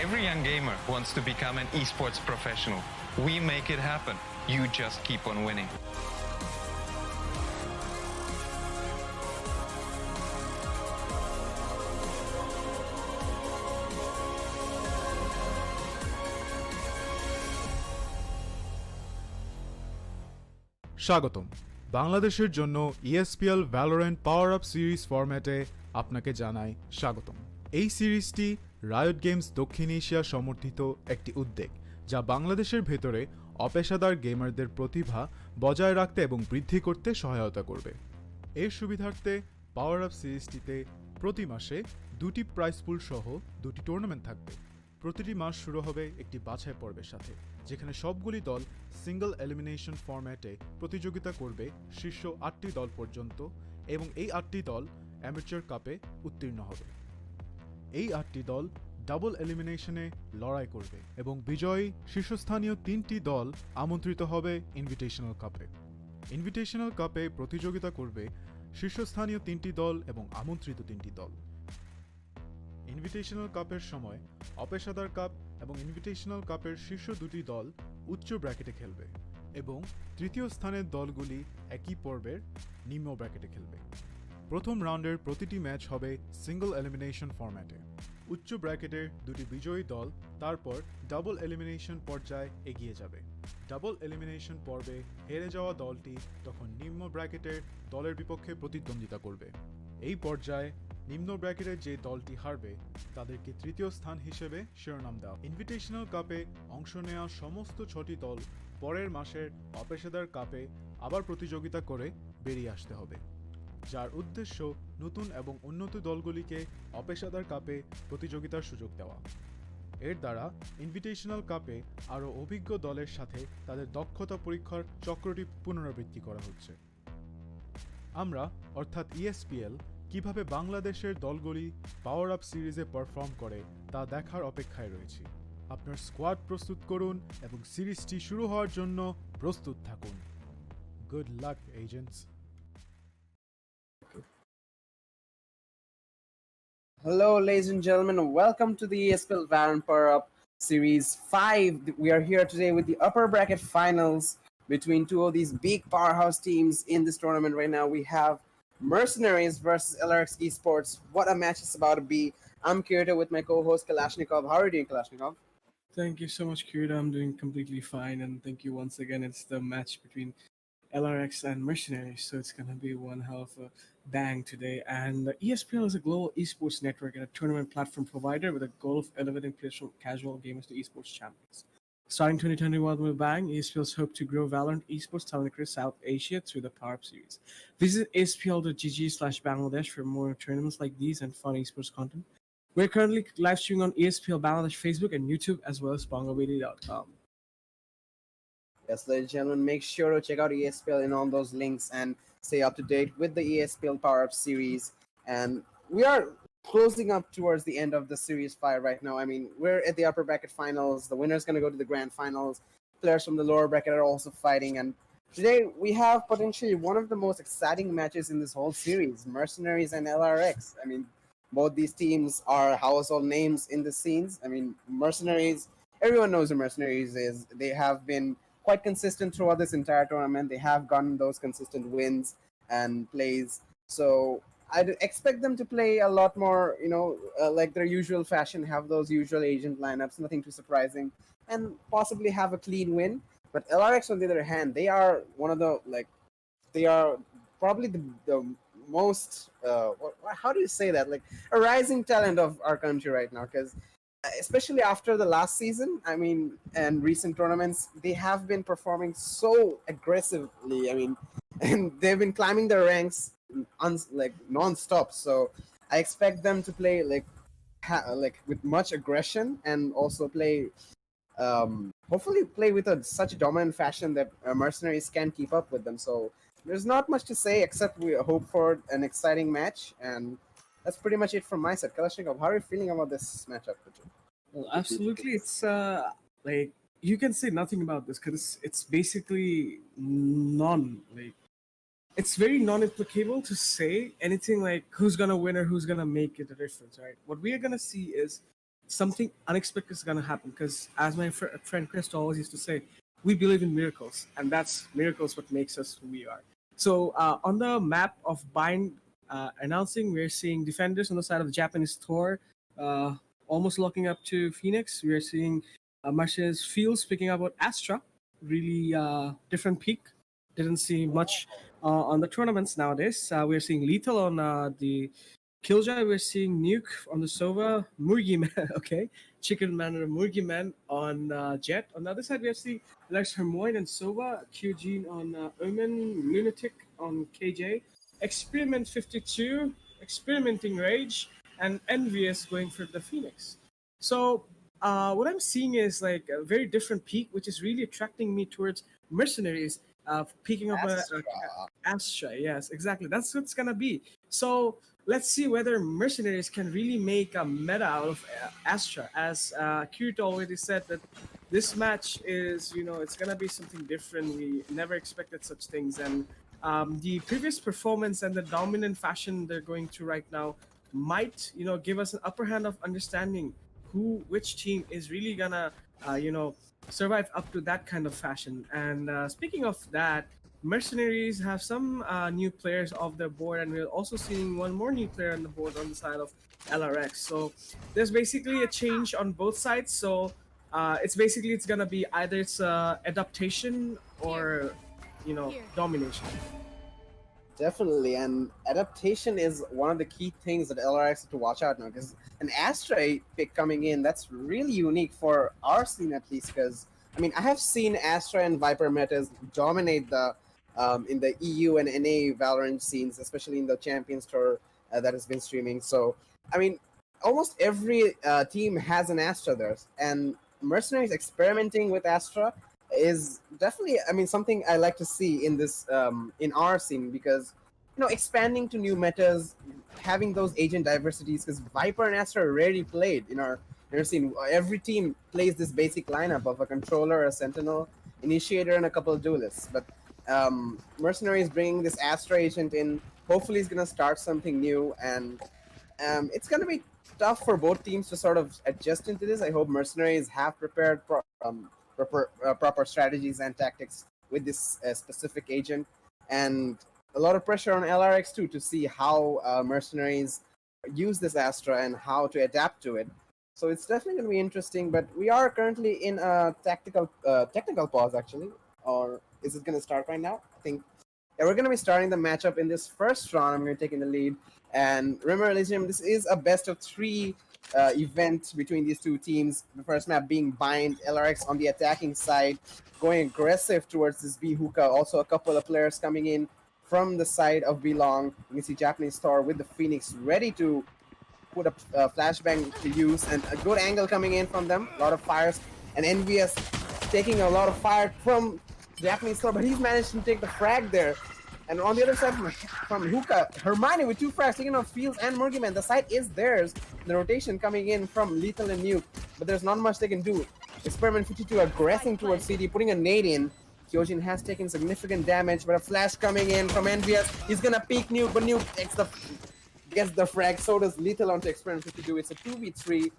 Every young gamer wants to become an esports professional. We make it happen. You just keep on winning. স্বাগতম বাংলাদেশের জন্য ESPL Valorant PowerUp series ফরম্যাটে আপনাকে জানাই স্বাগতম। এই সিরিজটি রায়োট গেমস দক্ষিণ এশিয়া সমর্থিত একটি উদ্যোগ যা বাংলাদেশের ভেতরে অপেশাদার গেমারদের প্রতিভা বজায় রাখতে এবং বৃদ্ধি করতে সহায়তা করবে। এর সুবিধার্থে PowerUp সিরিজটিতে প্রতি মাসে দুটি প্রাইজ পুল সহ দুটি টুর্নামেন্ট থাকবে। প্রতিটি মাস শুরু হবে একটি বাছাই পর্বের সাথে, যেখানে সবগুলি দল সিঙ্গল এলিমিনেশন ফরম্যাটে প্রতিযোগিতা করবে শীর্ষ 8টি দল পর্যন্ত, এবং এই 8টি দল অ্যামেচার কাপে উত্তীর্ণ হবে। এই 8টি দল ডাবল এলিমিনেশনে লড়াই করবে এবং বিজয়ী শীর্ষস্থানীয় 3টি দল আমন্ত্রিত হবে ইনভিটেশনাল কাপে। ইনভিটেশনাল কাপে প্রতিযোগিতা করবে শীর্ষস্থানীয় 3টি দল এবং আমন্ত্রিত 3টি দল। ইনভিটেশনাল কাপের সময় অপেশাদার কাপ এবং ইনভিটেশনাল কাপের শীর্ষ দুটি দল উচ্চ ব্র্যাকেটে খেলবে এবং তৃতীয় স্থানের দলগুলি একই পর্বের নিম্ন ব্র্যাকেটে খেলবে। প্রথম রাউন্ডের প্রতিটি ম্যাচ হবে সিঙ্গল এলিমিনেশন ফরম্যাটে। উচ্চ ব্র্যাকেটের দুটি বিজয়ী দল তারপর ডাবল এলিমিনেশন পর্যায়ে এগিয়ে যাবে। ডাবল এলিমিনেশন পর্বে হেরে যাওয়া দলটি তখন নিম্ন ব্র্যাকেটের দলের বিপক্ষে প্রতিদ্বন্দ্বিতা করবে। এই পর্যায়ে নিম্ন ব্র্যাকেটের যে দলটি হারবে তাদেরকে তৃতীয় স্থান হিসেবে শিরোনাম দেওয়া। ইনভিটেশনাল কাপে অংশ নেওয়া সমস্ত 6টি দল পরের মাসের অপেশাদার কাপে আবার প্রতিযোগিতা করে বেরিয়ে আসতে হবে, যার উদ্দেশ্য নতুন এবং উন্নত দলগুলিকে অপেশাদার কাপে প্রতিযোগিতার সুযোগ দেওয়া। এর দ্বারা ইনভিটেশনাল কাপে আরও অভিজ্ঞ দলের সাথে তাদের দক্ষতা পরীক্ষার চক্রটি পুনরাবৃত্তি করা হচ্ছে। আমরা অর্থাৎ ESPL কিভাবে বাংলাদেশের দলগুলি PowerUp সিরিজে পারফর্ম করে তা দেখার অপেক্ষায় রয়েছি। আপনার স্কোয়াড প্রস্তুত করুন এবং সিরিজটি শুরু হওয়ার জন্য প্রস্তুত থাকুন। Good luck agents. Hello, ladies and gentlemen. Welcome to the ESPL Valorant PowerUp Series 5. We are here today with the upper bracket finals between two of these big powerhouse teams in this tournament right now. We have MercenarieZ versus LarioX Esports. What a match it's about to be. I'm Kirita with my co-host Kalashnikov. How are you doing, Kalashnikov? Thank you so much, Kirita. I'm doing completely fine, and thank you once again. It's the match between LarioX and MercenarieZ, so it's going to be one hell of a bang today. And ESPL is a global esports network and a tournament platform provider with a goal of elevating players from casual gamers to esports champions. Starting 2021 with a bang, ESPL's hope to grow Valorant esports talent across South Asia through the PowerUp series. Visit espl.gg/Bangladesh for more tournaments like these and fun esports content. We're currently live streaming on ESPL Bangladesh Facebook and YouTube, as well as BongoBD.com. Yes, ladies and gentlemen, make sure to check out ESPL in all those links and stay up to date with the ESPL PowerUp series. And we are closing up towards the end of the Series 5 right now. I mean, we're at the upper bracket finals. The winner's going to go to the grand finals. Players from the lower bracket are also fighting. And today we have potentially one of the most exciting matches in this whole series, MercenarieZ and LarioX. I mean, both these teams are household names in the scenes. I mean, MercenarieZ, everyone knows who MercenarieZ is. They have been quite consistent throughout this entire tournament. They have gotten those consistent wins and plays. So I'd expect them to play a lot more, like their usual fashion, have those usual agent lineups, nothing too surprising, and possibly have a clean win. But LarioX, on the other hand, they are one of the, they are probably the most, how do you say that? Like a rising talent of our country right now, because especially after the last season, I mean, and recent tournaments, they have been performing so aggressively. I mean, and they've been climbing their ranks non-stop. So I expect them to play with much aggression and also play, hopefully play with such a dominant fashion that MercenarieZ can keep up with them. So there's not much to say except we hope for an exciting match, and that's pretty much it from my side. Kalashnikov, how are you feeling about this matchup? Well, absolutely. It's like you can say nothing about this because it's basically it's very non-applicable to say anything like who's gonna win or who's gonna make it a difference, right? What we are gonna see is something unexpected is gonna happen. Because as my friend Chris always used to say, we believe in miracles, and that's miracles what makes us who we are. So on the map of Bind announcing, we're seeing defenders on the side of the Japanese Tor, almost locking up to Phoenix. We're seeing Marcia's Fields picking up with Astra. Really different peak. Didn't see much on the tournaments nowadays. We're seeing Lethal on the Killjoy. We're seeing Nuke on the Sova. Murgi Man, okay. Chicken Man and Murgi Man on Jet. On the other side, we are seeing Lex Hermoine and Sova. Qgene on Omen. Lunatic on KJ. Experiment 52. Experimenting Rage. And Envious going for the Phoenix. So what I'm seeing is like a very different peak, which is really attracting me towards MercenarieZ, picking up Astra. Yes, exactly. That's what it's gonna be. So let's see whether MercenarieZ can really make a meta out of Astra. As Kirito already said, that this match is, it's gonna be something different. We never expected such things, and the previous performance and the dominant fashion they're going through right now might, give us an upper hand of understanding which team is really gonna, survive up to that kind of fashion. And speaking of that, MercenarieZ have some new players off their board, and we're also seeing one more new player on the board on the side of LRX. So there's basically a change on both sides. So it's gonna be either it's adaptation or, domination. Definitely, and adaptation is one of the key things that LRX have to watch out now, because an Astra pick coming in, that's really unique for our scene at least, because I have seen Astra and Viper metas dominate the in the EU and NA Valorant scenes, especially in the Champions Tour that has been streaming. So almost every team has an Astra there, and MercenarieZ experimenting with Astra is definitely something I like to see in this in our scene, because expanding to new metas, having those agent diversities, because Viper and Astra are rarely played in our scene. Every team plays this basic lineup of a controller, a sentinel, initiator, and a couple of duelists. But MercenarieZ bringing this Astra agent in. Hopefully, it's gonna start something new, and it's gonna be tough for both teams to sort of adjust into this. I hope MercenarieZ have prepared proper strategies and tactics with this specific agent, and a lot of pressure on LRX too to see how MercenarieZ use this Astra and how to adapt to it. So it's definitely going to be interesting. But we are currently in a technical pause, actually, or is it going to start right now? I think we're going to be starting the matchup in this first round. I'm going to take in the lead, and remember, ladies and gentlemen, this is a best of 3 event between these two teams. The first map being Bind, LRX on the attacking side, going aggressive towards this B hookah. Also a couple of players coming in from the side of Belong. You can see Japanese Star with the Phoenix ready to put a flashbang to use, and a good angle coming in from them. A lot of fires, and Envious taking a lot of fire from Japanese Star, but he's managed to take the frag there. And on the other side from Hookah, Hermione with 2 frags taking off Fields and Murgi Man. The site is theirs. The rotation coming in from Lethal and Nuke, but there's not much they can do. Experiment 52 aggressing towards CD, putting a nade in. Kyojin has taken significant damage, but a flash coming in from Envious. He's gonna peek Nuke, but Nuke gets the frag. So does Lethal onto Experiment 52. It's a 2v3.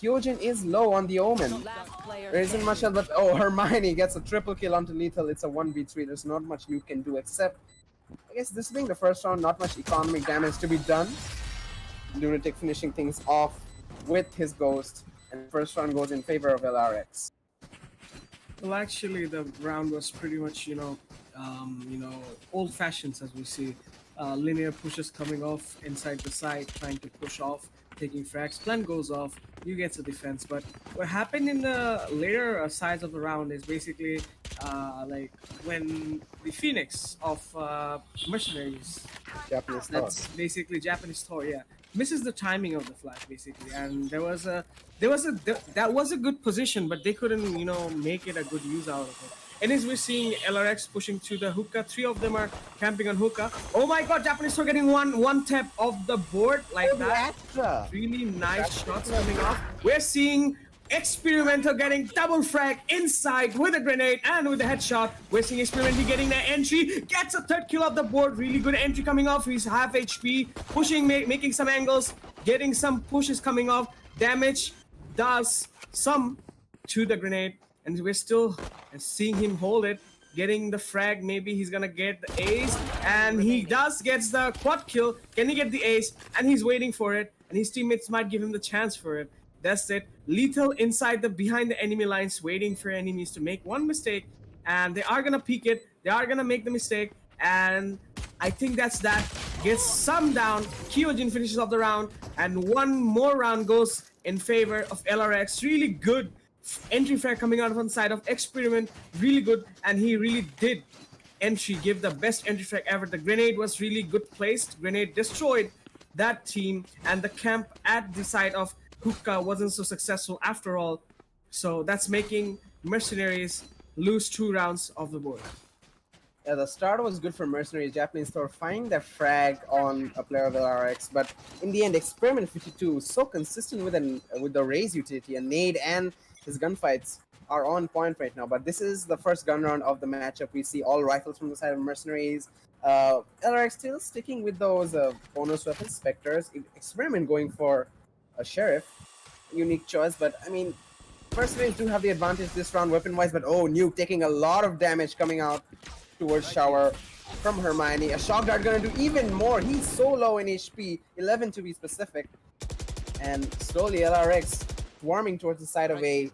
Kyojin is low on the Omen. There isn't much else, but Hermione gets a triple kill onto Lethal. It's a 1v3. There's not much Nuke can do, except I guess this being the first round, not much economic damage to be done. Lunatic finishing things off with his Ghost, and the first round goes in favor of LRX. Well, actually, the round was pretty much, old-fashioned, as we see. Linear pushes coming off inside the side, trying to push off, taking frags. Plan goes off, you get the defense. But what happened in the later sides of the round is basically like when the Phoenix of MercenarieZ, that's basically Japanese Tor, yeah, misses the timing of the flash basically, and that was a good position, but they couldn't make it a good use out of it. And as we're seeing LRX pushing to the hookah, 3 of them are camping on hookah. Oh my god, Japanese Tor getting one tap of the board like that. Really nice shots coming off. We're seeing Experimental getting double frag inside with a grenade and with a headshot. We're seeing Experimental getting the entry, gets a 3rd kill off the board. Really good entry coming off. He's half HP, pushing, making some angles, getting some pushes coming off. Damage does some to the grenade, and we're still seeing him hold it, getting the frag. Maybe he's gonna get the ace, and he gets the quad kill. Can he get the ace? And he's waiting for it, and his teammates might give him the chance for it. That's it. Lethal inside behind the enemy lines, waiting for enemies to make one mistake, and they are gonna peek it. They are gonna make the mistake, and I think that's that. Gets some down. Kyojin finishes off the round, and one more round goes in favor of LRX. Really good entry frag coming out from the side of Experiment. Really good, and he really did give the best entry frag ever. The grenade was really good placed. Grenade destroyed that team, and the camp at the side of Hookah wasn't so successful after all. So that's making MercenarieZ lose 2 rounds of the board. Yeah, the start was good for MercenarieZ. Japanese Store finding their frag on a player of LRX, but in the end, Experiment 52 so consistent with the raise utility, and Nade and his gunfights are on point right now. But this is the first gun round of the matchup. We see all rifles from the side of MercenarieZ. LRX still sticking with those bonus weapons, Spectres. Experiment going for a Sheriff, unique choice. But I mean, MercenarieZ do have the advantage this round weapon-wise. But oh, Nuke taking a lot of damage coming out towards Shower from Hermione. A shock dart gonna do even more. He's so low in HP, 11 to be specific. And slowly LRX swarming towards the side of A,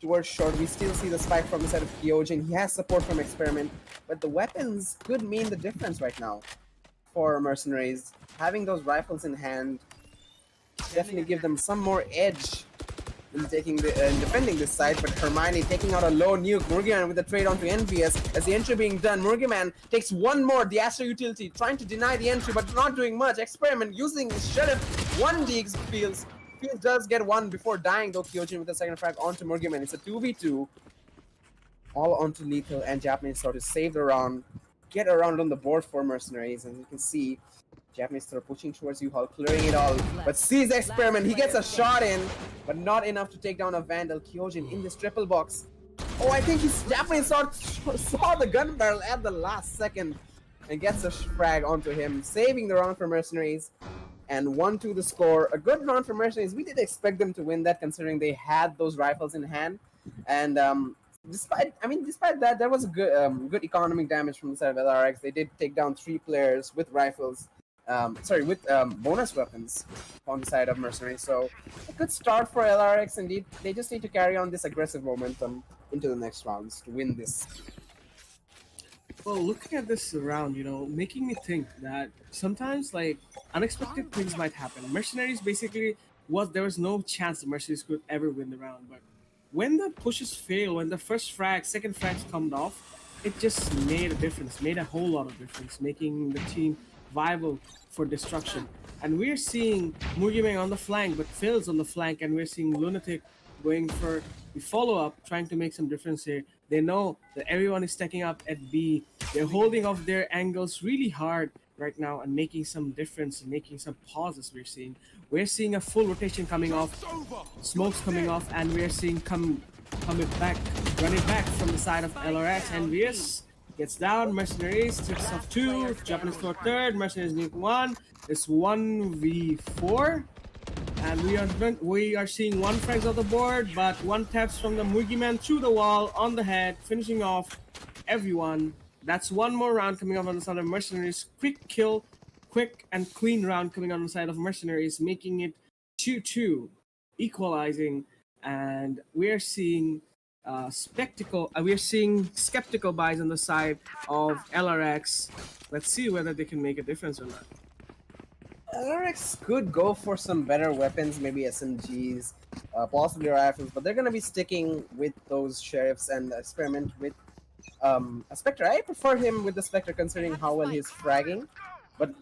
towards short. We still see the spike from the side of Kyojin. He has support from Experiment, but the weapons could mean the difference right now for MercenarieZ. Having those rifles in hand definitely give them some more edge in defending this side. But Hermione taking out a low Nuke. Murgiman with the trade onto NVS. As the entry being done, Murgiman takes one more. The Astro utility trying to deny the entry, but not doing much. Experiment using his Sheriff. 1 Deeks Fields does get one before dying, though. Kyojin with the second frag onto Murgiman. It's a 2v2. All onto Lethal and Japanese Store to save the round. Get around on the board for MercenarieZ. And you can see Japanese Store pushing towards U-Haul, clearing it all. But sees Experiment. He gets a shot in, but not enough to take down a Vandal. Kyojin in this triple box. Oh, I think Japanese Store saw the gun barrel at the last second and gets a frag onto him, saving the round for MercenarieZ. And 1-2 the score. A good round for MercenarieZ. We did expect them to win that, considering they had those rifles in hand. And despite that, there was a good economic damage from the side of LRX. They did take down 3 players with rifles. With bonus weapons on the side of MercenarieZ. So a good start for LRX indeed. They just need to carry on this aggressive momentum into the next rounds to win this. Well, looking at this round, making me think that sometimes like unexpected things might happen. MercenarieZ basically there was no chance that MercenarieZ could ever win the round, but when the pushes fail, when the second frags come off, it just made a difference, made a whole lot of difference, making the team viable for destruction. And we're seeing Murgiman on the flank, but Phil's on the flank, and we're seeing Lunatic going for the follow-up, trying to make some difference here. They know that everyone is stacking up at B. They're holding off their angles really hard right now and making some difference, making some pauses. We're seeing a full rotation coming off, smokes coming off, and we're seeing running back from the side of LRX. And VS gets down. MercenarieZ takes off 2. Japanese Store 3rd. MercenarieZ nuke 1. It's 1v4. And we are seeing 1 frags on the board, but 1 taps from the Murgiman through the wall on the head, finishing off everyone. That's 1 more round coming up on the side of MercenarieZ. Quick kill, quick and clean round coming on the side of MercenarieZ, making it 2-2, equalizing. And we are seeing skeptical buys on the side of LRX. Let's see whether they can make a difference or not. LRX could go for some better weapons, maybe SMGs, possibly rifles, but they're going to be sticking with those Sheriffs and Experiment with a Spectre. I prefer him with the Spectre considering how well he's fragging, but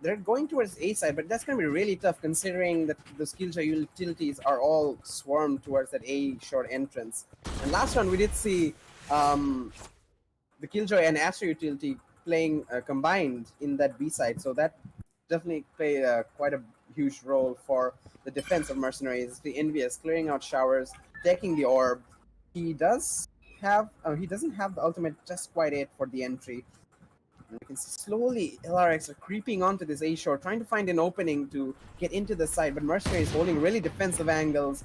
they're going towards A side, but that's going to be really tough considering that the Skilljoy utilities are all swarmed towards that A short entrance. And last round we did see the Killjoy and Astro utility playing combined in that B side, so that definitely played quite a huge role for the defense of MercenarieZ. The Envious clearing out showers, taking the orb. He doesn't have the ultimate just quite yet for the entry. And we can see slowly LRX are creeping onto this A shore, trying to find an opening to get into the side, but MercenarieZ holding really defensive angles.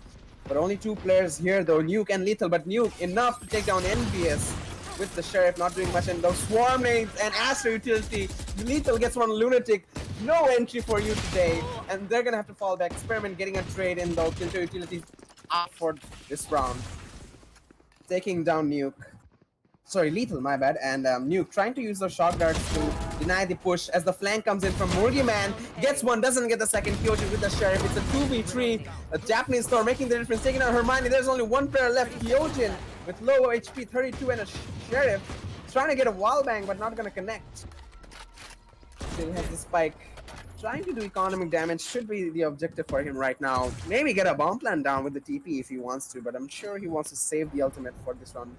But only 2 players here though, Nuke and Lethal, but Nuke enough to take down NBS with the Sheriff not doing much, and those swarm nades and Astra utility. Lethal gets one Lunatic, no entry for you today, and they're gonna have to fall back. Experiment getting a trade in though, Kilter utility out for this round. Taking down Nuke. Sorry, Lethal, my bad, and Nuke trying to use those shot darts to deny the push as the flank comes in from Murgiman. Gets one, doesn't get the second. Kyojin with the Sheriff. It's a 2v3. A Japanese Thor making the difference, taking out Hermione. There's only one player left. Kyojin with low HP, 32, and a Sheriff. Trying to get a wall bang, but not going to connect. Still has the spike. Trying to do economic damage should be the objective for him right now. Maybe get a bomb plant down with the TP if he wants to, but I'm sure he wants to save the ultimate for this run.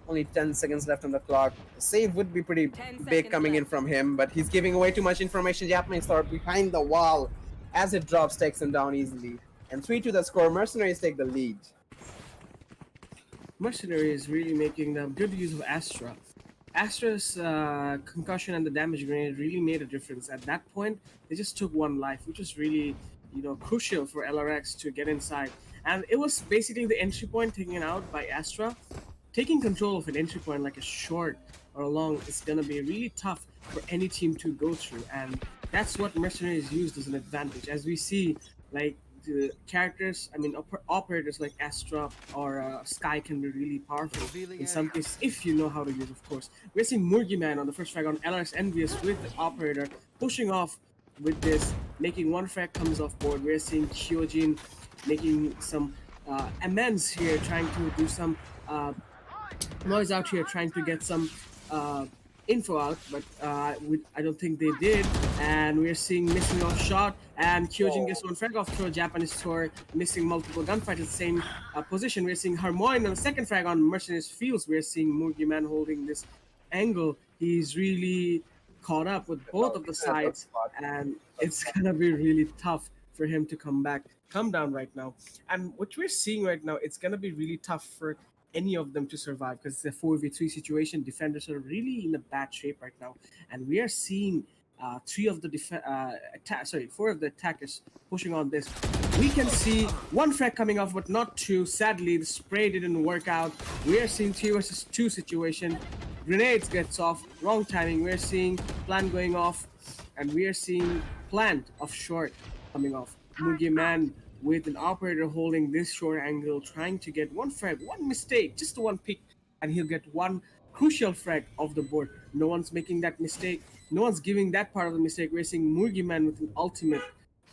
Only 10 seconds left on the clock. The save would be pretty big coming in from him, but he's giving away too much information. Japanese Thor behind the wall as it drops, takes him down easily. And 3-2 the score. Mercenaries take the lead. Mercenary is really making good use of Astra. Astra's concussion and the damage grenade really made a difference. At that point, they just took one life, which was really, crucial for LRX to get inside. And it was basically the entry point taken out by Astra. Taking control of an entry point like a short or a long is going to be really tough for any team to go through, and that's what Mercenaries used as an advantage. As we see, like the characters, operators like Astra or Sky can be really powerful in some cases if you know how to use, of course. We're seeing Murgiman on the first frag on LRX Envious with the operator pushing off with this, making one frag comes off board. We're seeing Kyojin making some amends here, trying to do some noise out here, trying to get some info out, but I don't think they did. And we're seeing missing off shot, and Kyojin gets one frag off through a Japanese Thor, missing multiple gunfights at the same position. We're seeing Harmoin on the second frag on Mercenaries Fields. We're seeing Murgiman holding this angle. He's really caught up with both of the sides, and it's gonna be really tough for him to come down right now. And what we're seeing right now, it's gonna be really tough for any of them to survive because it's a 4v3 situation. Defenders are really in a bad shape right now, and we are seeing four of the attackers pushing on this. We can see one frag coming off, but not two. Sadly, the spray didn't work out. We are seeing 3 versus 2 situation. Grenades gets off, wrong timing. We're seeing plant going off, and we are seeing plant of short coming off. Mugiman with an operator holding this short angle, trying to get one frag, one mistake, just one pick, and he'll get one crucial frag off the board. No one's making that mistake. No one's giving that part of the mistake. We're seeing Murgiman with an ultimate.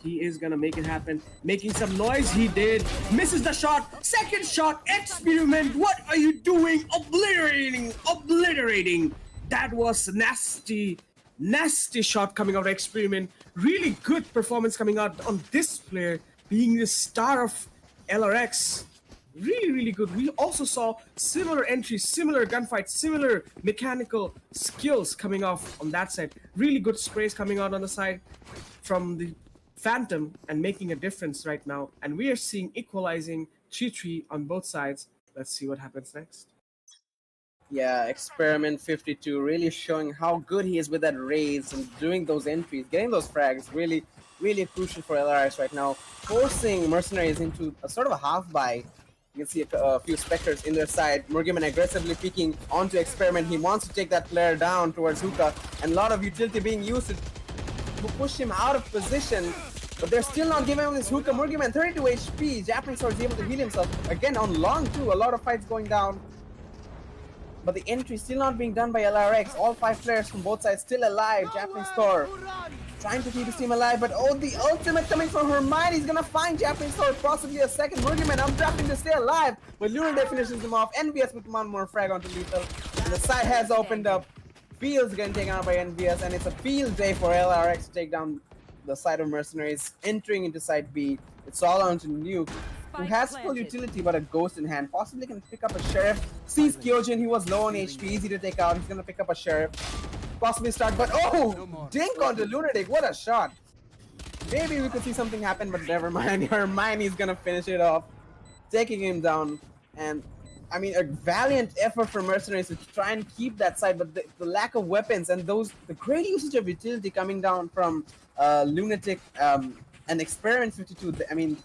He is gonna make it happen. Making some noise, he did. Misses the shot. Second shot, Experiment. What are you doing? Obliterating. That was nasty shot coming out of Experiment. Really good performance coming out on this player, being the star of LRX. Really good. We also saw similar entries, similar gunfights, similar mechanical skills coming off on that side. Really good sprays coming out on the side from the Phantom and making a difference right now. And we are seeing equalizing 3-3 on both sides. Let's see what happens next. Yeah, Experiment 52 really showing how good he is with that raise and doing those entries, getting those frags. Really crucial for LRX right now, forcing Mercenaries into a sort of a half buy. You can see a few Spectres in their side. Murgiman aggressively peeking onto Experiment. He wants to take that player down towards Hookah, and a lot of utility being used to push him out of position. But they're still not giving him this Hookah. Murgiman 32 HP. Japanese Sword is able to heal himself. Again on long too. A lot of fights going down. But the entry still not being done by LRX. All 5 players from both sides still alive. Japanese Thor trying to keep his team alive, but the ultimate coming from Hermione. He's gonna find Japanese Thor, possibly a second. Murgiman updrafting to stay alive, but Lunar finishes him off. NVS with one more frag onto Lethal. And the side has opened up. Field's getting taken out by NVS, and it's a field day for LRX to take down the side of Mercenaries. Entering into side B, it's all on to Nuke, who has full utility but a ghost in hand. Possibly can pick up a Sheriff. Sees Kyojin, he was low on HP, easy to take out. He's gonna pick up a Sheriff. Possibly start, but dink onto Lunatic. What a shot. Maybe we could see something happen, but never mind. Hermione's gonna finish it off, taking him down. And I mean, a valiant effort for Mercenaries to try and keep that side, but the lack of weapons and the great usage of utility coming down from Lunatic and Experiment 52. I mean,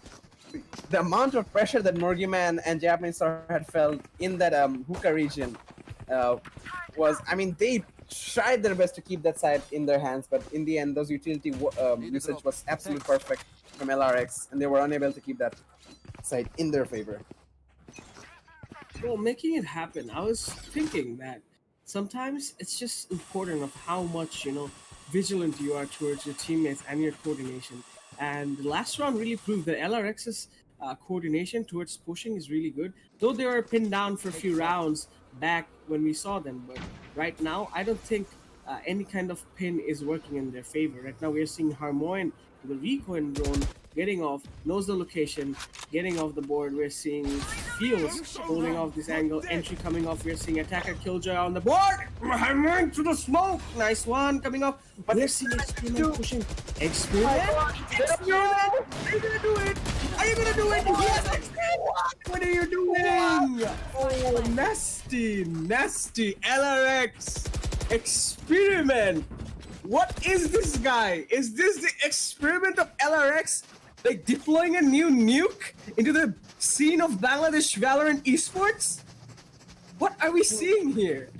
the amount of pressure that Morgiman and Japanese Star had felt in that hookah region was, I mean, they tried their best to keep that side in their hands, but in the end, those utility usage was absolutely perfect from LRX, and they were unable to keep that side in their favor. Well, making it happen, I was thinking that sometimes it's just important of how much, vigilant you are towards your teammates and your coordination. And the last round really proved that LRX's coordination towards pushing is really good. Though they were pinned down for a few rounds back when we saw them, but right now I don't think any kind of pin is working in their favor. Right now we're seeing Harmoin with the recoil drone getting off, knows the location, getting off the board. We're seeing Fields holding off this angle, entry coming off. We're seing Attacker Killjoy on the board. Harmoin to the smoke, nice one coming off. But we're seeing Experiment pushing. Experiment? Experiment? Are you gonna do it? Are you gonna do it? Yes! What are you doing? Oh, nasty, nasty LRX. Experiment. What is this guy? Is this the experiment of LRX? Like deploying a new nuke into the scene of Bangladesh Valorant Esports? What are we seeing here?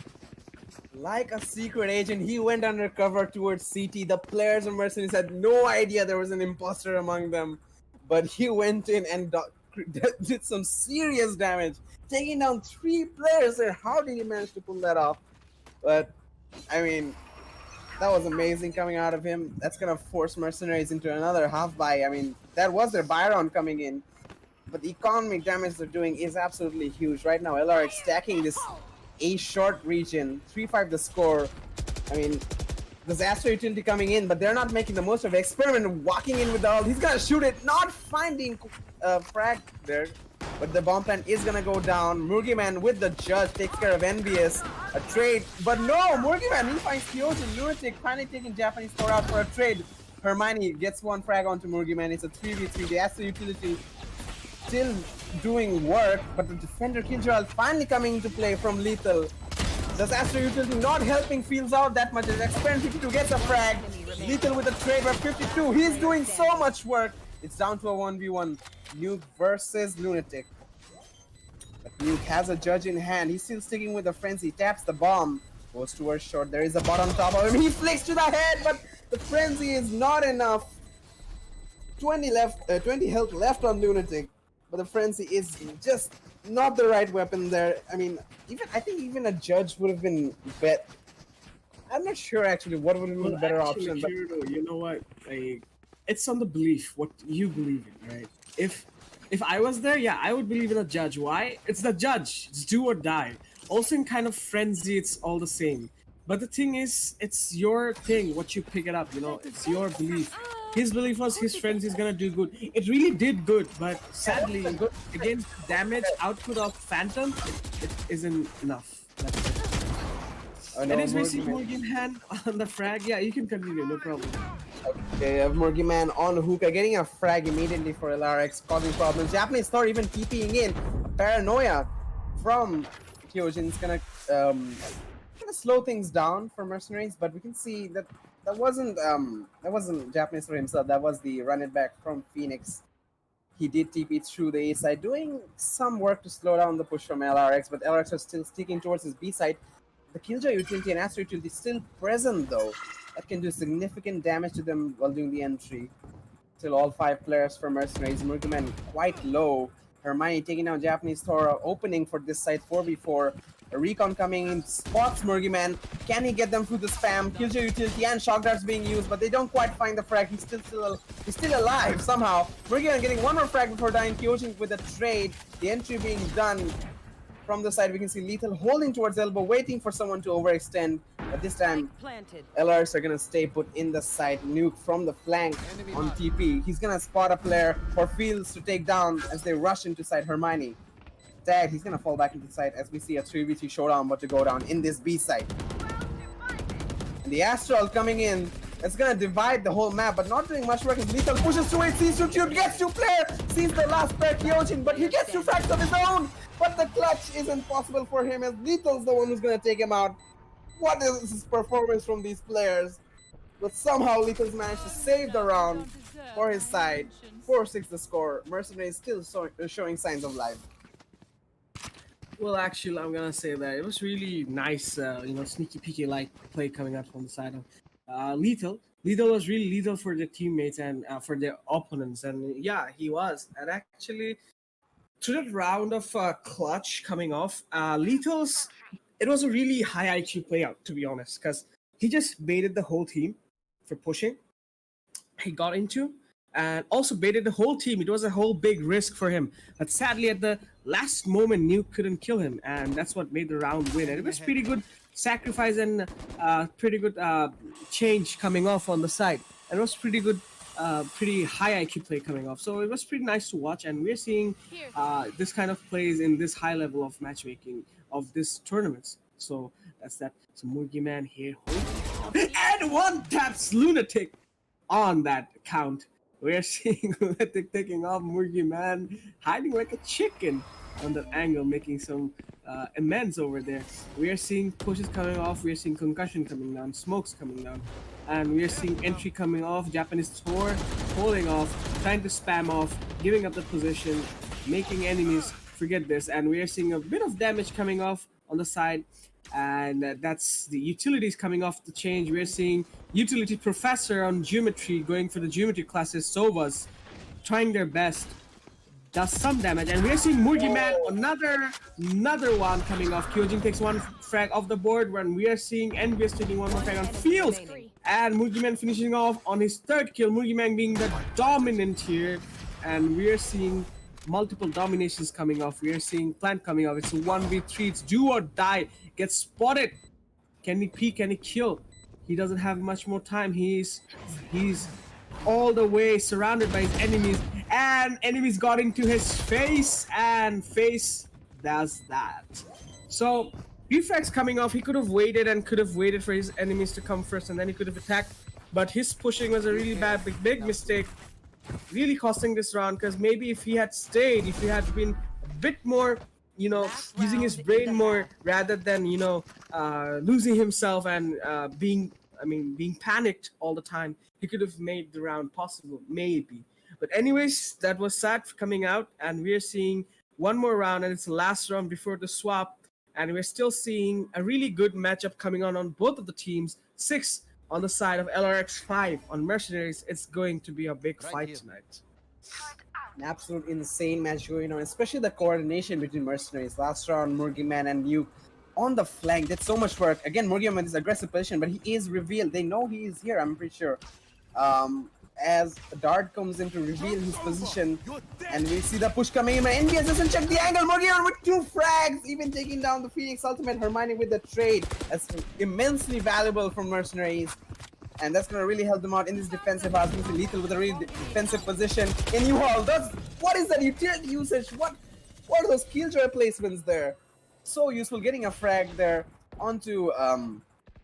Like a secret agent, he went undercover towards CT. The players of Mercenaries had no idea there was an imposter among them, but he went in and did some serious damage, taking down 3 players there. How did he manage to pull that off? But, I mean, that was amazing coming out of him. That's going to force Mercenaries into another half buy. I mean, that was their buy round coming in. But the economic damage they're doing is absolutely huge. Right now, LRX stacking this A short region, 3-5 the score. I mean, disaster utility coming in, but they're not making the most of it. Experiment walking in with the ult. He's gonna shoot it, not finding frag there. But the bomb plant is gonna go down. Murgiman with the judge takes care of NBS. A trade, but no, Murgiman, he finds Kyojin. Lunatic finally taking Japanese Thor out for a trade. Hermione gets 1 frag onto Murgiman. It's a 3v3. The Astro utility still doing work, but the defender Killjoy finally coming into play from Lethal. Does Astro utility not helping Fields out that much? As Experiment 52 gets a frag. Lethal with a trade for 52. He's doing so much work. It's down to a 1v1. Nuke versus Lunatic. But Nuke has a judge in hand. He's still sticking with the frenzy. Taps the bomb. Goes towards short. There is a bot on top of him. He flicks to the head, but the frenzy is not enough. 20 health left on Lunatic. But the frenzy is just not the right weapon there. I mean, I think even a judge would have been bet. I'm not sure actually what would have been a better option. But you know what? It's on the belief, what you believe in, right? If I was there, yeah, I would believe in a judge. Why? It's the judge. It's do or die. Also in kind of frenzy, it's all the same. But the thing is, it's your thing, what you pick it up, it's your belief. His belief was his frenzy is gonna do good. It really did good, but sadly, against damage output of Phantom, it isn't enough. Anyways, we see Morgan hand on the frag. Yeah, you can continue, no problem. Okay, Murgiman on hookah, getting a frag immediately for LRX, causing problems. Japanese Thor even TPing in. Paranoia from Kyojin is gonna slow things down for Mercenaries, but we can see that that wasn't Japanese Thor himself. That was the run it back from Phoenix. He did TP through the A side, doing some work to slow down the push from LRX, but LRX was still sticking towards his B side. The Killjoy utility and Astro utility still present though. That can do significant damage to them while doing the entry. Still all 5 players for Mercenaries. Murgiman quite low. Hermione taking down Japanese Thor, opening for this side 4v4. A recon coming in, spots Murgiman. Can he get them through the spam? Killjoy utility and shock darts being used, but they don't quite find the frag. He's still alive somehow. Murgiman getting 1 more frag before dying. Kyojin with a trade. The entry being done. From the side, we can see Lethal holding towards elbow, waiting for someone to overextend. But this time, LRs are gonna stay put in the side. Nuke from the flank on TP. He's gonna spot a player for Fields to take down as they rush into side. Hermione tagged. He's gonna fall back into the side as we see a 3v3 showdown about to go down in this B side. And the Astral coming in. It's gonna divide the whole map, but not doing much work as Lethal pushes through it, sees to shoot, gets to player, sees the last pair Kyojin, but he gets 2 frags of his own! But the clutch isn't possible for him as Lethal's the one who's gonna take him out. What is this performance from these players? but somehow Lethal's managed to save the round for his side. 4-6 the score. Mercenary is still showing signs of life. Well, actually, I'm gonna say that it was really nice, sneaky peeky like play coming up from the side of Lethal. Lethal was really lethal for the teammates and for their opponents, and yeah, he was. And actually, through that round of clutch coming off, Lethal's it was a really high IQ play out, to be honest, because he just baited the whole team for pushing. He got into and also baited the whole team. It was a whole big risk for him. But sadly, at the last moment, Nuke couldn't kill him, and that's what made the round win. And it was pretty good sacrifice and pretty good change coming off on the side. And it was pretty good, pretty high IQ play coming off. So it was pretty nice to watch, and we're seeing this kind of plays in this high level of matchmaking of this tournaments. So that's that. So Murgi Man here, and one taps Lunatic on that count. We're seeing Lunatic taking off Murgi Man, hiding like a chicken on that angle, making some amends over there. We are seeing pushes coming off, we are seeing concussion coming down, smokes coming down, and we are seeing entry coming off, Japanese Thor holding off, trying to spam off, giving up the position, making enemies forget this, and we are seeing a bit of damage coming off on the side, and that's the utilities coming off the change. We're seeing utility professor on geometry going for the geometry classes. Sovas trying their best, does some damage, and we're seeing Murgi Man another one coming off. Kyojin takes one frag off the board when we are seeing NBS taking one more frag on Fields, and Murgi Man finishing off on his third kill. Murgi Man being the dominant here, and we are seeing multiple dominations coming off. We are seeing Plant coming off. It's a 1v3. It's do or die. Gets spotted. Can he peek? Can he kill? He doesn't have much more time. He's all the way surrounded by his enemies, and enemies got into his face, and face does that. So reflex coming off. He could have waited for his enemies to come first, and then he could have attacked. But his pushing was a really big mistake, really costing this round. Because maybe if he had stayed, if he had been a bit more, using his brain more rather than losing himself and being panicked all the time, he could have made the round possible, maybe. But anyways, that was sad coming out, and we're seeing one more round, and it's the last round before the swap, and we're still seeing a really good matchup coming on both of the teams. 6 on the side of LRX, 5 on MercenarieZ. It's going to be a big fight tonight. An absolute insane match going on, especially the coordination between MercenarieZ. Last round, Murgi Man and Nuke on the flank did so much work. Again, Murgi Man is aggressive position, but he is revealed. They know he is here, I'm pretty sure. As Dart comes in to reveal his position, and we see the push coming in, and NBS doesn't check the angle. Murgi Man with 2 frags, even taking down the Phoenix Ultimate. Hermione with the trade. That's immensely valuable from MercenarieZ, and that's going to really help them out in this defensive house. Lethal with a really defensive position. In U-Haul, what is that utility usage? What are those Killjoy placements there? So useful, getting a frag there onto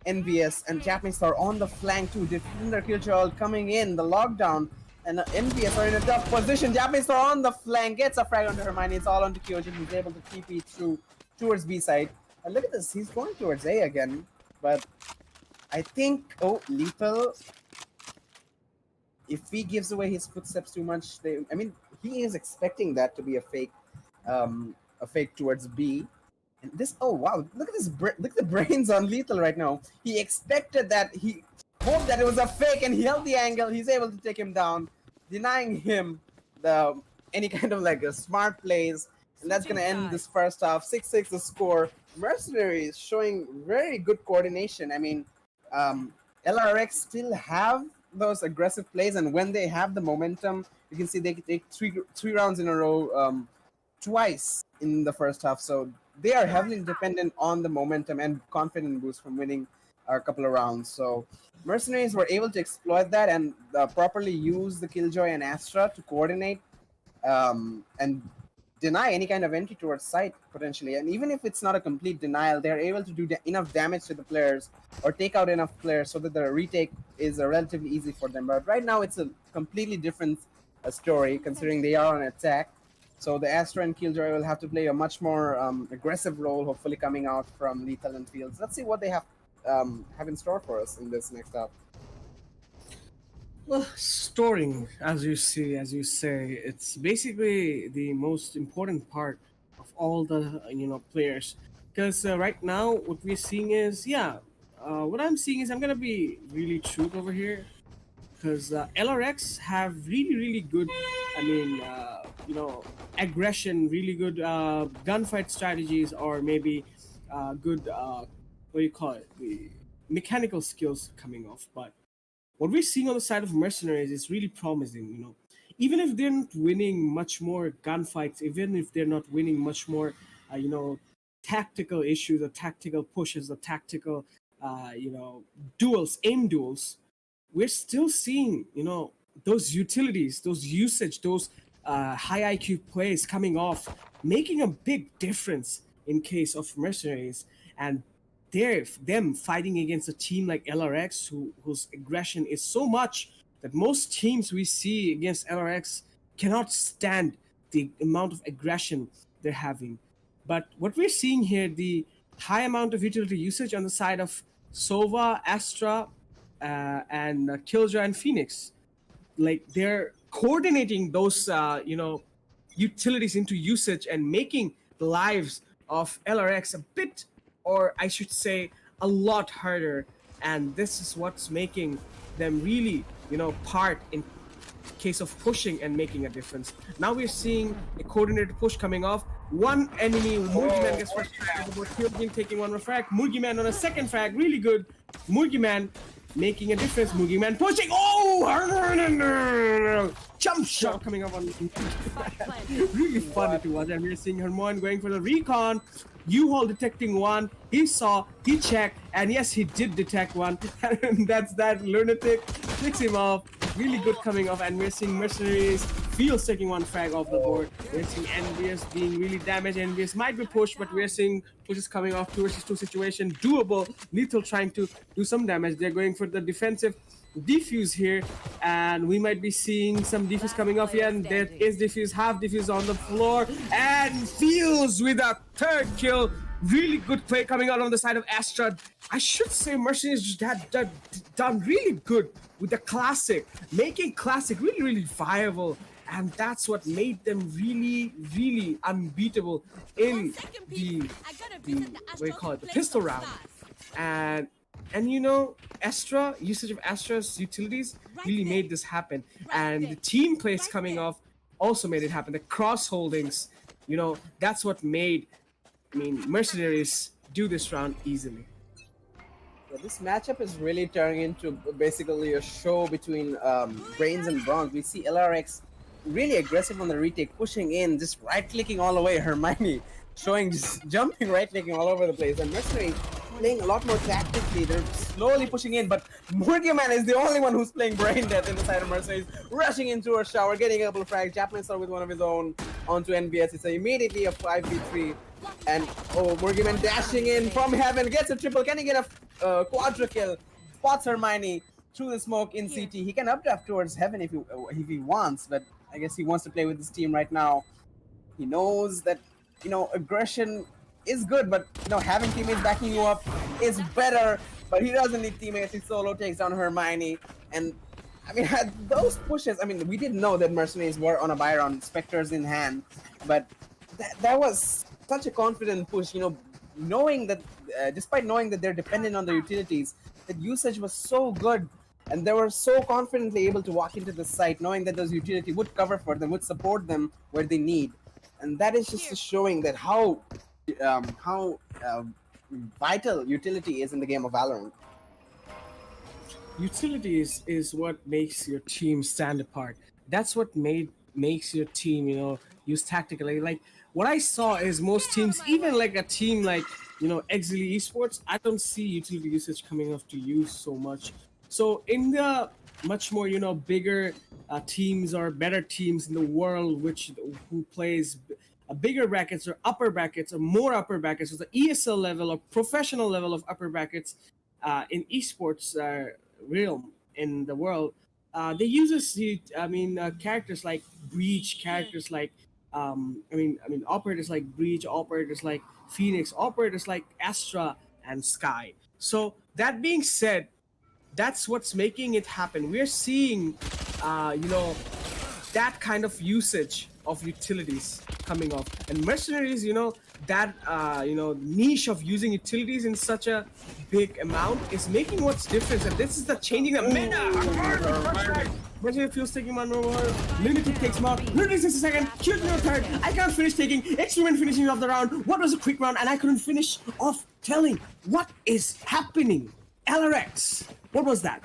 NBS, and Japanese are on the flank too. Defender Killjoy coming in, the lockdown, and NBS are in a tough position. Japanese are on the flank, gets a frag onto Hermione. It's all onto Kyojin. He's able to TP through towards B side. And look at this, he's going towards A again, but I think, Lethal, if he gives away his footsteps too much, he is expecting that to be a fake towards B. And this, oh wow, look at this, look at the brains on Lethal right now. He expected that, he hoped that it was a fake, and he held the angle. He's able to take him down, denying him any kind of like a smart plays. And that's going to end this first half. 6-6 the score. MercenarieZ showing very good coordination. LRX still have those aggressive plays, and when they have the momentum, you can see they take three rounds in a row, twice in the first half. So they are heavily dependent on the momentum and confidence boost from winning a couple of rounds. So MercenarieZ were able to exploit that and properly use the Killjoy and Astra to coordinate and deny any kind of entry towards site potentially. And even if it's not a complete denial, they're able to do enough damage to the players or take out enough players so that the retake is relatively easy for them. But right now it's a completely different story, considering they are on attack. So the Astra and Killjoy will have to play a much more aggressive role, hopefully coming out from Lethal and Fields. Let's see what they have in store for us in this next half. Well, storing, as you see, as you say, it's basically the most important part of all the players. Because right now, what we're seeing is, what I'm seeing is I'm gonna be really truth over here. Because LRX have really good, I mean, aggression, really good gunfight strategies, or maybe good, what do you call it, the mechanical skills coming off. But what we're seeing on the side of mercenaries is really promising. Even if they're not winning much more gunfights, even if they're not winning much more, uh, you know, tactical issues, or tactical pushes, or tactical, duels, aim duels, we're still seeing, those utilities, those usage, those high IQ plays coming off, making a big difference in case of mercenaries. And them fighting against a team like LRX, whose aggression is so much that most teams we see against LRX cannot stand the amount of aggression they're having. But what we're seeing here, the high amount of utility usage on the side of Sova, Astra, and Killjoy and Phoenix, like they're coordinating those utilities into usage and making the lives of LRX a bit, or I should say a lot harder. And this is what's making them really part in case of pushing and making a difference. Now we're seeing a coordinated push coming off. One enemy, Murgiman gets first frag, Kyojin taking one frag, Murgiman on a second frag, really good. Murgiman making a difference, Murgiman pushing, jump shot coming up on really funny to watch. And we're seeing Hermione going for the recon, U-Haul detecting one, he saw, he checked, and yes, he did detect one, and that's that lunatic, picks him off, really good coming off. And we're seeing mercenaries, Fields taking one frag off the board. We're seeing Envious being really damaged. Envious might be pushed, but we're seeing pushes coming off, 2 versus 2 situation, doable. Lethal trying to do some damage. They're going for the defensive defuse here, and we might be seeing some defuse coming off here. And there is defuse, half defuse on the floor, and Fields with a third kill. Really good play coming out on the side of Astra. I should say Mercenaries had done really good with the classic, making classic really viable. And that's what made them really unbeatable in the what do you call it, the pistol round. And Astra, usage of Astra's utilities really made this happen. And the team plays coming off also made it happen. The cross holdings, that's what made, Mercenaries do this round easily. Yeah, this matchup is really turning into basically a show between Brains and Bronze. We see LRX really aggressive on the retake, pushing in, just right-clicking all the way. Hermione showing, just jumping, right-clicking all over the place. And Mercenary playing a lot more tactically. They're slowly pushing in, but Murgiman is the only one who's playing brain dead in the side of Mercenaries, rushing into a shower, getting a couple of frags. Japanese star with one of his own onto NBS. It's immediately a 5v3. And Murgiman dashing in from heaven, gets a triple. Can he get a quadra kill? Spots Hermione through the smoke in CT. He can updraft towards heaven if he wants, but I guess he wants to play with his team right now. He knows that aggression is good, but having teammates backing you up is better. But he doesn't need teammates. He solo takes down Hermione, and those pushes. We didn't know that Mercenaries were on a buy round, Spectres in hand, but that was such a confident push. Knowing that, despite knowing that they're dependent on the utilities, that usage was so good. And they were so confidently able to walk into the site, knowing that those utility would cover for them, would support them where they need. And that is just showing that how vital utility is in the game of Valorant. Utility is what makes your team stand apart. That's what makes your team, use tactically. Like what I saw is most teams, even like a team like Exili Esports, I don't see utility usage coming off to use so much. So in the much more bigger teams or better teams in the world, who plays bigger brackets or upper brackets or more upper brackets, so the ESL level or professional level of upper brackets in esports realm in the world, they use characters like Breach, characters like operators like Breach, operators like Phoenix, operators like Astra and Sky. So that being said, that's what's making it happen. We're seeing, that kind of usage of utilities coming off, and mercenaries, that niche of using utilities in such a big amount is making what's different, and this is the changing the meta. Mercenary feels taking one over. Lunatic takes him out. Lunatic takes a second. Cute no third. I can't finish taking. Experiment finishing off the round. What was a quick round, and I couldn't finish off telling what is happening. LRX. What was that?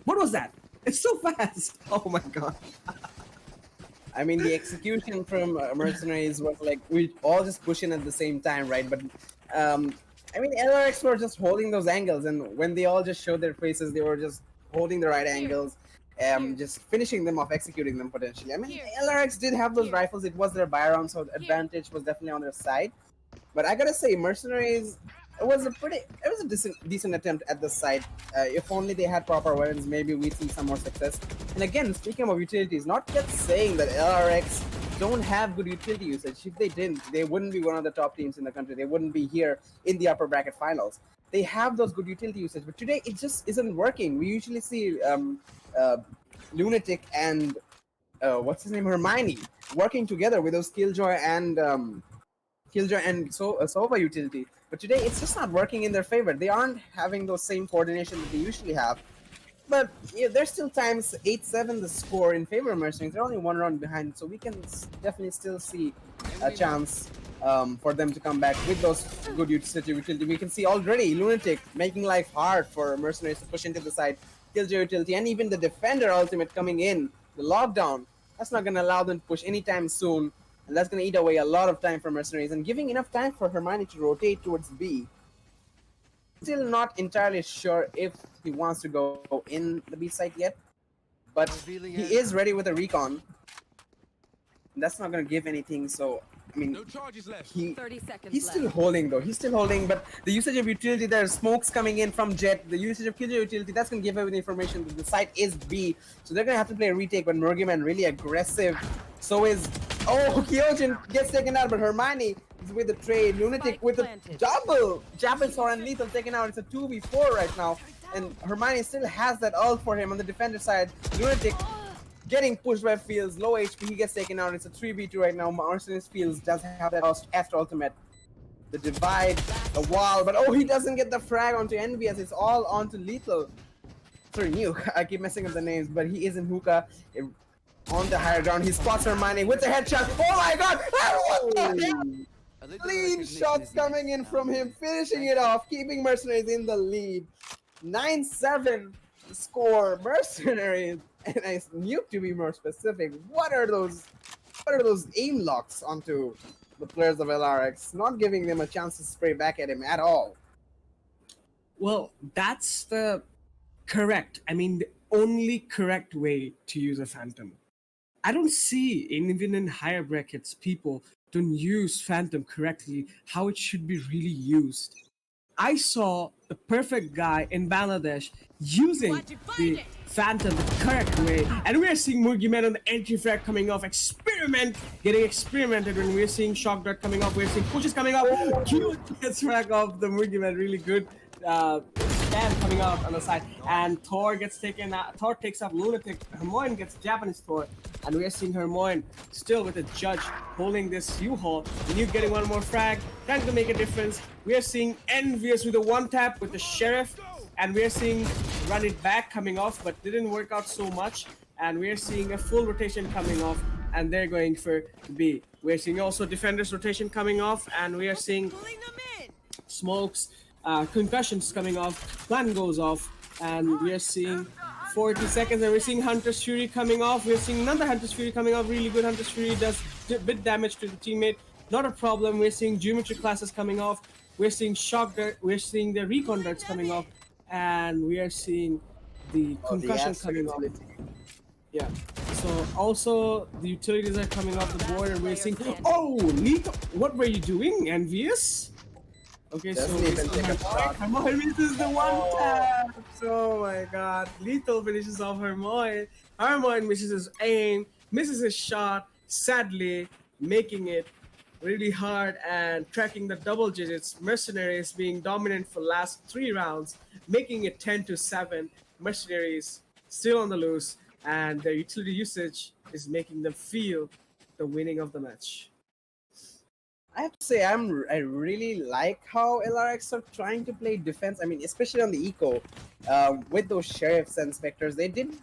What was that? It's so fast. Oh my god. I mean, the execution from Mercenaries was like, we all just push in at the same time, right? But, I mean, LRX were just holding those angles, and when they all just showed their faces, they were just holding the right angles, just finishing them off, executing them potentially. I mean, LRX did have those rifles, it was their buy round, so advantage was definitely on their side. But I gotta say, Mercenaries, it was a decent attempt at the side. If only they had proper weapons, maybe we'd see some more success. And again, speaking of utilities, not just saying that LRX don't have good utility usage. If they didn't, they wouldn't be one of the top teams in the country. They wouldn't be here in the upper bracket finals. They have those good utility usage, but today it just isn't working. We usually see Lunatic and what's his name, Hermione, working together with those Killjoy and Sova utility. But today it's just not working in their favor. They aren't having those same coordination that they usually have. But yeah, there's still times 8-7 the score in favor of Mercenaries. They're only one round behind, so we can definitely still see a chance for them to come back with those good utility. We can see already Lunatic making life hard for Mercenaries to push into the side, Killjoy utility, and even the Defender ultimate coming in, the lockdown. That's not going to allow them to push anytime soon. And that's going to eat away a lot of time for Mercenaries and giving enough time for Hermione to rotate towards B. Still not entirely sure if he wants to go in the B site yet, but he is ready with a recon. And that's not going to give anything, so I mean, he's still holding though. He's still holding, but the usage of utility, there's smokes coming in from Jet. The usage of Killjoy utility, that's going to give away the information that the site is B. So they're going to have to play a retake, but Murgiman really aggressive. So is... Oh, Kyojin gets taken out, but Hermione is with the trade. Lunatic with the double. Javelsaur and Lethal taken out. It's a 2v4 right now. And Hermione still has that ult for him on the defender side. Lunatic getting pushed by Fields, low HP, he gets taken out. It's a 3v2 right now. Mercenaries Fields does have that after ultimate. The divide, the wall, but oh, he doesn't get the frag onto Envy as it's all onto Lethal. Sorry, Nuke. I keep messing up the names, but he is in hookah. On the higher ground, he spots Hermione with the headshot. Oh my god! What the hell? Clean shots coming in from him, finishing it off, keeping Mercenaries in the lead. 9-7 score. Mercenaries, and I Nuke to be more specific. What are those aim locks onto the players of LRX? Not giving them a chance to spray back at him at all. Well, that's the correct, the only correct way to use a Phantom. I don't see, even in higher brackets, people don't use Phantom correctly, how it should be really used. I saw the perfect guy in Bangladesh using the Phantom the correct way, and we are seeing Murgiman on the entry frag coming off, getting experimented when we're seeing Shock Dart coming off, we're seeing pushes coming off, Q gets frag off the Murgiman, really good spam coming out on the side, and Thor gets taken out. Thor takes up Lunatic, Hermione gets Japanese Thor, and we are seeing Hermione still with a judge holding this U-Haul. Nuke getting one more frag, trying to make a difference. We are seeing Envious with a one tap with the Sheriff, and we are seeing Run It Back coming off, but didn't work out so much. And we are seeing a full rotation coming off, and they're going for B. We're seeing also Defender's rotation coming off, and we are seeing smokes, concussions coming off, plan goes off, and we are seeing 40 seconds, and we're seeing Hunter's Fury coming off. We're seeing another Hunter's Fury coming off, really good Hunter's Fury, does a bit damage to the teammate, not a problem. We're seeing Geometry classes coming off, we're seeing Shock Dart, we're seeing the Recon Darts coming off, and we are seeing the concussion coming off. Yeah, so also the utilities are coming off the board, and we're seeing, oh, Lethal, what were you doing, Envious? Okay, so Hermione misses the one tap. Oh my god. Lethal finishes off Hermione. Hermione misses his aim, misses his shot, sadly making it really hard and tracking the double digits. Mercenaries being dominant for last 3 rounds, making it 10-7. Mercenaries still on the loose, and their utility usage is making them feel the winning of the match. I have to say, I really like how LRX are trying to play defense. I mean, especially on the eco, with those sheriffs and specters, they did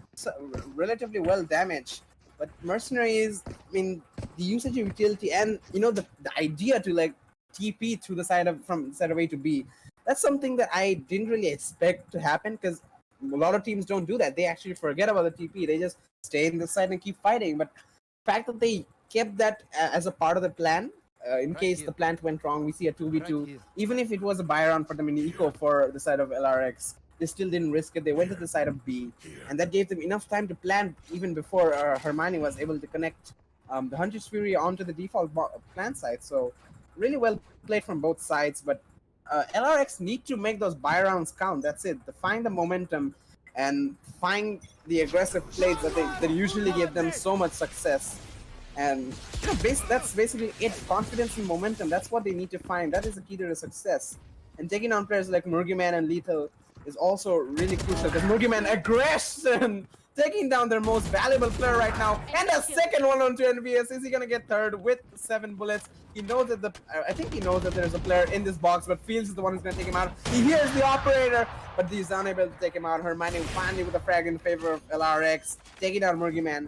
relatively well damage. But mercenaries, I mean, the usage of utility and the idea to like TP through the side of from side of A to B, that's something that I didn't really expect to happen because a lot of teams don't do that. They actually forget about the TP. They just stay in the side and keep fighting. But the fact that they kept that as a part of the plan. In case the plant went wrong, we see a 2v2. Even if it was a buy round for them in eco for the side of LRX, they still didn't risk it. They went to the side of B, and that gave them enough time to plan even before Hermione was able to connect the Hunter's Fury onto the default plant side. So really well played from both sides, but LRX need to make those buy rounds count. That's it. To find the momentum and find the aggressive plays that usually give them so much success. And that's basically it. Confidence and momentum. That's what they need to find. That is the key to the success. And taking on players like Murgyman and Lethal is also really crucial. Because Murgyman aggression, taking down their most valuable player right now, and a second one onto NBS. Is he gonna get third with 7 bullets? He knows that I think he knows that there's a player in this box, but Fields is the one who's gonna take him out. He hears the operator, but he's unable to take him out. Hermione finally with a frag in favor of LRX, taking down Murgyman.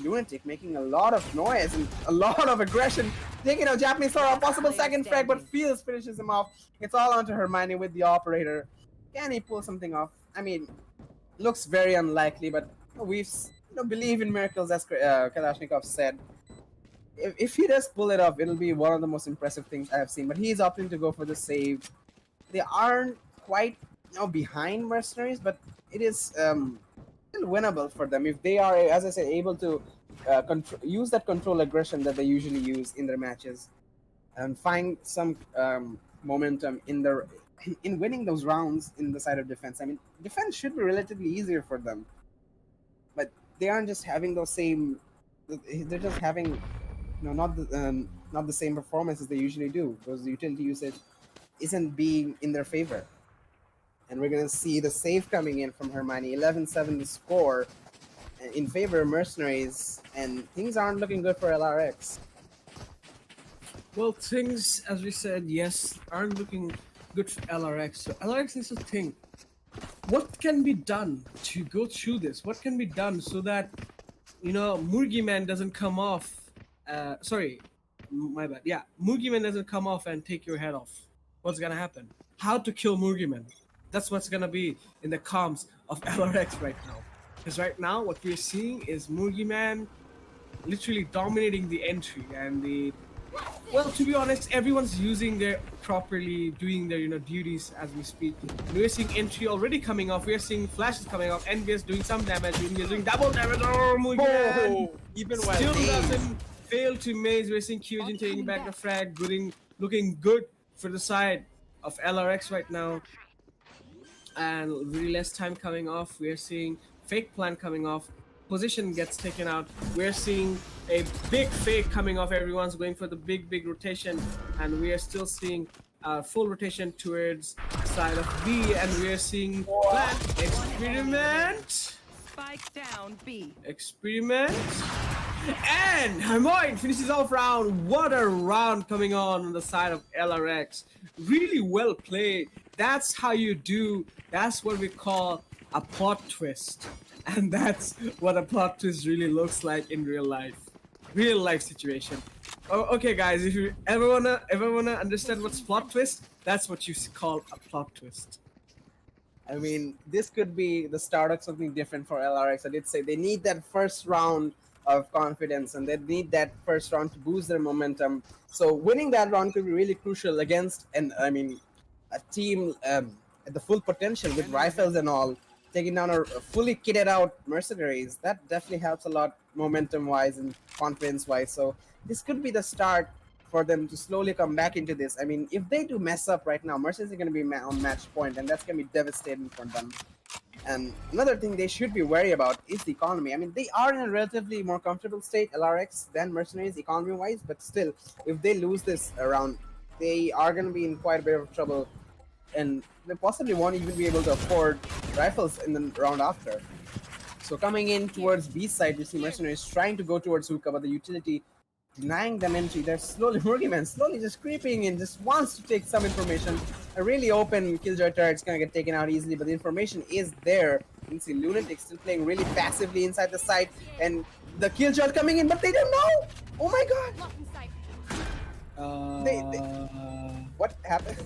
Lunatic making a lot of noise and a lot of aggression, taking out Japanese Sora, possible second frag, but Fields finishes him off. It's all onto Hermione with the operator. Can he pull something off? I mean, looks very unlikely, but we believe in miracles, as Kalashnikov said. If he does pull it off, it'll be one of the most impressive things I have seen. But he's opting to go for the save. They aren't quite behind Mercenaries, but it is still winnable for them if they are, as I said, able to use that control aggression that they usually use in their matches and find some momentum in winning those rounds in the side of defense. I mean, defense should be relatively easier for them, but they aren't just having those same. They're just having, not the same performance as they usually do because the utility usage isn't being in their favor. And we're going to see the save coming in from Hermione. 11-7 the score in favor of Mercenaries, and things aren't looking good for LRX. Well, things, as we said, yes, aren't looking good for LRX. So LRX needs to think, what can be done to go through this? What can be done so that, Murgyman doesn't come off? Sorry, my bad. Yeah, Murgyman doesn't come off and take your head off. What's going to happen? How to kill Murgyman? That's what's going to be in the comms of LRX right now. Because right now, what we're seeing is Murgyman literally dominating the entry and well, to be honest, everyone's using properly doing their duties as we speak. We're seeing entry already coming off. We're seeing flashes coming off. NBS doing some damage. NBS doing double damage. Oh, Murgyman! Even Still doesn't fail to maze. We're seeing Kyojin taking back the frag, looking good for the side of LRX right now. And really less time coming off. We're seeing fake plan coming off. Position gets taken out. We're seeing a big fake coming off. Everyone's going for the big rotation, and we are still seeing full rotation towards side of B, and we are seeing plan experiment. Spike down B. Experiment. And Hermione finishes off round. What a round coming on the side of LRX. Really well played. That's how you do. That's what we call a plot twist. And that's what a plot twist really looks like in real life situation. Oh, okay, guys, if you ever wanna understand what's plot twist, that's what you call a plot twist. I mean, this could be the start of something different for LRX. I did say they need that first round of confidence, and they need that first round to boost their momentum. So winning that round could be really crucial against, a team at the full potential with rifles and all. Taking down a fully kitted out Mercenaries, that definitely helps a lot momentum-wise and confidence-wise. So this could be the start for them to slowly come back into this. I mean, if they do mess up right now, Mercenaries are going to be on match point, and that's going to be devastating for them. And another thing they should be wary about is the economy. I mean, they are in a relatively more comfortable state, LRX, than Mercenaries economy-wise, but still, if they lose this round, they are going to be in quite a bit of trouble, and they possibly won't even be able to afford rifles in the round after. So coming in towards B side, we see Mercenaries trying to go towards hookah, but the utility denying them entry. They're slowly, Murgyman slowly just creeping in, just wants to take some information. A really open Killjoy turret's gonna get taken out easily, but the information is there. You can see Lunatic still playing really passively inside the site, and the Killjoy coming in, but they don't know. Oh my god! What happened?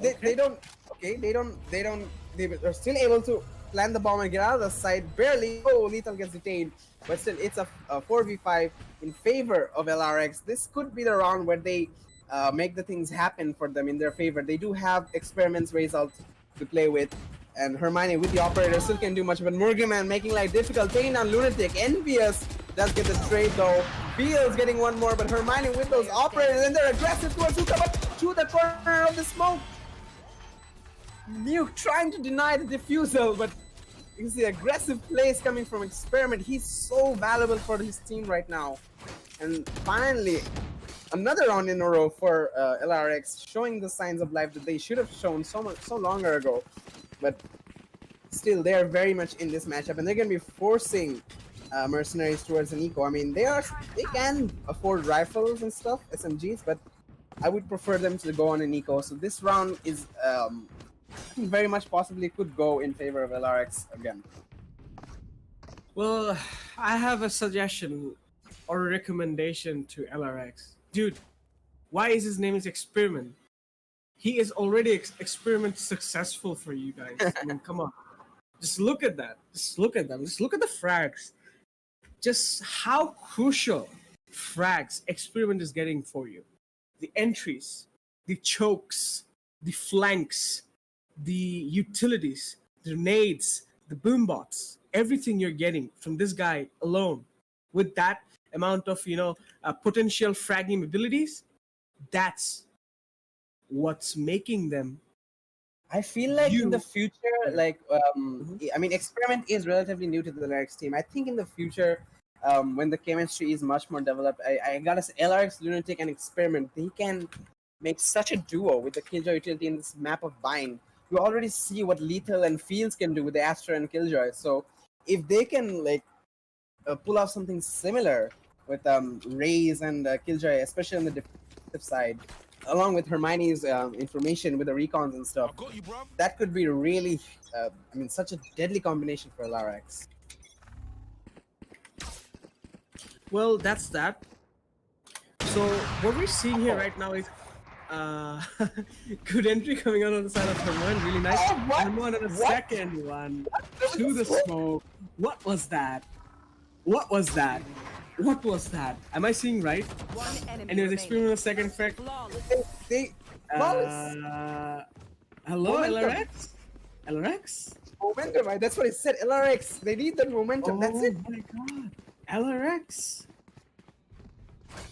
They don't. Okay, they're still able to plant the bomb and get out of the site. Barely. Oh, Lethal gets detained. But still, it's a 4v5 in favor of LRX. This could be the round where they make the things happen for them in their favor. They do have experiments result to play with. And Hermione with the operator still can't do much. But Murgyman making life difficult. Taking down Lunatic. Envious does get the trade though. Beal's getting one more. But Hermione with those operators. And they're aggressive towards Hookah. But to the corner of the smoke. Nuke trying to deny the defusal, but you can see aggressive plays coming from Experiment. He's so valuable for his team right now. And finally, another round in a row for LRX, showing the signs of life that they should have shown so longer ago. But still, they are very much in this matchup, and they're going to be forcing Mercenaries towards an eco. I mean, they can afford rifles and stuff, SMGs, but I would prefer them to go on an eco. So this round is very much possibly could go in favor of LRX again. Well, I have a suggestion or a recommendation to LRX. Dude, why is his name is Experiment? He is already experiment successful for you guys. I mean, come on. Just look at that. Just look at them. Just look at the frags. Just how crucial frags Experiment is getting for you. The entries, the chokes, the flanks, the utilities, the nades, the boombots, everything you're getting from this guy alone with that amount of, potential fragging abilities, that's what's making them. I feel like in the future, like, I mean, Experiment is relatively new to the LRX team. I think in the future, when the chemistry is much more developed, I gotta say, LRX, Lunatic, and Experiment, they can make such a duo with the Killjoy utility in this map of Bind. You already see what Lethal and Fields can do with the Astra and Killjoy. So if they can pull off something similar with Raze and Killjoy, especially on the defensive side, along with Hermione's information with the recons and stuff, that could be really, such a deadly combination for LRX. Well, that's that. So what we're seeing here right now is good entry coming out on the side of Hermione, really nice. Hermione on the second one to the smoke. What was that? What was that? What was that? Am I seeing right? And it was Experiment on the second effect. Hello, LRX? LRX? Momentum, right? That's what I said. LRX. They need that momentum. That's it. Oh my god. LRX.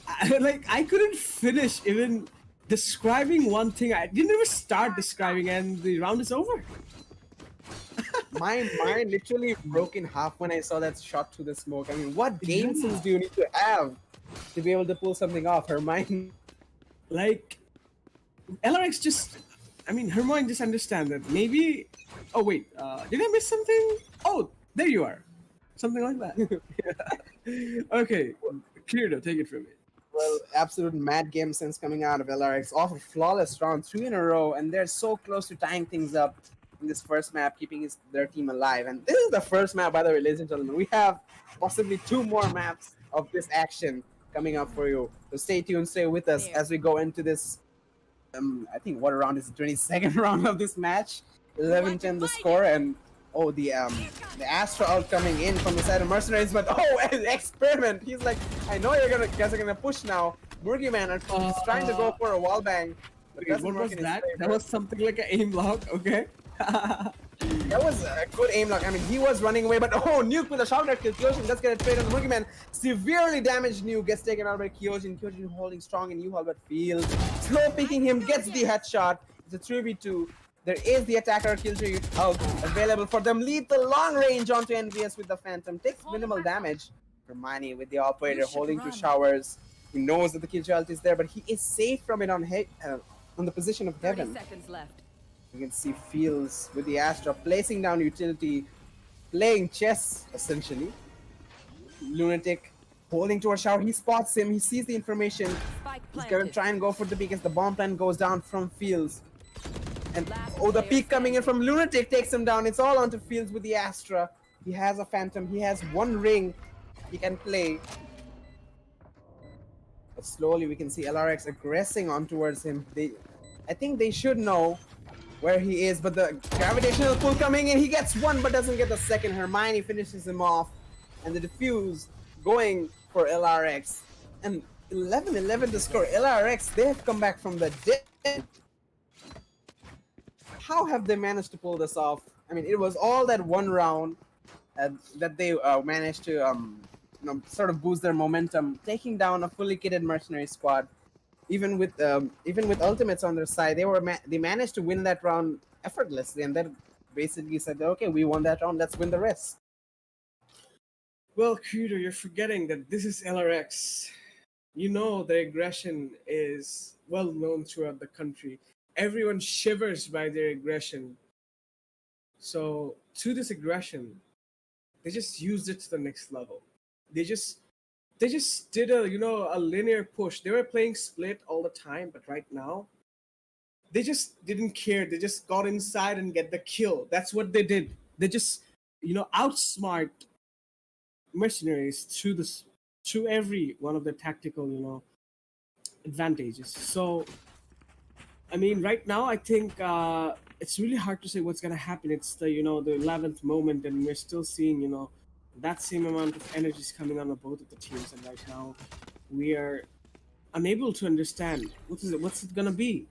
I couldn't finish even describing one thing. I didn't even start describing and the round is over. My mind literally broke in half when I saw that shot to the smoke. I mean, what game sense do you need to have to be able to pull something off? Her mind... LRX just... Hermione just understand that maybe... Oh, wait. Did I miss something? Oh, there you are. Something like that. Okay. Kirito, take it from me. Well, absolute mad game sense coming out of LRX. Off a flawless round, 3 in a row, and they're so close to tying things up in this first map, keeping their team alive. And this is the first map, by the way, ladies and gentlemen. We have possibly 2 more maps of this action coming up for you. So stay tuned, stay with us as we go into this, I think, what round is the 22nd round of this match? 11-10 the score, and oh, the Astra out coming in from the side of Mercenaries, but oh, Experiment! He's like, I know guys are gonna push now. Murgyman is trying to go for a wall bang. Wait, what was that? That was something like an aim lock, okay? That was a good aim lock. I mean, he was running away, but oh, Nuke with a shotgun kill. Kyojin does get a trade on the Murgyman. Severely damaged Nuke gets taken out by Kyojin. Kyojin holding strong in U-Haul, but Fields slow picking him, gets the headshot. It's a 3v2. There is the attacker Killjoy out available for them. Lethal long range onto Envious with the Phantom. Takes minimal damage. Hermione with the operator holding 2 showers. He knows that the Killjoy ult is there, but he is safe from it on the position of Heaven. 30 seconds left. You can see Fields with the Astra placing down utility, playing chess essentially. Lunatic holding to a shower. He spots him. He sees the information. Spike He's gonna planted. try and go for the peak as the bomb plan goes down from Fields. And Last oh, the player peak coming in standing. from Lunatic takes him down. It's all onto Fields with the Astra. He has a Phantom. He has one ring he can play. But slowly we can see LRX aggressing on towards him. I think they should know where he is, but the gravitational pull coming in. He gets one but doesn't get the second. Hermione finishes him off. And the defuse going for LRX. And 11-11 to score. LRX, they have come back from the dead. How have they managed to pull this off? I mean, it was all that one round that they managed to sort of boost their momentum, taking down a fully kitted mercenary squad. Even with ultimates on their side, they managed to win that round effortlessly, and that basically said, okay, we won that round, let's win the rest. Well, Creator, you're forgetting that this is LRX. You know their aggression is well known throughout the country. Everyone shivers by their aggression. So through this aggression, they just used it to the next level. They just did a linear push. They were playing split all the time, but right now, they just didn't care. They just got inside and get the kill. That's what they did. They just outsmart mercenaries through every one of the tactical advantages. So I mean, right now I think it's really hard to say what's gonna happen. It's the 11th moment, and we're still seeing that same amount of energy is coming on both of the teams. And right now, we are unable to understand what's it gonna be.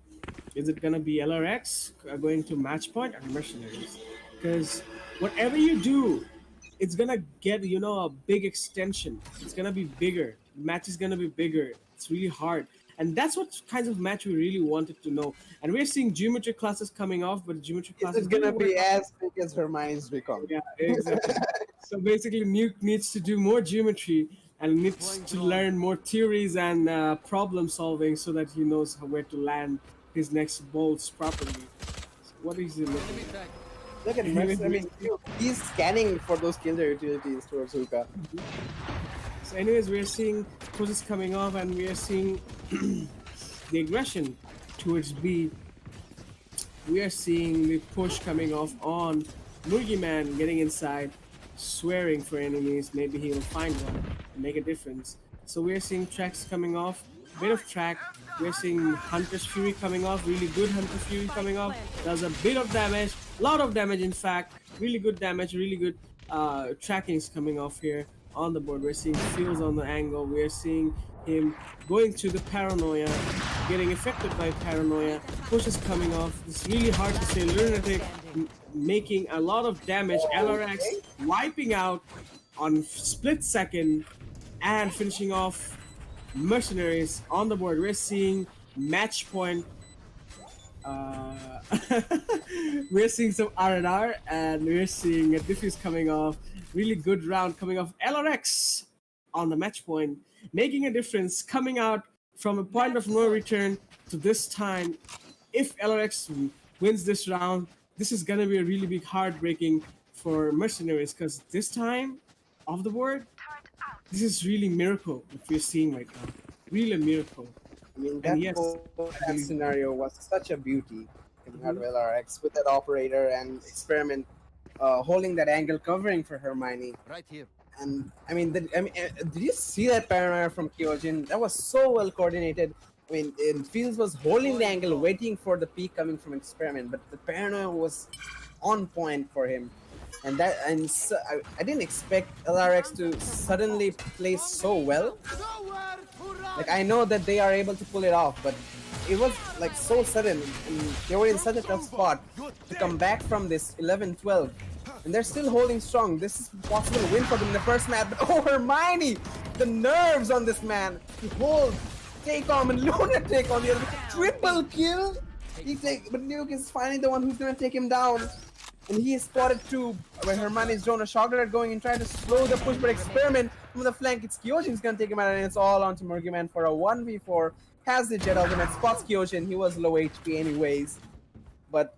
Is it gonna be LRX going to match point or mercenaries? Because whatever you do, it's gonna get a big extension. It's gonna be bigger. The match is gonna be bigger. It's really hard. And that's what kinds of match we really wanted to know. And we're seeing geometry classes coming off, but geometry classes Is it gonna be as big as Hermione's become? Yeah, exactly. So basically, Nuke needs to do more geometry and needs to learn more theories and problem solving so that he knows where to land his next bolts properly. So what is he looking at? Look at Mercy. I mean, he's scanning for those killer utilities towards Hookah. So anyways, we're seeing process coming off, and we are seeing the aggression towards B. We are seeing the push coming off on Murgi Man getting inside, swearing for enemies. Maybe he will find one and make a difference. So we are seeing tracks coming off, bit of track. We're seeing Hunter's Fury coming off, really good Hunter's Fury coming off. Does a bit of damage, lot of damage in fact. Really good damage, really good trackings coming off here on the board. We're seeing Fields on the angle. We're seeing him going to the Paranoia, getting affected by Paranoia. Pushes coming off. It's really hard to say. Lunatic making a lot of damage. LRX wiping out on split second and finishing off mercenaries on the board. We're seeing match point. We're seeing some R&R, and we're seeing a diffuse coming off. Really good round coming off. LRX on the match point, making a difference, coming out from a point of no return to this time. If LRX wins this round, this is gonna be a really big heartbreaking for mercenaries, because this time off the board, this is really miracle what we're seeing right now. Really a miracle. I mean, And that yes, whole scenario was such a beauty coming out of Mm-hmm. LRX with that operator and experiment holding that angle, covering for Hermione. Right here. And I mean, did you see that paranoia from Kyojin? That was so well coordinated. I mean, Fields was holding the angle, waiting for the peak coming from experiment, but the paranoia was on point for him. And so, I didn't expect LRX to suddenly play so well. Like, I know that they are able to pull it off, but it was like so sudden, and they were in such a tough spot to come back from this 11-12. And they're still holding strong. This is a possible win for them in the first match. But oh, Hermione! The nerves on this man. He holds Take-On and Lunatic on the other. Triple kill! But Nuke is finally the one who's gonna take him down. And he is spotted too when Hermione's drawn a shock dart going and trying to slow the push, but experiment from the flank. It's Kyojin's gonna take him out, and it's all onto Murgiman for a 1v4. Has the Jet ultimate, spots Kyojin. He was low HP anyways. But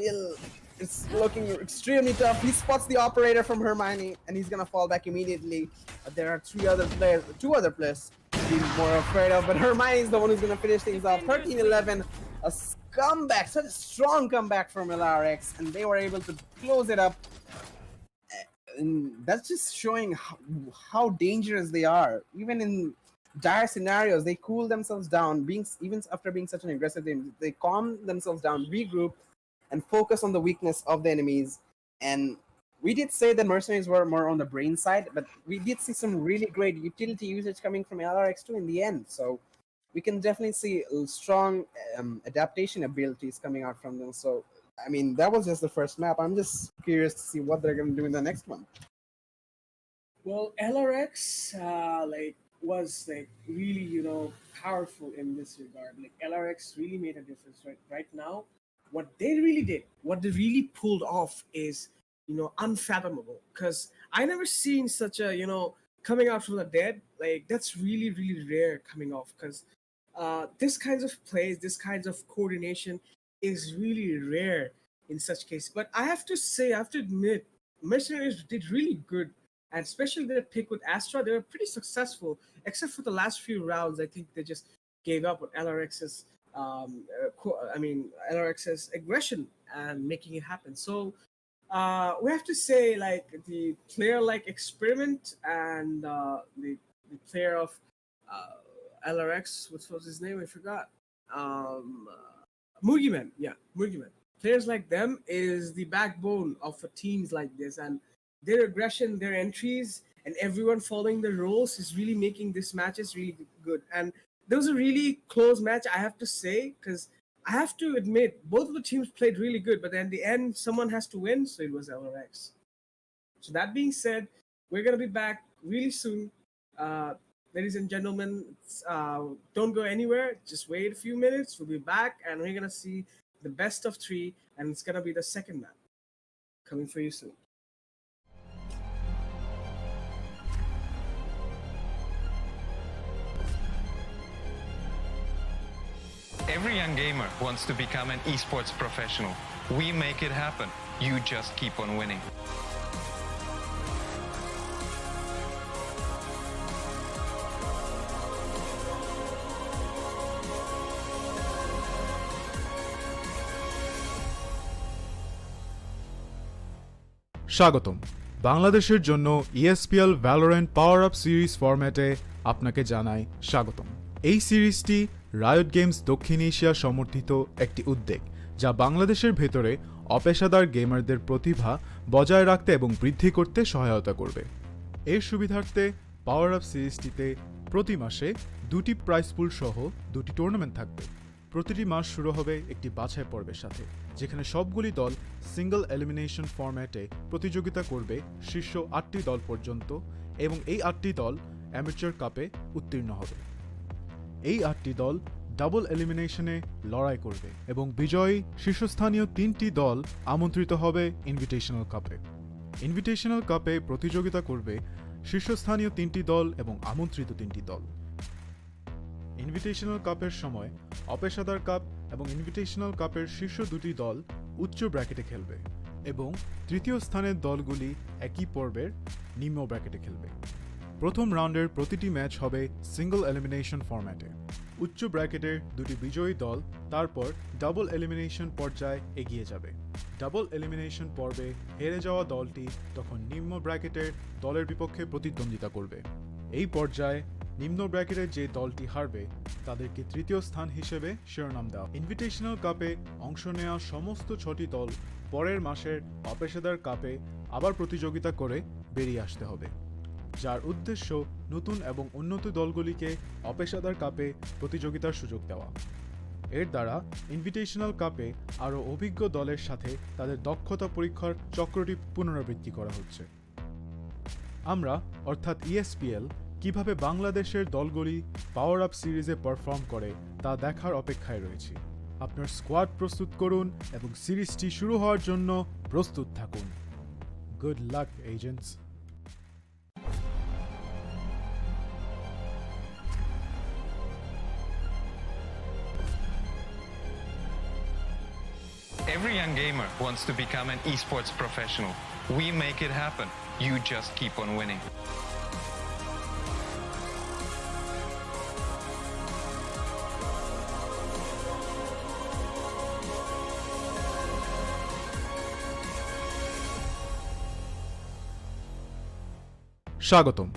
still, it's looking extremely tough. He spots the operator from Hermione, and he's gonna fall back immediately. But there are two other players to be more afraid of. But Hermione is the one who's gonna finish things off. 13-11, a comeback, such a strong comeback from LarioX, and they were able to close it up. And that's just showing how dangerous they are. Even in dire scenarios, they cool themselves down. Even after being such an aggressive team, they calm themselves down, regroup, and focus on the weakness of the enemies. And we did say that mercenaries were more on the brain side, but we did see some really great utility usage coming from LRX2 in the end. So we can definitely see strong adaptation abilities coming out from them. So, I mean, that was just the first map. I'm just curious to see what they're going to do in the next one. Well, LRX was really powerful in this regard. Like LRX really made a difference right now. What they really pulled off is unfathomable, because I never seen such a coming out from the dead. Like that's really rare coming off, because this kinds of plays, this kinds of coordination is really rare in such case. But I have to admit, mercenaries did really good. And especially their pick with Astra, they were pretty successful, except for the last few rounds. I think they just gave up on LRX's, LRX's aggression and making it happen. So we have to say, like, the player-like experiment and the player of LRX, what was his name? I forgot. Mugiman. Yeah, Mugiman. Players like them is the backbone of teams like this, and their aggression, their entries, and everyone following the roles is really making this matches really good. And there was a really close match, I have to say, because I have to admit, both of the teams played really good, but then in the end, someone has to win, so it was LRX. So that being said, we're going to be back really soon. Ladies and gentlemen, don't go anywhere. Just wait a few minutes. We'll be back, and we're going to see the best of 3, and it's going to be the second map coming for you soon. Every young gamer wants to become an esports professional. We make it happen. You just keep on winning. স্বাগতম। বাংলাদেশের জন্য ESPL Valorant PowerUp series ফরম্যাটে আপনাকে জানাই স্বাগতম। এই সিরিজটি riot games দক্ষিণ এশিয়া সমর্থিত একটি উদ্যোগ, যা বাংলাদেশের ভেতরে অপেশাদার গেমারদের প্রতিভা বজায় রাখতে এবং বৃদ্ধি করতে সহায়তা করবে। এর সুবিধার্থে পাওয়ার আপ সিরিজটিতে প্রতি মাসে 2টি প্রাইজ পুল সহ 2টি টুর্নামেন্ট থাকবে। প্রতিটি মাস শুরু হবে একটি বাছাই পর্বের সাথে, যেখানে সবগুলি দল সিঙ্গল এলিমিনেশন ফরম্যাটে প্রতিযোগিতা করবে শীর্ষ 8টি দল পর্যন্ত, এবং এই 8টি দল অ্যামেচার কাপে উত্তীর্ণ হবে। এই 8টি দল ডাবল এলিমিনেশনে লড়াই করবে এবং বিজয়ী শীর্ষস্থানীয় 3টি দল আমন্ত্রিত হবে ইনভিটেশনাল কাপে। ইনভিটেশনাল কাপে প্রতিযোগিতা করবে শীর্ষস্থানীয় 3টি দল এবং আমন্ত্রিত 3টি দল। ইনভিটেশনাল কাপের সময় অপেশাদার কাপ এবং ইনভিটেশনাল কাপের শীর্ষ 2টি দল উচ্চ ব্র্যাকেটে খেলবে, এবং তৃতীয় স্থানের দলগুলি একই পর্বের নিম্ন ব্র্যাকেটে খেলবে। প্রথম রাউন্ডের প্রতিটি ম্যাচ হবে সিঙ্গল এলিমিনেশন ফরম্যাটে। উচ্চ ব্র্যাকেটের 2টি বিজয়ী দল তারপর ডাবল এলিমিনেশন পর্যায়ে এগিয়ে যাবে। ডাবল এলিমিনেশন পর্বে হেরে যাওয়া দলটি তখন নিম্ন ব্র্যাকেটের দলের বিপক্ষে প্রতিদ্বন্দ্বিতা করবে। এই পর্যায়ে নিম্ন ব্র্যাকেটের যে দলটি হারবে তাদেরকে তৃতীয় স্থান হিসেবে শিরোনাম দেওয়া। ইনভিটেশনাল কাপে অংশ নেওয়া সমস্ত 6টি দল পরের মাসের অপেশাদার কাপে আবার প্রতিযোগিতা করে বেরিয়ে আসতে হবে, যার উদ্দেশ্য নতুন এবং উন্নত দলগুলিকে অপেশাদার কাপে প্রতিযোগিতার সুযোগ দেওয়া। এর দ্বারা ইনভিটেশনাল কাপে আরও অভিজ্ঞ দলের সাথে তাদের দক্ষতা পরীক্ষার চক্রটি পুনরাবৃত্তি করা হচ্ছে। আমরা অর্থাৎ ESPL কিভাবে বাংলাদেশের দলগুলি পাওয়ার আপ সিরিজে পারফর্ম করে তা দেখার অপেক্ষায় রয়েছি। আপনার স্কোয়াড প্রস্তুত করুন এবং সিরিজটি শুরু হওয়ার জন্য প্রস্তুত থাকুন। Good luck agents. Every young gamer wants to become an esports professional. We make it happen. You just keep on winning. স্বাগতম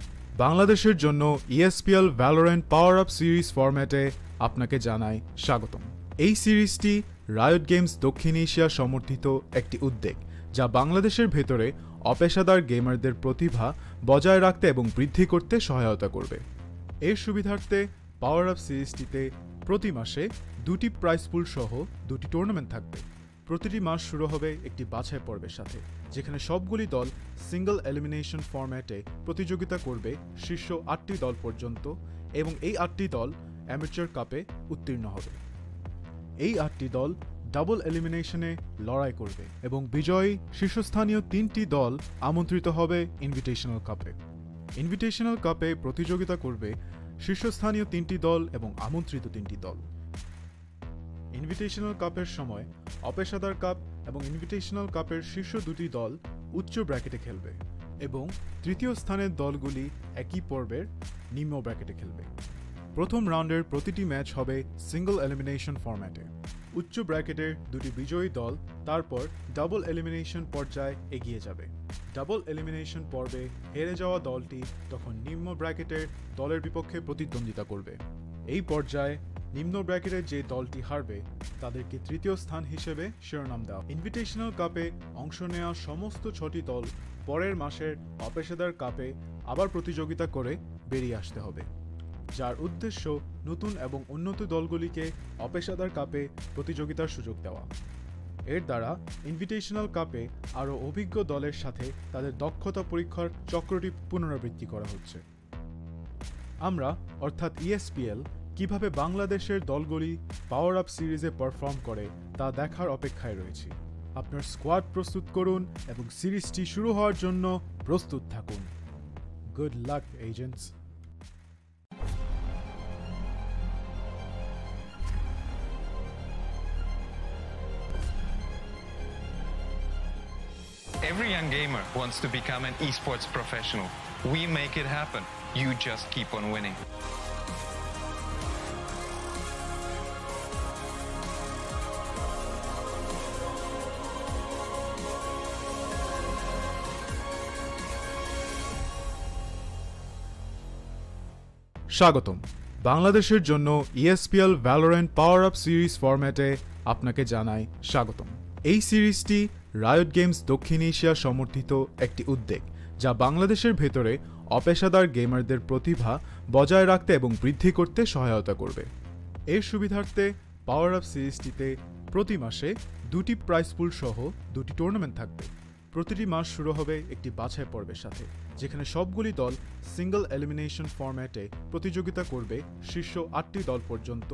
বাংলাদেশের জন্য ESPL Valorant PowerUp সিরিজ ফরম্যাটে আপনাকে জানাই স্বাগতম। এই সিরিজটি রায়ট গেমস দক্ষিণ এশিয়া সমর্থিত একটি উদ্যোগ যা বাংলাদেশের ভেতরে অপেশাদার গেমারদের প্রতিভা বজায় রাখতে এবং বৃদ্ধি করতে সহায়তা করবে। এর সুবিধার্থে পাওয়ার আপ সিরিজটিতে প্রতি মাসে দুটি প্রাইজ পুল সহ দুটি টুর্নামেন্ট থাকবে। প্রতিটি মাস শুরু হবে একটি বাছাই পর্বের সাথে, যেখানে সবগুলি দল সিঙ্গল এলিমিনেশন ফরম্যাটে প্রতিযোগিতা করবে শীর্ষ 8টি দল পর্যন্ত, এবং এই 8টি দল অ্যামেচার কাপে উত্তীর্ণ হবে। এই 8টি দল ডাবল এলিমিনেশনে লড়াই করবে এবং বিজয়ী শীর্ষস্থানীয় 3টি দল আমন্ত্রিত হবে ইনভিটেশনাল কাপে। ইনভিটেশনাল কাপে প্রতিযোগিতা করবে শীর্ষস্থানীয় 3টি দল এবং আমন্ত্রিত 3টি দল। ইনভিটেশনাল কাপের সময় অপেশাদার কাপ এবং ইনভিটেশনাল কাপের শীর্ষ 2টি দল উচ্চ ব্র্যাকেটে খেলবে এবং তৃতীয় স্থানের দলগুলি একই পর্বের নিম্ন ব্র্যাকেটে খেলবে। প্রথম রাউন্ডের প্রতিটি ম্যাচ হবে সিঙ্গল এলিমিনেশন ফরম্যাটে। উচ্চ ব্র্যাকেটের দুটি বিজয়ী দল তারপর ডাবল এলিমিনেশন পর্যায়ে এগিয়ে যাবে। ডাবল এলিমিনেশন পর্বে হেরে যাওয়া দলটি তখন নিম্ন ব্র্যাকেটের দলের বিপক্ষে প্রতিদ্বন্দ্বিতা করবে। এই পর্যায়ে নিম্ন ব্র্যাকেটের যে দলটি হারবে তাদেরকে তৃতীয় স্থান হিসেবে শিরোনাম দেওয়া। ইনভিটেশনাল কাপে অংশ নেওয়া সমস্ত 6টি দল পরের মাসের অপেশাদার কাপে আবার প্রতিযোগিতা করে বেরিয়ে আসতে হবে, যার উদ্দেশ্য নতুন এবং উন্নত দলগুলিকে অপেশাদার কাপে প্রতিযোগিতার সুযোগ দেওয়া। এর দ্বারা ইনভিটেশনাল কাপে আরও অভিজ্ঞ দলের সাথে তাদের দক্ষতা পরীক্ষার চক্রটি পুনরাবৃত্তি করা হচ্ছে। আমরা অর্থাৎ ESPL কিভাবে বাংলাদেশের দলগুলি পাওয়ার আপ সিরিজে পারফর্ম করে তা দেখার অপেক্ষায় রয়েছি। আপনার স্কোয়াড প্রস্তুত করুন এবং সিরিজটি শুরু হওয়ার জন্য প্রস্তুত থাকুন। Good luck agents. Every young gamer wants to become an esports professional. We make it happen. You just keep on winning. স্বাগতম বাংলাদেশের জন্য ESPL Valorant PowerUp সিরিজ ফরম্যাটে আপনাকে জানাই স্বাগতম। এই সিরিজটি রায়ট গেমস দক্ষিণ এশিয়া সমর্থিত একটি উদ্যোগ যা বাংলাদেশের ভেতরে অপেশাদার গেমারদের প্রতিভা বজায় রাখতে এবং বৃদ্ধি করতে সহায়তা করবে। এর সুবিধার্থে পাওয়ার আপ সিরিজটিতে প্রতি মাসে দুটি প্রাইজ পুল সহ দুটি টুর্নামেন্ট থাকবে। প্রতিটি মাস শুরু হবে একটি বাছাই পর্বের সাথে, যেখানে সবগুলি দল সিঙ্গল এলিমিনেশন ফরম্যাটে প্রতিযোগিতা করবে শীর্ষ 8টি দল পর্যন্ত,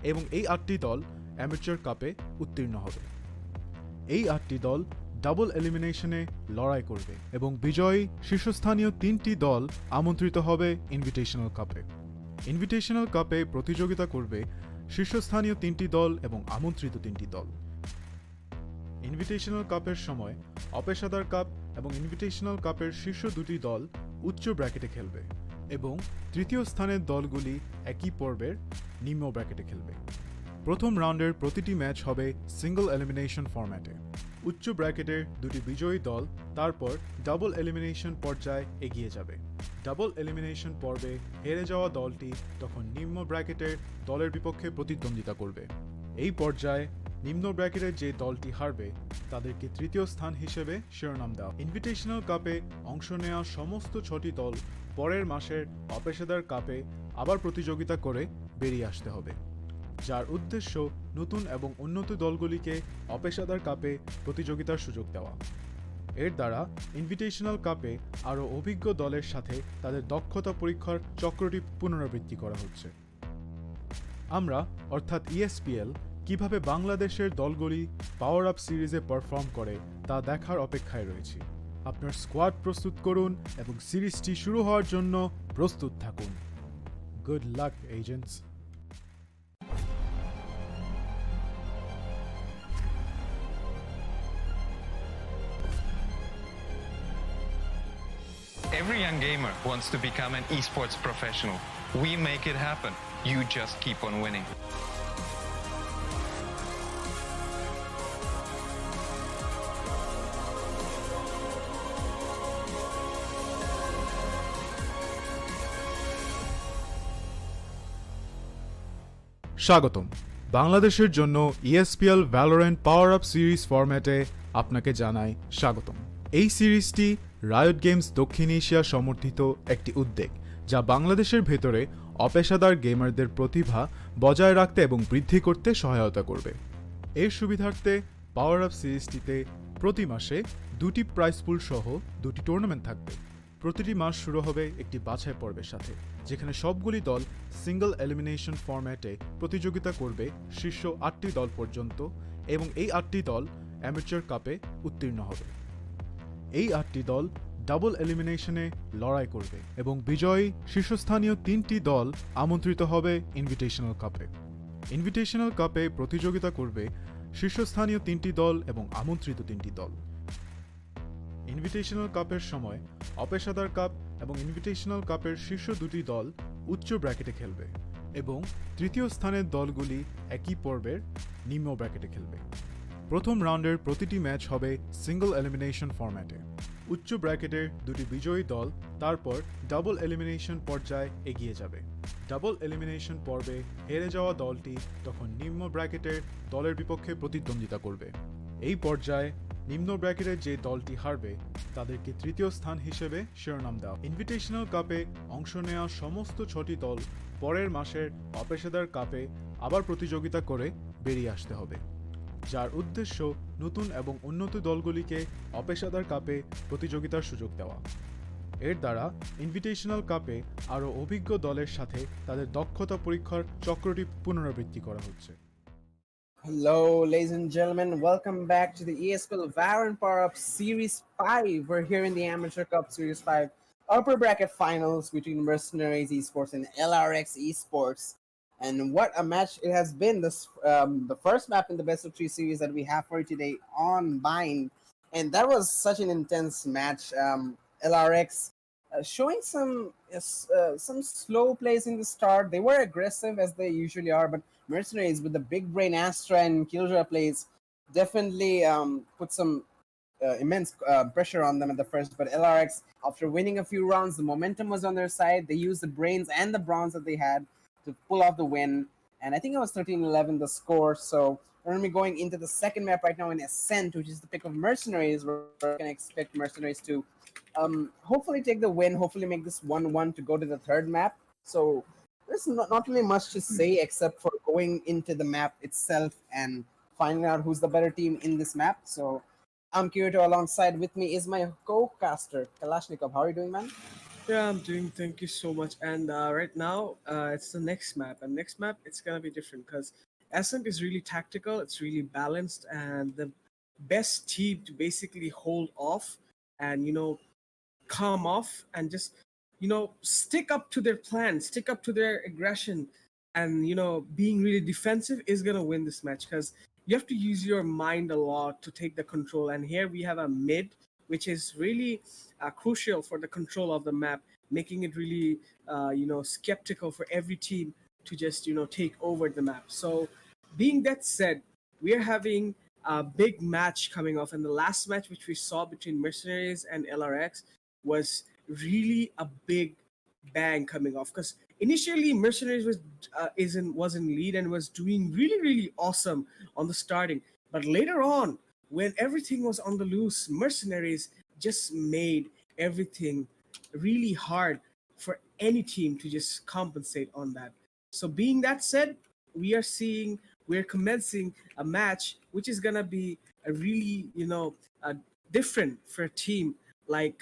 এবং এই 8টি দল অ্যামেচার কাপে উত্তীর্ণ হবে। এই 8টি দল ডাবল এলিমিনেশনে লড়াই করবে এবং বিজয়ী শীর্ষস্থানীয় 3টি দল আমন্ত্রিত হবে ইনভিটেশনাল কাপে। ইনভিটেশনাল কাপে প্রতিযোগিতা করবে শীর্ষস্থানীয় 3টি দল এবং আমন্ত্রিত 3টি দল। ইনভিটেশনাল কাপের সময় অপেশাদার কাপ এবং ইনভিটেশনাল কাপের শীর্ষ 2টি দল উচ্চ ব্র্যাকেটে খেলবে এবং তৃতীয় স্থানের দলগুলি একই পর্বের নিম্ন ব্র্যাকেটে খেলবে। প্রথম রাউন্ডের প্রতিটি ম্যাচ হবে সিঙ্গল এলিমিনেশন ফরম্যাটে। উচ্চ ব্র্যাকেটের দুটি বিজয়ী দল তারপর ডাবল এলিমিনেশন পর্যায়ে এগিয়ে যাবে। ডাবল এলিমিনেশন পর্বে হেরে যাওয়া দলটি তখন নিম্ন ব্র্যাকেটের দলের বিপক্ষে প্রতিদ্বন্দ্বিতা করবে। এই পর্যায়ে নিম্ন ব্র্যাকেটের যে দলটি হারবে তাদেরকে তৃতীয় স্থান হিসেবে শিরোনাম দেওয়া। ইনভিটেশনাল কাপে অংশ নেওয়া সমস্ত 6টি দল পরের মাসের অপেশাদার কাপে আবার প্রতিযোগিতা করে বেরিয়ে আসতে হবে, যার উদ্দেশ্য নতুন এবং উন্নত দলগুলিকে অপেশাদার কাপে প্রতিযোগিতার সুযোগ দেওয়া। এর দ্বারা ইনভিটেশনাল কাপে আরও অভিজ্ঞ দলের সাথে তাদের দক্ষতা পরীক্ষার চক্রটি পুনরাবৃত্তি করা হচ্ছে। আমরা অর্থাৎ ESPL কিভাবে বাংলাদেশের দলগুলি পাওয়ার আপ সিরিজে পারফর্ম করে তা দেখার অপেক্ষায় রয়েছি। আপনার স্কোয়াড প্রস্তুত করুন এবং সিরিজটি শুরু হওয়ার জন্য প্রস্তুত থাকুন। Good luck agents. Every young gamer wants to become an esports professional. We make it happen. You just keep on winning. স্বাগতম বাংলাদেশের জন্য ESPL Valorant PowerUp সিরিজ ফরম্যাটে আপনাকে জানাই স্বাগতম। এই সিরিজটি রায়ট গেমস দক্ষিণ এশিয়া সমর্থিত একটি উদ্যোগ যা বাংলাদেশের ভেতরে অপেশাদার গেমারদের প্রতিভা বজায় রাখতে এবং বৃদ্ধি করতে সহায়তা করবে। এর সুবিধার্থে PowerUp সিরিজটিতে প্রতি মাসে দুটি প্রাইজ পুল সহ দুটি টুর্নামেন্ট থাকবে। প্রতিটি মাস শুরু হবে একটি বাছাই পর্বের সাথে, যেখানে সবগুলি দল সিঙ্গল এলিমিনেশন ফরম্যাটে প্রতিযোগিতা করবে শীর্ষ 8টি দল পর্যন্ত এবং এই 8টি দল অ্যামেচার কাপে উত্তীর্ণ হবে। এই 8টি দল ডাবল এলিমিনেশনে লড়াই করবে এবং বিজয়ী শীর্ষস্থানীয় 3টি দল আমন্ত্রিত হবে ইনভিটেশনাল কাপে। ইনভিটেশনাল কাপে প্রতিযোগিতা করবে শীর্ষস্থানীয় 3টি দল এবং আমন্ত্রিত 3টি দল। ইনভিটেশনাল কাপের সময় অপেশাদার কাপ এবং ইনভিটেশনাল কাপের শীর্ষ দুটি দল উচ্চ ব্র্যাকেটে খেলবে এবং তৃতীয় স্থানের দলগুলি একই পর্বের নিম্ন ব্র্যাকেটে খেলবে। প্রথম রাউন্ডের প্রতিটি ম্যাচ হবে সিঙ্গল এলিমিনেশন ফরম্যাটে। উচ্চ ব্র্যাকেটের দুটি বিজয়ী দল তারপর ডাবল এলিমিনেশন পর্যায়ে এগিয়ে যাবে। ডাবল এলিমিনেশন পর্বে হেরে যাওয়া দলটি তখন নিম্ন ব্র্যাকেটের দলের বিপক্ষে প্রতিদ্বন্দ্বিতা করবে। এই পর্যায়ে নিম্ন ব্র্যাকেটের যে দলটি হারবে তাদেরকে তৃতীয় স্থান হিসেবে শিরোনাম দেওয়া। ইনভিটেশনাল কাপে অংশ নেওয়া সমস্ত 6টি দল পরের মাসের অপেশাদার কাপে আবার প্রতিযোগিতা করে বেরিয়ে আসতে হবে, যার উদ্দেশ্য নতুন এবং উন্নত দলগুলিকে অপেশাদার কাপে প্রতিযোগিতার সুযোগ দেওয়া। এর দ্বারা ইনভিটেশনাল কাপে আরও অভিজ্ঞ দলের সাথে তাদের দক্ষতা পরীক্ষার চক্রটি পুনরাবৃত্তি করা হচ্ছে। Hello, ladies and gentlemen. Welcome back to the ESPL Valorant PowerUp Series 5. We're here in the Amateur Cup Series 5 upper bracket finals between MercenarieZ Esports and LarioX Esports. And what a match it has been. This the first map in the best of 3 series that we have for you today on Bind. And that was such an intense match. LarioX showing some slow plays in the start. They were aggressive as they usually are, but MercenarieZ with the big brain Astra and Killjoy plays definitely put some immense pressure on them at the first. But LRX, after winning a few rounds, the momentum was on their side. They used the brains and the bronze that they had to pull off the win. And I think it was 13-11 the score. So we're going to be going into the second map right now in Ascent, which is the pick of MercenarieZ. We're going to expect MercenarieZ to hopefully take the win, hopefully make this 1-1 to go to the third map. So there's not really much to say except for going into the map itself and finding out who's the better team in this map. So I'm Kirito. Alongside with me is my co-caster, Kalashnikov. How are you doing, man? Yeah, I'm doing. Thank you so much. And right now, it's the next map. And next map, it's gonna be different because Ascent is really tactical. It's really balanced, and the best team to basically hold off and calm off and just stick up to their plan, stick up to their aggression, and being really defensive is gonna win this match because you have to use your mind a lot to take the control. And here we have a mid, which is really crucial for the control of the map, making it really skeptical for every team to just take over the map. So being that said, we are having a big match coming off, and the last match which we saw between MercenarieZ and LRX was really a big bang coming off because initially MercenarieZ was in lead and was doing really awesome on the starting, but later on when everything was on the loose, MercenarieZ just made everything really hard for any team to just compensate on that. So being that said, we're commencing a match which is gonna be a really different for a team like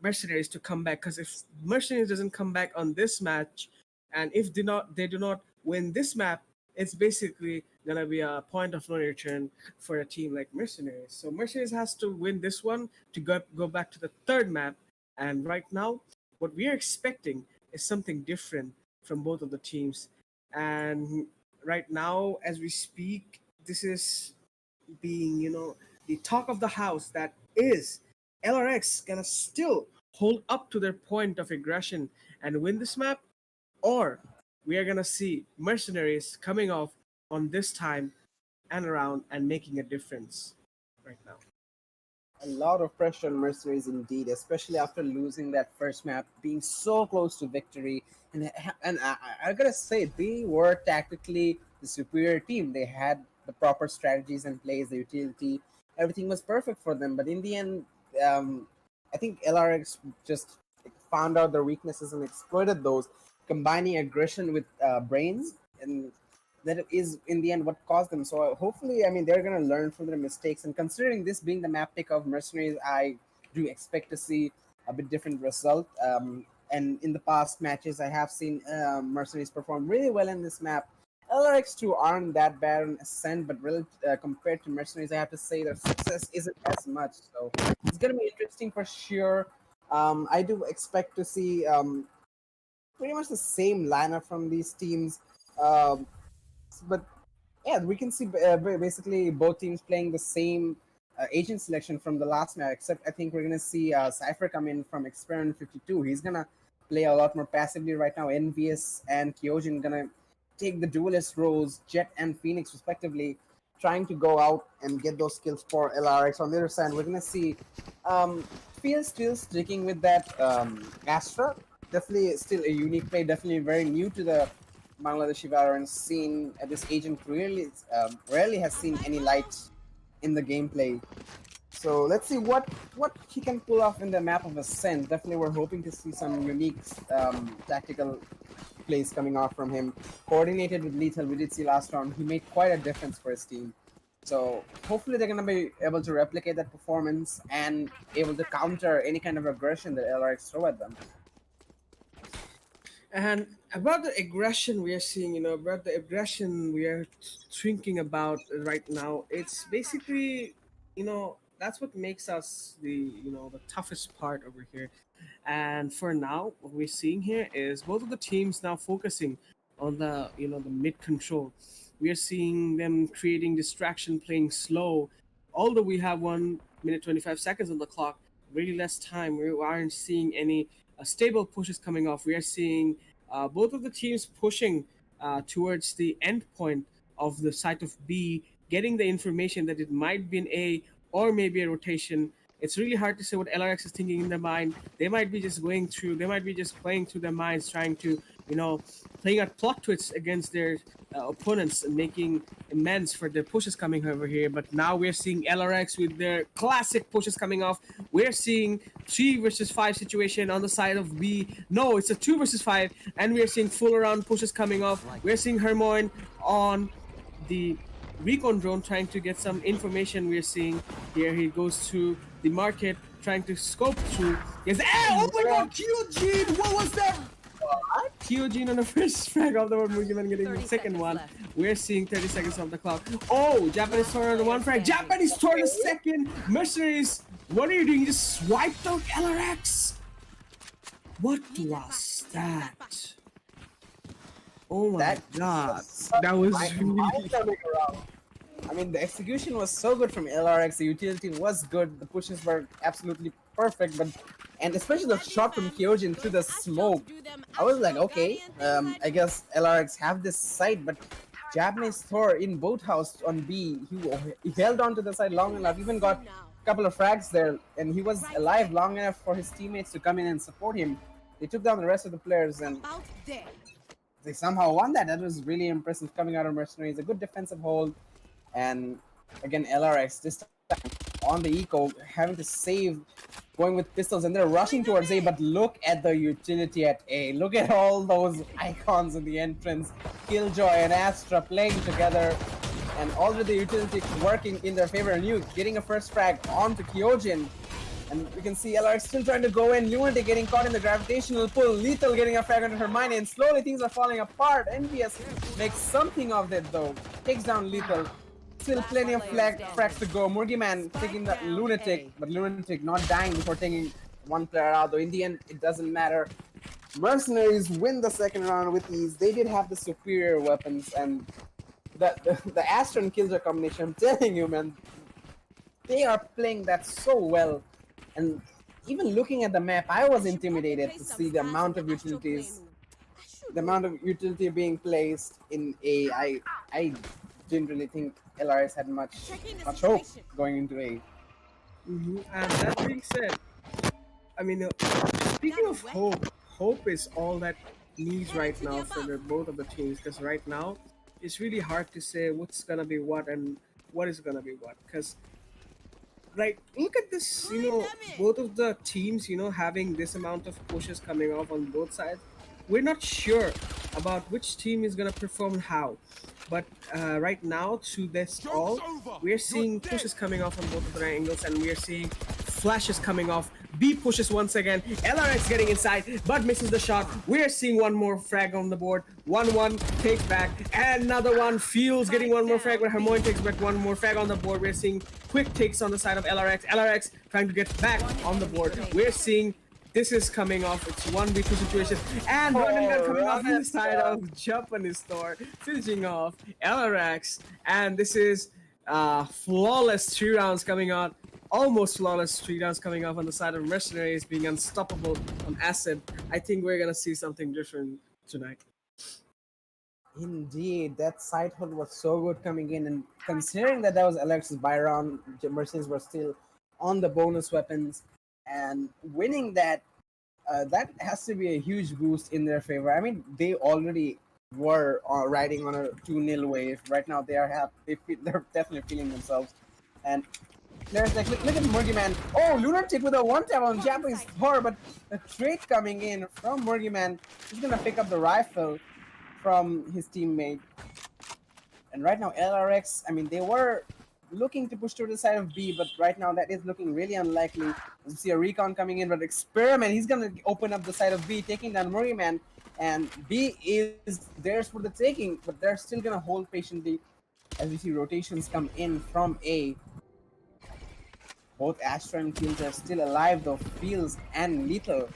MercenarieZ to come back, because if MercenarieZ doesn't come back on this match, and if they do not win this map, it's basically gonna be a point of no return for a team like MercenarieZ. So MercenarieZ has to win this one to go back to the third map. And right now, what we are expecting is something different from both of the teams. And right now, as we speak, this is being the talk of the house, that is LRX gonna still hold up to their point of aggression and win this map, or we are gonna see mercenaries coming off on this time and around and making a difference right now. A lot of pressure on Mercenaries indeed, especially after losing that first map, being so close to victory. And I gotta say, they were tactically the superior team. They had the proper strategies in place, the utility, everything was perfect for them. But in the end, I think LRX just found out their weaknesses and exploited those, combining aggression with brains, and that is in the end what caused them. So hopefully, I mean, they're gonna learn from their mistakes. And considering this being the map pick of Mercenaries, I do expect to see a bit different result. And in the past matches, I have seen Mercenaries perform really well in this map. LRX2 aren't that bad on Ascent, but compared to Mercenaries, I have to say their success isn't as much. So it's gonna be interesting for sure. I do expect to see pretty much the same lineup from these teams. Um, but yeah, we can see basically both teams playing the same agent selection from the last match, except I think we're going to see Cypher come in from Experiment 52. He's going to play a lot more passively right now. Envious and Kyojin going to take the duelist roles, Jet and Phoenix respectively, trying to go out and get those kills for LRX. On the other side, we're going to see Field still sticking with that Astra. Definitely still a unique play, definitely very new to the Bangladeshi Valorant scene. This agent rarely has seen any light in the gameplay. So let's see what he can pull off in the map of Ascent. Definitely, we're hoping to see some unique tactical plays coming off from him. Coordinated with Lethal, we did see last round. He made quite a difference for his team. So hopefully they're gonna be able to replicate that performance and able to counter any kind of aggression that LRX throw at them. And about the aggression we are seeing, about the aggression we are thinking about right now, it's basically, that's what makes us the toughest part over here. And for now, what we're seeing here is both of the teams now focusing on the mid control. We are seeing them creating distraction, playing slow. Although we have 1 minute 25 seconds on the clock, really less time. We aren't seeing any stable pushes coming off. We are seeing both of the teams pushing towards the end point of the site of B, getting the information that it might be an A or maybe a rotation. It's really hard to say what LRX is thinking in their mind. They might be just playing through their minds, trying to, playing at plot twists against their opponents and making amends for the pushes coming over here. But now we're seeing LRX with their classic pushes coming off. We're seeing 3 versus 5 situation on the side of B. No, it's a 2 versus 5, and we're seeing full around pushes coming off. We're seeing Hermoine on the recon drone trying to get some information. We're seeing here he goes to the market trying to scope through. Yes, oh my god, Kyojin! What was that? Kyojin on the first frag of the world, Mugiman getting the second one. left. We're seeing 30 seconds on the clock. Oh, Japanese Tor on the one frag. Japanese Tor on the second. Mercenaries, what are you doing? You just swiped out LRX. What was that? Oh my god. That was really... coming around. I mean, the execution was so good from LRX. The utility was good. The pushes were absolutely perfect. And especially the shot from Kyojin through the smoke. I was like, okay, I guess LRX have this site, but Japanese Thor in boathouse on B, he held on to the side long enough, even got a couple of frags there, and he was alive long enough for his teammates to come in and support him. They took down the rest of the players, and they somehow won that. That was really impressive coming out of Mercenaries. A good defensive hold, and again LRX this time on the eco, having to save, going with pistols, and they're rushing towards A, but look at the utility at A. Look at all those icons in the entrance. Killjoy and Astra playing together, and already the utility working in their favor. And you getting a first frag onto Kyojin. And we can see LRX still trying to go in. Lunatic getting caught in the gravitational pull. Lethal getting a frag onto Hermione, and slowly things are falling apart. Envious makes something of it though. Takes down Lethal. Still plenty of frags to go. Murgiman taking the Lunatic, but Lunatic not dying before taking one player out. Though in the end, it doesn't matter. Mercenaries win the second round with ease. They did have the superior weapons, and the Astra and Killjoy combination, I'm telling you, man, they are playing that so well. And even looking at the map, I was intimidated to see the amount of utilities, the amount of utility being placed in A. I didn't really think LRS had much hope going into A. And that being said, I mean, speaking of hope, hope is all that needs right now for both of the teams, because right now it's really hard to say what's gonna be what and what is gonna be what. Because right, look at this, both of the teams, having this amount of pushes coming off on both sides. We're not sure about which team is gonna perform how. But right now, to this all, we're seeing pushes coming off on both of the angles, and we're seeing flashes coming off. B pushes once again. LRX getting inside, but misses the shot. We're seeing one more frag on the board. 1-1 takes back. And another one. Fields getting one more frag, but Hermoine takes back one more frag on the board. We're seeing quick takes on the side of LRX. LRX trying to get back on the board. We're seeing this is coming off. It's 1v2 situation. And run and gun coming off inside of Japanese store. Finishing off LRX. And this is flawless 3 rounds coming out. Almost flawless 3 rounds coming off on the side of MercenarieZ being unstoppable on acid. I think we're gonna see something different tonight. Indeed, that side hold was so good coming in, and considering that was Alex's buy round, Mercenaries were still on the bonus weapons, and winning that, that has to be a huge boost in their favor. I mean, they already were riding on a 2-0 wave. Right now, they're definitely feeling themselves, and there's like, look at Murgy Man. Oh, Lunatic with a 1-tap on Japanese Thor, but the trade coming in from Murgy Man. He's gonna pick up the rifle from his teammate. And right now, LRX, I mean, they were looking to push to the side of B, but right now that is looking really unlikely. You see a recon coming in, but Experiment, he's gonna open up the side of B, taking down Murgy Man. And B is theirs for the taking, but they're still gonna hold patiently as we see rotations come in from A. Both Astra and Fields are still alive though, Fields and Lethal.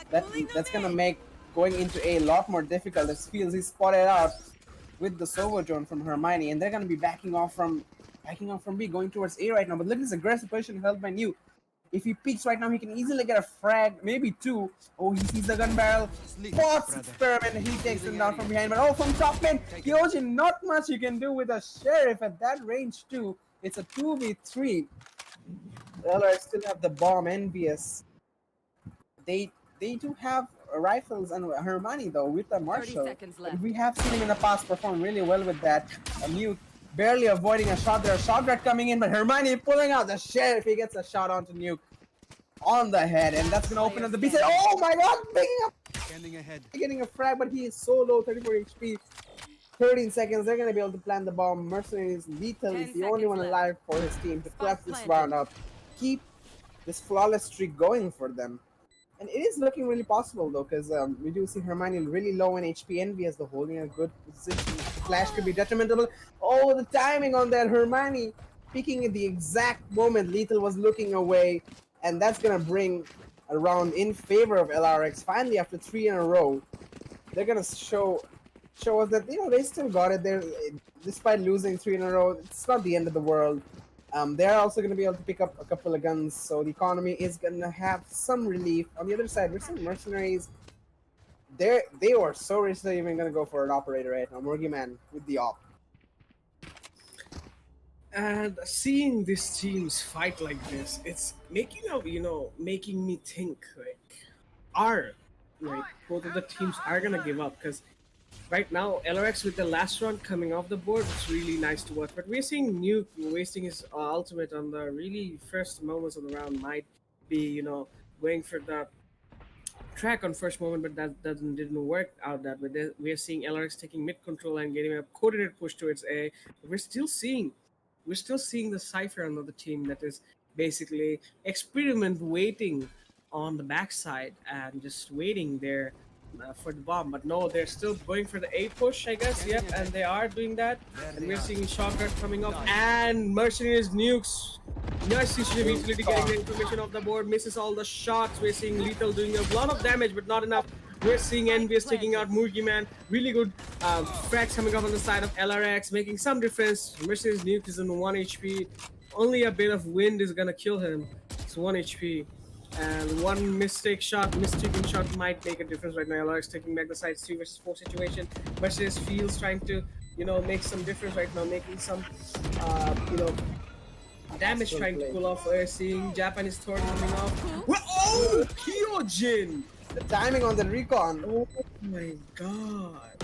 That's gonna make going into A lot more difficult as Fields is spotted out with the Sovo drone from Hermione, and they're gonna be backing off from B, going towards A right now. But look at this aggressive position held by Nuke. If he peeks right now, he can easily get a frag, maybe 2. Oh, he sees the gun barrel. Spots Experiment, and he takes him down from behind. But from top mid, Kyoji, not much you can do with a Sheriff at that range too. It's a 2v3. LRX still have the bomb NBS. They do have rifles and Hermione though with the Marshall. We have seen him in the past perform really well with that. Nuke barely avoiding a shot there. A shot rat coming in, but Hermione pulling out the Sheriff. He gets a shot onto Nuke on the head, and that's gonna open up the B side. Oh my god, picking up, getting a frag, but he is so low, 34 HP. 13 seconds, they're going to be able to plant the bomb. MercenarieZ Lethal is the only one alive for his team to clutch this round up. Keep this flawless streak going for them. And it is looking really possible though, because we do see Hermione really low in HP. Envy as the holding a good position. Flash could be detrimental. Oh, the timing on that. Hermione peeking at the exact moment Lethal was looking away. And that's going to bring a round in favor of LRX. Finally, after 3 in a row, they're going to show us that they still got it. There, despite losing 3 in a row, it's not the end of the world. They're also going to be able to pick up a couple of guns, so the economy is going to have some relief. On the other side, we're seeing MercenarieZ. They were so recently even going to go for an operator right now. Murgy Man with the op. And seeing these teams fight like this, it's making me think both of the teams are gonna give up, because right now LRX with the last round coming off the board, it's really nice to watch. But we're seeing Nuke wasting his ultimate on the really first moments of the round. Might be going for the track on first moment, but that didn't work out that way. We're seeing LRX taking mid control and getting a coordinated push towards A. But we're still seeing the Cypher on the team that is basically Experiment waiting on the backside and just waiting there for the bomb. But no, they're still going for the A push, I guess. Yep, and they are doing that. And we're seeing Shotgun coming up, and MercenarieZ nukes. Nice issue of utility getting the information off the board, misses all the shots. We're seeing Lethal doing a lot of damage, but not enough. We're seeing Envious taking out Murgy Man. Really good frags coming up on the side of LRX, making some difference. MercenarieZ nuke is on 1 HP. Only a bit of wind is gonna kill him. It's 1 HP. And one mistaken shot might make a difference right now. LRX taking back the side 3 versus 4 situation. Versus Fields trying to, make some difference right now, making some, damage, trying to pull off. Seeing Japanese Thor coming off. Well, oh, Kyojin! The timing on the recon. Oh my god.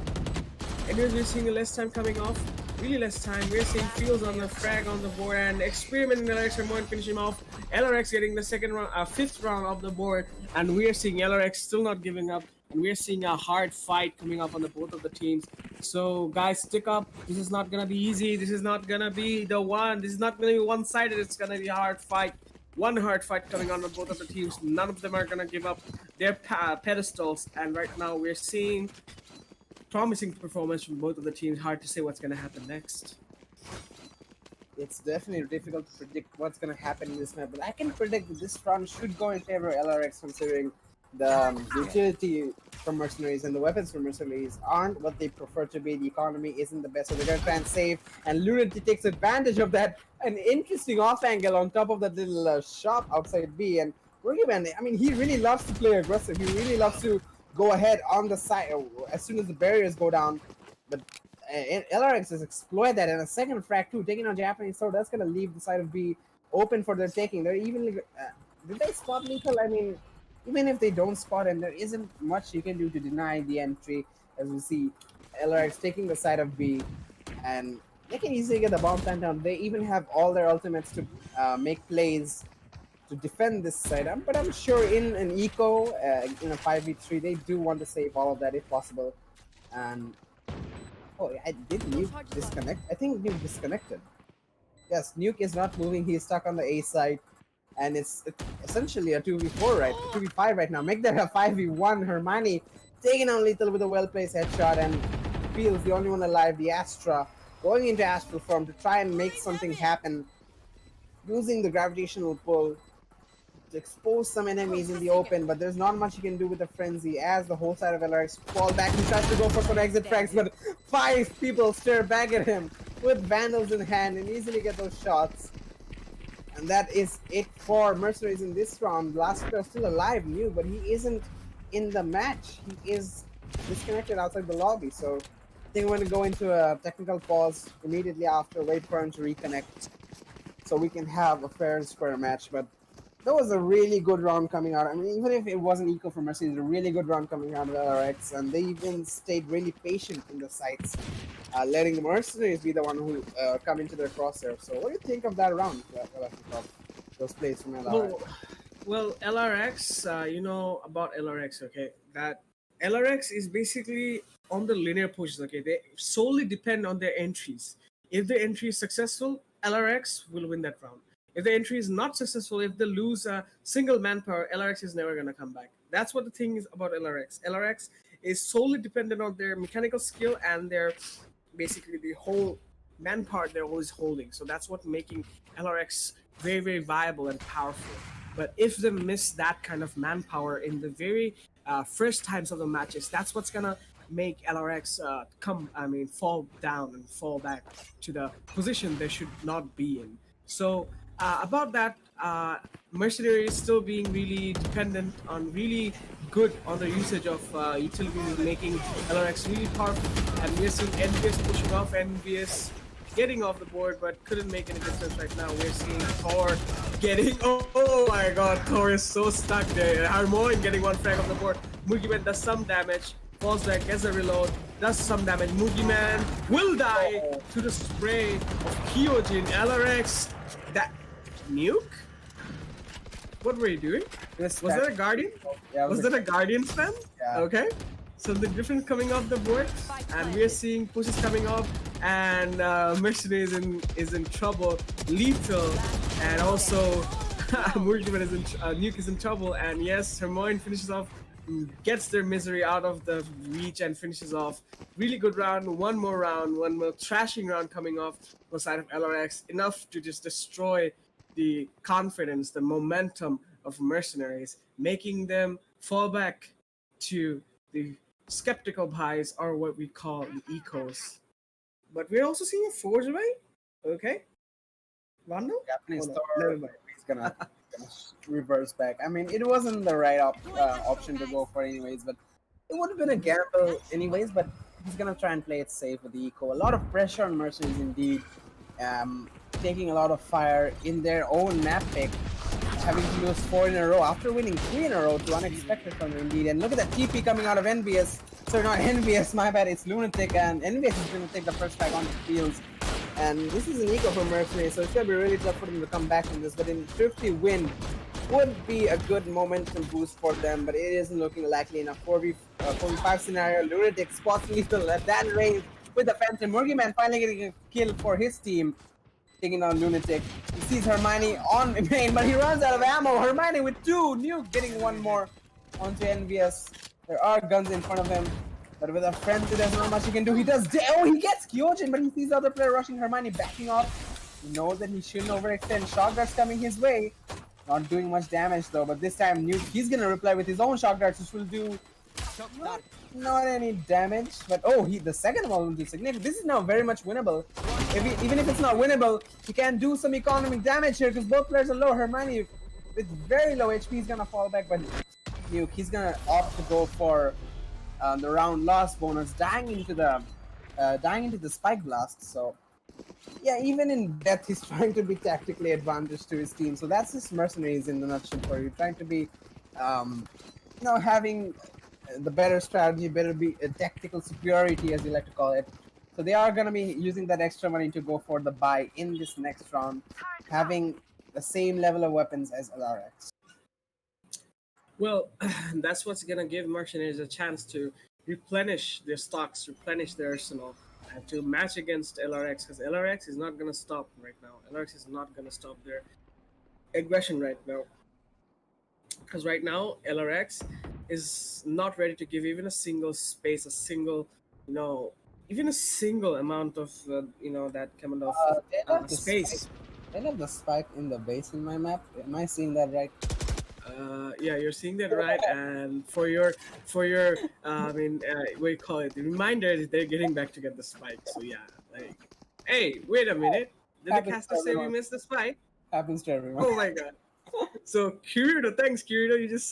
Anyways, we're seeing less time coming off. Really less time. We're seeing Fields on the frag on the board and experimenting LRX for more and finish him off. LRX getting the fifth round of the board, and we're seeing LRX still not giving up. And we're seeing a hard fight coming up on the both of the teams. So guys, stick up. This is not gonna be easy. This is not gonna be the one. This is not gonna be one-sided. It's gonna be a hard fight. One hard fight coming on both of the teams. None of them are gonna give up their pedestals. And right now we're seeing promising performance from both of the teams. Hard to say what's going to happen next. It's definitely difficult to predict what's going to happen in this map, but I can predict that this round should go in favor of LRX, considering the utility from Mercenaries and the weapons from Mercenaries aren't what they prefer to be. The economy isn't the best, so they're going to try and save, and Lunacy takes advantage of that. An interesting off angle on top of that little shop outside B, and Boogeyman, I mean, he really loves to play aggressive. He really loves to go ahead on the side as soon as the barriers go down, but LRX has exploited that, and a second frag too, taking on Japanese Sword. That's gonna leave the side of B open for their taking. They're even did they spot lethal? I mean, even if they don't spot him, there isn't much you can do to deny the entry. As we see LRX taking the side of B, and they can easily get the bomb plant down. They even have all their ultimates to make plays to defend this side. But I'm sure in an eco, in a 5v3, they do want to save all of that if possible. And oh, did Nuke disconnect? I think Nuke disconnected. Yes, Nuke is not moving. He's stuck on the A side, and it's essentially a 2v4 right, 2v5 right now. Make that a 5v1. Hermione taking on Lethal with a well-placed headshot, and Fields the only one alive. The Astra going into astral form to try and make something happen, using the gravitational pull to expose some enemies in the open, but there's not much you can do with the frenzy as the whole side of LRX fall back. He tries to go for some exit frags, but 5 people stare back at him with Vandals in hand and easily get those shots. And that is it for Mercenaries in this round. Last player still alive, new, but he isn't in the match. He is disconnected outside the lobby, so I think we're going to go into a technical pause immediately after, wait for him to reconnect so we can have a fair and square match. But that was a really good round coming out. I mean, even if it wasn't equal for Mercy, it's a really good round coming out of LRX, and they even stayed really patient in the sites, letting the Mercenaries be the one who come into their crosshair. So what do you think of that round, those plays from LRX? Well, LRX, you know about LRX, okay? That LRX is basically on the linear pushes, okay? They solely depend on their entries. If the entry is successful, LRX will win that round. If the entry is not successful, if they lose a single manpower, LRX is never going to come back. That's what the thing is about LRX. LRX is solely dependent on their mechanical skill and their basically the whole manpower they're always holding. So that's what making LRX very, very viable and powerful. But if they miss that kind of manpower in the very first times of the matches, that's what's going to make LRX fall down and fall back to the position they should not be in. So about that, Mercenaries still being really dependent on really good on the usage of utilities, making LRX really powerful. And we're seeing NVS pushing off, NVS getting off the board, but couldn't make any difference right now. We're seeing Thor getting, oh my god, Thor is so stuck there. Harmoin getting one frag off the board. Mugiman does some damage, falls back, gets a reload, does some damage. Mugiman will die to the spray of Kyojin. LRX, that nuke? What were you doing? Was that a Guardian? Yeah, was that a Guardian spam? Yeah. Okay. So the difference coming off the board, and we're seeing pushes coming off, and Mercenaries is in trouble. Lethal, and also Mugiman is in Nuke is in trouble. And yes, Hermoine finishes off, gets their misery out of the reach and finishes off. Really good round. One more trashing round coming off the side of LRX. Enough to just destroy the confidence, the momentum of Mercenaries, making them fall back to the skeptical buys, or what we call the ecos. But we're also seeing a forge away. Okay. Vando? Japanese Oh, no. Thor, Never mind. he's gonna reverse back. I mean, it wasn't the right option to go for anyways, but it would have been a gamble anyways. But he's gonna try and play it safe with the eco. A lot of pressure on Mercenaries indeed, taking a lot of fire in their own map pick, having to lose 4 in a row after winning 3 in a row to unexpected from indeed. And look at that TP coming out of NBS. Sorry, not NBS, my bad. It's Lunatic, and NBS is going to take the first strike on the fields. And this is an eco for Mercenaries, so it's going to be really tough for them to come back from this. But in thrifty win would be a good momentum boost for them, but it isn't looking likely in a 4v5 scenario. Lunatic spots lethal at that range with the Phantom. Murgyman finally getting a kill for his team, taking down Lunatic. He sees Hermione on main, but he runs out of ammo. Hermione with 2, Nuke getting one more onto NVS. There are guns in front of him, but with a friend, there's not much he can do. He does. Oh, he gets Kyojin, but he sees the other player rushing. Hermione backing off. He knows that he shouldn't overextend. Shock darts coming his way. Not doing much damage though, but this time Nuke, he's gonna reply with his own shock darts, which will do not any damage. But oh, the second one will do significant. This is now very much winnable. Even if it's not winnable, he can do some economic damage here because both players are low. Hermione with very low HP is gonna fall back, but Nuke, he's gonna opt to go for the round loss bonus, dying into the spike blast. So yeah, even in death, he's trying to be tactically advantaged to his team. So that's his Mercenaries in the nutshell for you. Trying to be, having the better strategy, better be tactical superiority, as you like to call it. So they are going to be using that extra money to go for the buy in this next round, having the same level of weapons as LarioX. Well, that's what's gonna give Mercenaries a chance to replenish their stocks, replenish their arsenal, and to match against LRX, because LRX is not gonna stop right now. LRX is not gonna stop their aggression right now, because right now LRX is not ready to give even a single space, a single, even a single amount of, that kind of space. They have the spike in the base in my map. Am I seeing that right? Yeah, you're seeing that right. And for your, what do you call it? The reminder is they're getting back to get the spike. So yeah, like, hey, wait a minute. Did the caster say we missed the spike? Happens to everyone. Oh my god. So Kirito, thanks Kirito. You just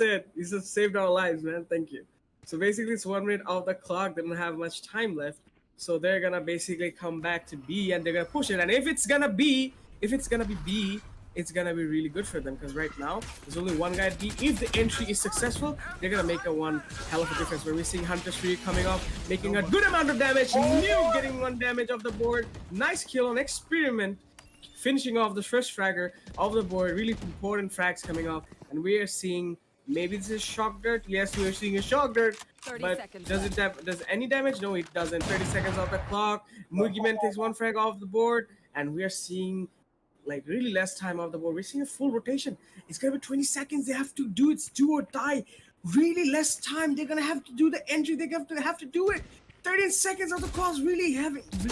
saved our lives, man. Thank you. So basically, it's 1 minute off the clock. They don't have much time left. So they're gonna basically come back to B and they're gonna push it. And if it's gonna be B, it's gonna be really good for them, because right now there's only one guy at B. If the entry is successful, they're gonna make a one hell of a difference. Where we're seeing Hunter Street coming up, making a good amount of damage. New getting 1 damage off the board. Nice kill on Experiment, finishing off the first fragger of the board. Really important frags coming up, and we are seeing, maybe this is shock dart. Yes, we are seeing a shock dart. But does any damage? No, it doesn't. 30 seconds off the clock. Mugiman takes 1 frag off the board, and we are seeing like really less time off the board. We're seeing a full rotation. It's gonna be 20 seconds. They have to do it. It's do or die. Really less time. They're gonna have to do the entry. They have to do it. 30 seconds of the clock is really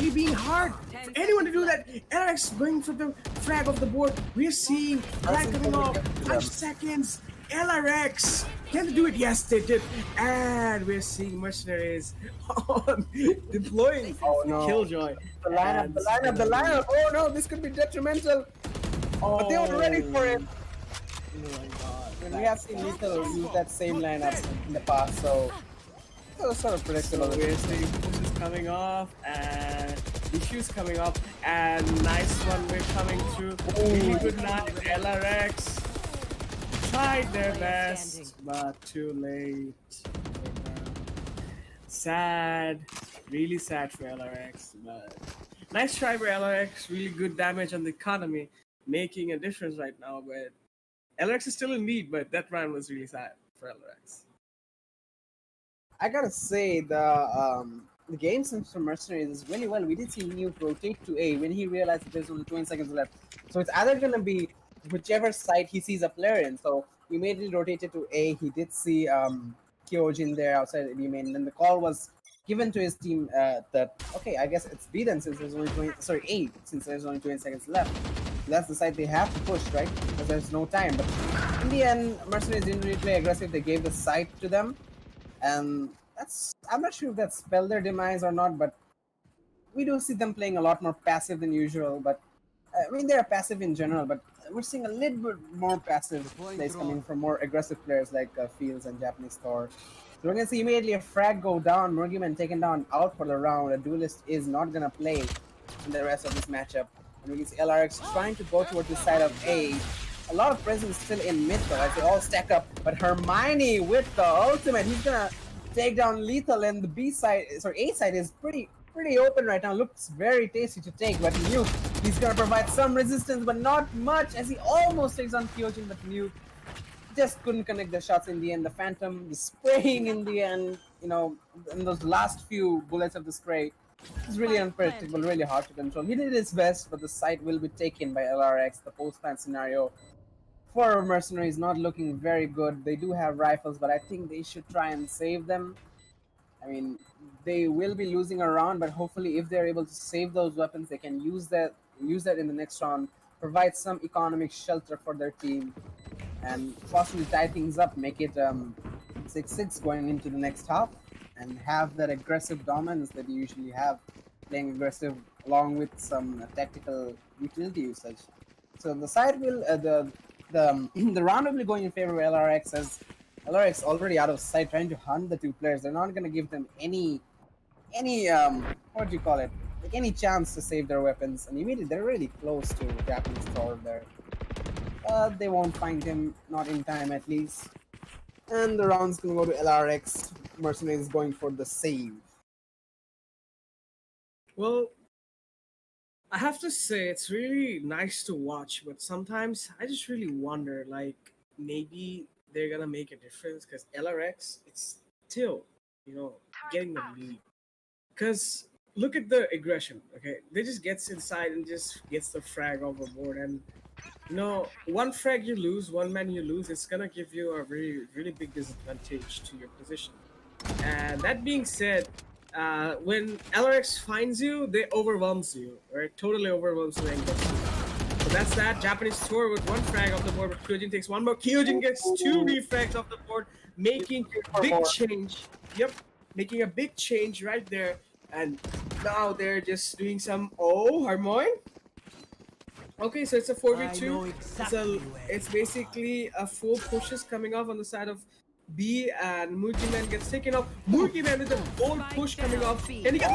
being hard for anyone to do that. LRX going for the frag off the board. We're seeing flag coming off. 5 seconds. LRX, can they do it? Yes, they did. And we're seeing Mercenaries on deploying Killjoy. The lineup. Oh no, this could be detrimental. But they were ready for it. Oh my god. And we have seen Lethal use that same lineup in the past, so it was sort of predictable. So we're seeing pushes coming off and issues coming up, and nice one we're coming through. Really good night, LRX. Tried their best, but too late. Sad, really sad for LRX, but nice try for LRX. Really good damage on the economy, making a difference right now. But LRX is still in lead, but that round was really sad for LRX. I gotta say the game sense for Mercenaries is really well. We did see Nuke rotate to A when he realized that there's only 20 seconds left. So it's either gonna be whichever side he sees a player in. So he immediately rotated to A. He did see Kyojin there outside the B main. And then the call was given to his team that, okay, I guess it's B then, since there's only A, since there's only 20 seconds left. So that's the side they have to push, right? Because there's no time. But in the end, Mercenaries didn't really play aggressive. They gave the site to them. And I'm not sure if that spelled their demise or not, but we do see them playing a lot more passive than usual. But I mean, they're passive in general, but we're seeing a little bit more passive plays coming from more aggressive players like Fields and Japanese Thor. So we're gonna see immediately a frag go down, Murgyman taken down out for the round. A duelist is not gonna play in the rest of this matchup. And we can see LRX trying to go towards the side of A. A lot of presence still in mid though as they all stack up. But Hermione with the ultimate, he's gonna take down Lethal, and the B side, sorry, A side is pretty open right now. Looks very tasty to take, but Nuke, he's gonna provide some resistance, but not much as he almost takes on Kyojin, but Nuke just couldn't connect the shots in the end. The Phantom, the spraying in the end, you know, in those last few bullets of the spray, it's really unpredictable, really hard to control. He did his best, but the site will be taken by LRX. The post-plant scenario for Mercenary is not looking very good. They do have rifles, but I think they should try and save them. I mean, they will be losing a round, but hopefully if they're able to save those weapons, they can use that in the next round, provide some economic shelter for their team, and possibly tie things up, make it 6-6 going into the next half, and have that aggressive dominance that you usually have, playing aggressive along with some tactical utility usage. So the side will the round will be going in favor of LRX, as LRX already out of sight trying to hunt the two players. They're not going to give them any what do you call it, like any chance to save their weapons, and immediately they're really close to Japanese Thor there. They won't find him, not in time at least. And the round's gonna go to LRX. Mercenary is going for the save. Well, I have to say it's really nice to watch, but sometimes I just really wonder, like, maybe they're gonna make a difference because LRX, it's still, getting the lead. Because look at the aggression, okay? They just gets inside and just gets the frag overboard, and one frag you lose, one man you lose, it's gonna give you a really, really big disadvantage to your position. And that being said, when LRX finds you, they overwhelms you, right? Totally overwhelms you. So that's that. Japanese tour with one frag off the board, but Kyojin takes one more. Kyojin gets two refrags off the board, making big change. Yep, making a big change right there. And now they're just doing some Harmoin. Okay, so it's a 4v2. It's basically a full pushes coming off on the side of B, and Murgyman gets taken off. Murgyman with a bold push coming off, and he got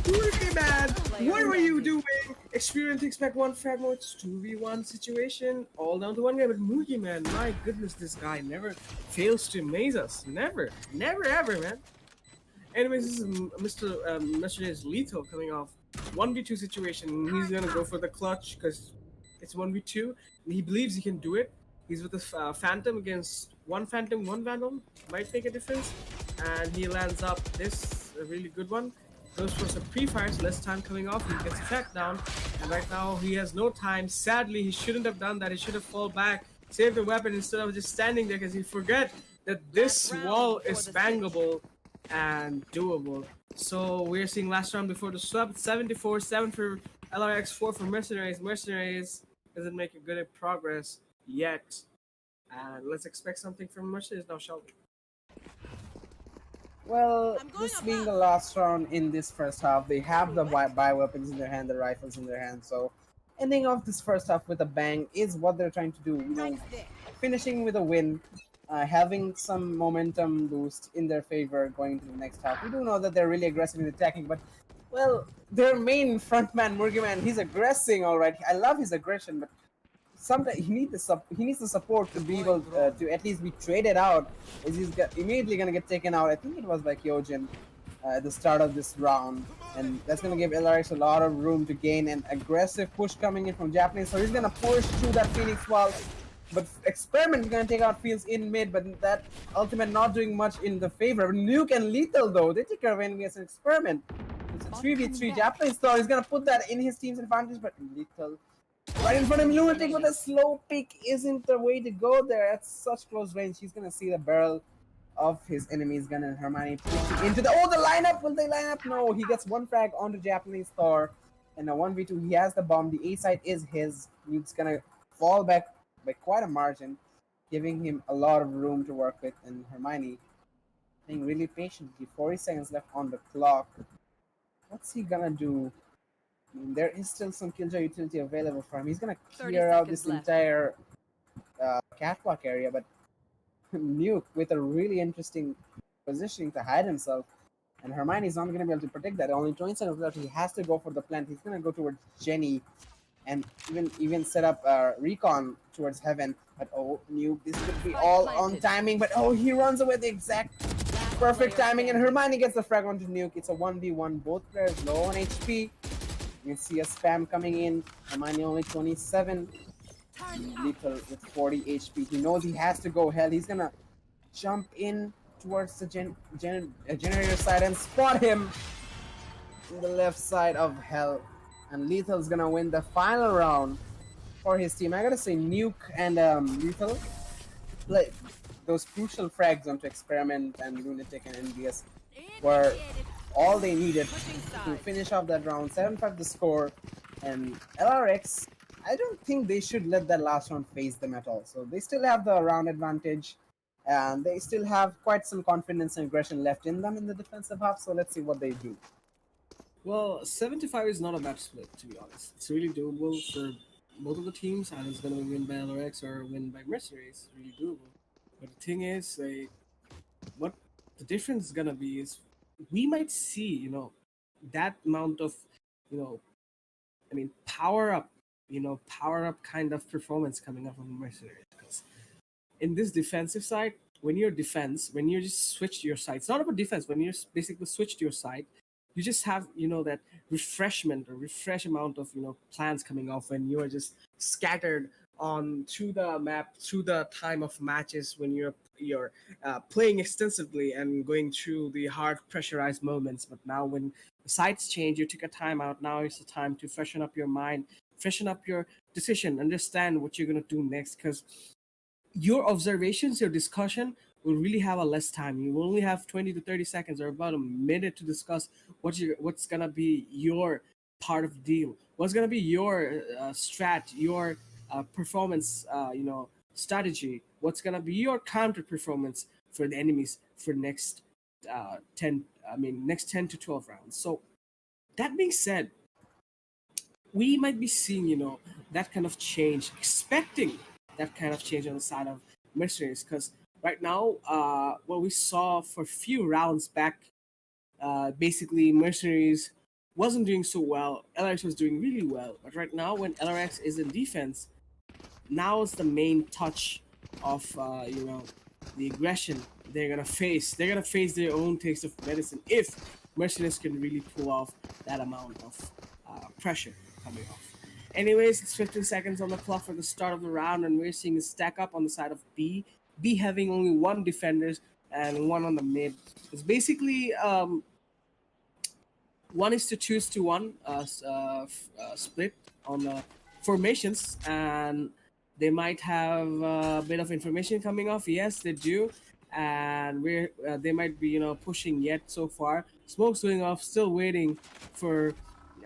Murgyman! What were you doing? Experience expect one frag more. It's 2v1 situation, all down to one guy. But Murgyman, my goodness, this guy never fails to amaze us. Never ever, man. Anyways, this is Mr. MercenarieZ Lethal coming off 1v2 situation. He's gonna go for the clutch because it's 1v2. And he believes he can do it. He's with the Phantom against one Phantom, one Vandal. Might make a difference. And he lands up this, a really good one. Goes for some pre-fires, less time coming off. He gets tracked down. And right now he has no time. Sadly, he shouldn't have done that. He should have fallen back, saved the weapon instead of just standing there, because he forget that this wall is bangable and doable. So we're seeing last round before the swap. 74-7 for LRX, 4 for MercenarieZ. MercenarieZ doesn't make a good progress yet. And let's expect something from MercenarieZ now, shall we? Well, this being the last round in this first half, they have the buy weapons in their hand, the rifles in their hand. So ending off this first half with a bang is what they're trying to do. Finishing with a win. Having some momentum boost in their favor going into the next half. We do know that they're really aggressive in attacking, but, well, their main frontman, Murgyman, he's aggressing all right. I love his aggression, but sometimes he needs the support to be able to at least be traded out, as he's immediately going to get taken out. I think it was by Kyojin at the start of this round, and that's going to give LRX a lot of room to gain an aggressive push coming in from Japanese. So he's going to push through that Phoenix wall. But Experiment is going to take out Fields in mid, but that ultimate not doing much in the favor. Nuke and Lethal, though, they take care of enemy as an Experiment. It's a 3v3. Japanese Thor is going to put that in his team's advantage, but Lethal right in front of him. Lunatic with a slow pick isn't the way to go there. At such close range, he's going to see the barrel of his enemy's gun, and Hermione pushing into the lineup. Will they line up? No, he gets one frag onto Japanese Thor. And a 1v2, he has the bomb. The A side is his. He's going to fall back by quite a margin, giving him a lot of room to work with. And Hermione being really patient. 40 seconds left on the clock. What's he gonna do? There is still some killjoy utility available for him. He's gonna 30 clear out seconds this left. entire catwalk area, but Nuke with a really interesting positioning to hide himself. And Hermione's not going to be able to protect that. Only 20 seconds left. He has to go for the plant. He's going to go towards Jenny and even set up recon towards Heaven. But oh, Nuke, this could be Spike all planted. on timing. But oh, he runs away the exact Last perfect player timing. And standing. Hermione gets the frag onto Nuke. It's a 1v1. Both players low on HP. You can see a spam coming in. Hermione only 27. Lethal with 40 HP. He knows he has to go hell. He's gonna jump in towards the generator side and spot him in the left side of hell. And Lethal's gonna win the final round for his team. I gotta say, Nuke and Lethal play those crucial frags onto Experiment and Lunatic and NBS were all they needed to finish off that round. 7-5 the score, and LRX, I don't think they should let that last round phase them at all. So they still have the round advantage, and they still have quite some confidence and aggression left in them in the defensive half. So let's see what they do. Well, 75 is not a bad split, to be honest. It's really doable for both of the teams, and it's going to win by LRX or win by MercenarieZ. It's really doable. But the thing is, like, what the difference is going to be is we might see, that amount of, power up, power up kind of performance coming up from MercenarieZ. Because in this defensive side, when you just switch to your side, it's not about defense. When you basically switch to your side, you just have that refresh amount of plans coming off when you are just scattered on through the map through the time of matches when you're playing extensively and going through the hard pressurized moments. But now when the sides change, you took a time out. Now it's the time to freshen up your mind, freshen up your decision, understand what you're going to do next, because your observations, your discussion will really have a less time. You will only have 20 to 30 seconds or about a minute to discuss what's gonna be your part of the deal. What's gonna be your your performance, strategy. What's gonna be your counter performance for the enemies for next 10 to 12 rounds. So that being said, we might be seeing that kind of change, expecting that kind of change on the side of MercenarieZ, because right now, what we saw for a few rounds back, basically MercenarieZ wasn't doing so well. LRX was doing really well, but right now, when LRX is in defense, now is the main touch of the aggression they're gonna face. They're gonna face their own taste of medicine if MercenarieZ can really pull off that amount of pressure coming off. Anyways, it's 15 seconds on the clock for the start of the round, and we're seeing a stack up on the side of B. B having only one defender and one on the mid. It's basically 1:2:1 split on the formations, and they might have a bit of information coming off. Yes, they do, and they might be pushing yet so far. Smoke's going off, still waiting for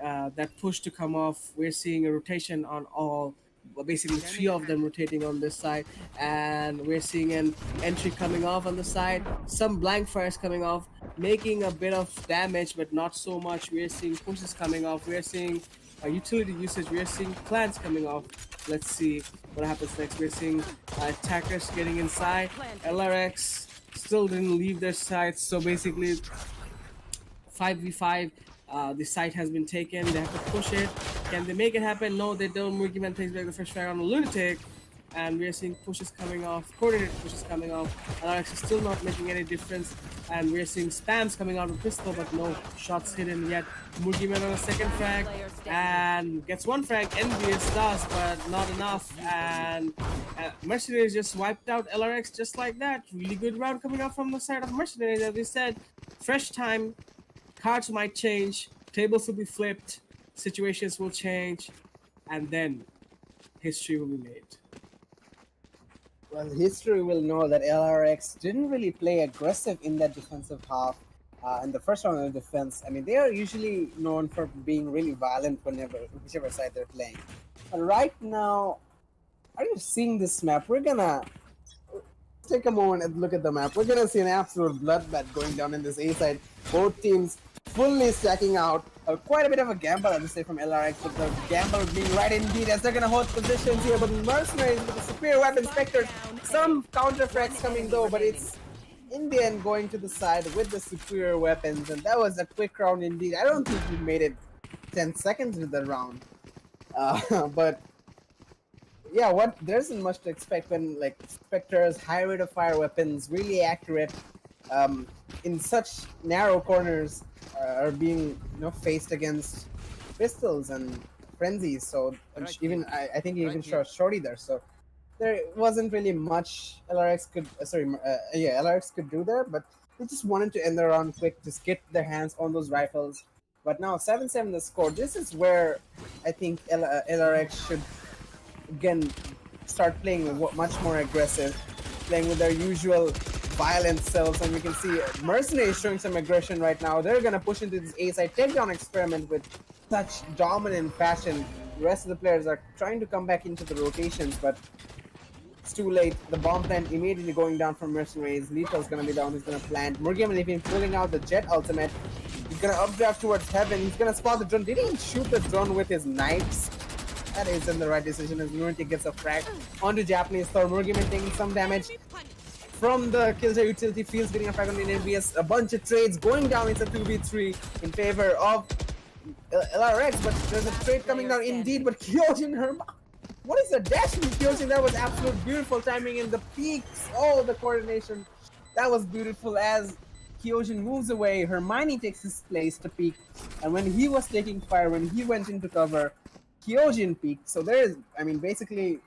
that push to come off. We're seeing a rotation on all, basically 3 of them rotating on this side, and we're seeing an entry coming off on the side, some blank fires coming off, making a bit of damage, but not so much. We're seeing pushes coming off, we're seeing utility usage, we're seeing plants coming off. Let's see what happens next. We're seeing attackers getting inside. LRX still didn't leave their sides, so basically 5v5. The site has been taken. They have to push it. Can they make it happen? No, they don't. Murky takes back the first frag on the Lunatic. And we're seeing pushes coming off, coordinated pushes coming off. LRX is still not making any difference. And we're seeing spams coming out with pistol, but no shots hidden yet. Murky on a second frag and gets one frag. Envious does, but not enough. And MercenarieZ just wiped out LRX just like that. Really good round coming out from the side of MercenarieZ. As we said, fresh time. Cards might change, tables will be flipped, situations will change, and then history will be made. Well, history will know that LRX didn't really play aggressive in that defensive half in the first round of defense. I mean, they are usually known for being really violent whichever side they're playing. But right now, are you seeing this map? We're gonna take a moment and look at the map. We're gonna see an absolute bloodbath going down in this A side. Both teams fully stacking out. Quite a bit of a gamble, I would say, from LRX, but the gamble being right indeed as they're gonna hold positions here. But Mercenaries with the superior weapon Spectres, some counter frags coming though, but it's in the end going to the side with the superior weapons, and that was a quick round indeed. I don't think we made it 10 seconds into the round, but yeah, there isn't much to expect when like Spectres, high rate of fire weapons, really accurate, in such narrow corners, are being faced against pistols and frenzies. So even I think he even shot shorty there. So there wasn't really much LRX could LRX could do there, but they just wanted to end the round quick, just get their hands on those rifles. But now 7-7 the score. This is where I think LRX should again start playing much more aggressive, playing with their usual violent selves, and we can see Mercenaries showing some aggression right now. They're gonna push into this A-side takedown experiment with such dominant fashion. The rest of the players are trying to come back into the rotations, but it's too late. The bomb plant immediately going down from Mercenaries. Lethal's gonna be down, he's gonna plant. Murgiman even pulling out the jet ultimate. He's gonna updraft towards heaven, he's gonna spot the drone. Did he shoot the drone with his knives? That isn't the right decision as Lunatic gets a frag onto Japanese Thor. Murgiman taking some damage from the Killjoy utility fields, getting a frag on the NVS. A bunch of trades going down. It's a 2v3 in favor of LRX, but there's a trade coming down indeed. But Kyojin, what is the dash from Kyojin? That was absolute beautiful timing in the peaks. Oh, the coordination. That was beautiful as Kyojin moves away. Hermione takes his place to peek. And when he was taking fire, when he went into cover, Kyojin peaked. So there is, I mean, basically,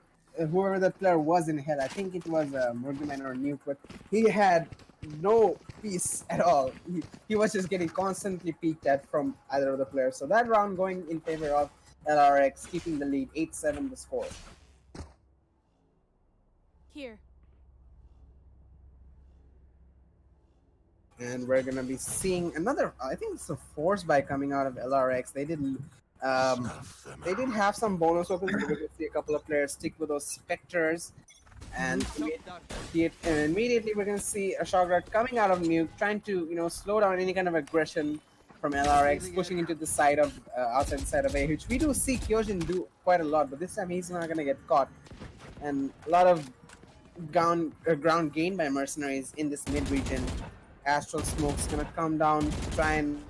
whoever that player was in hell, I think it was Murgiman or Nuke, but he had no peace at all. He was just getting constantly peeked at from either of the players. So that round going in favor of LRX, keeping the lead, 8-7 the score. Here. And we're gonna be seeing another, I think it's a force buy coming out of LRX. They did have some bonus weapons. We're gonna see a couple of players stick with those Spectres, and immediately we're gonna see a Shockguard coming out of Nuke, trying to slow down any kind of aggression from LRX, pushing into the side of outside the side of A, which we do see Kyojin do quite a lot, but this time he's not gonna get caught. And a lot of ground gain by Mercenaries in this mid region. Astral Smoke's gonna come down, try and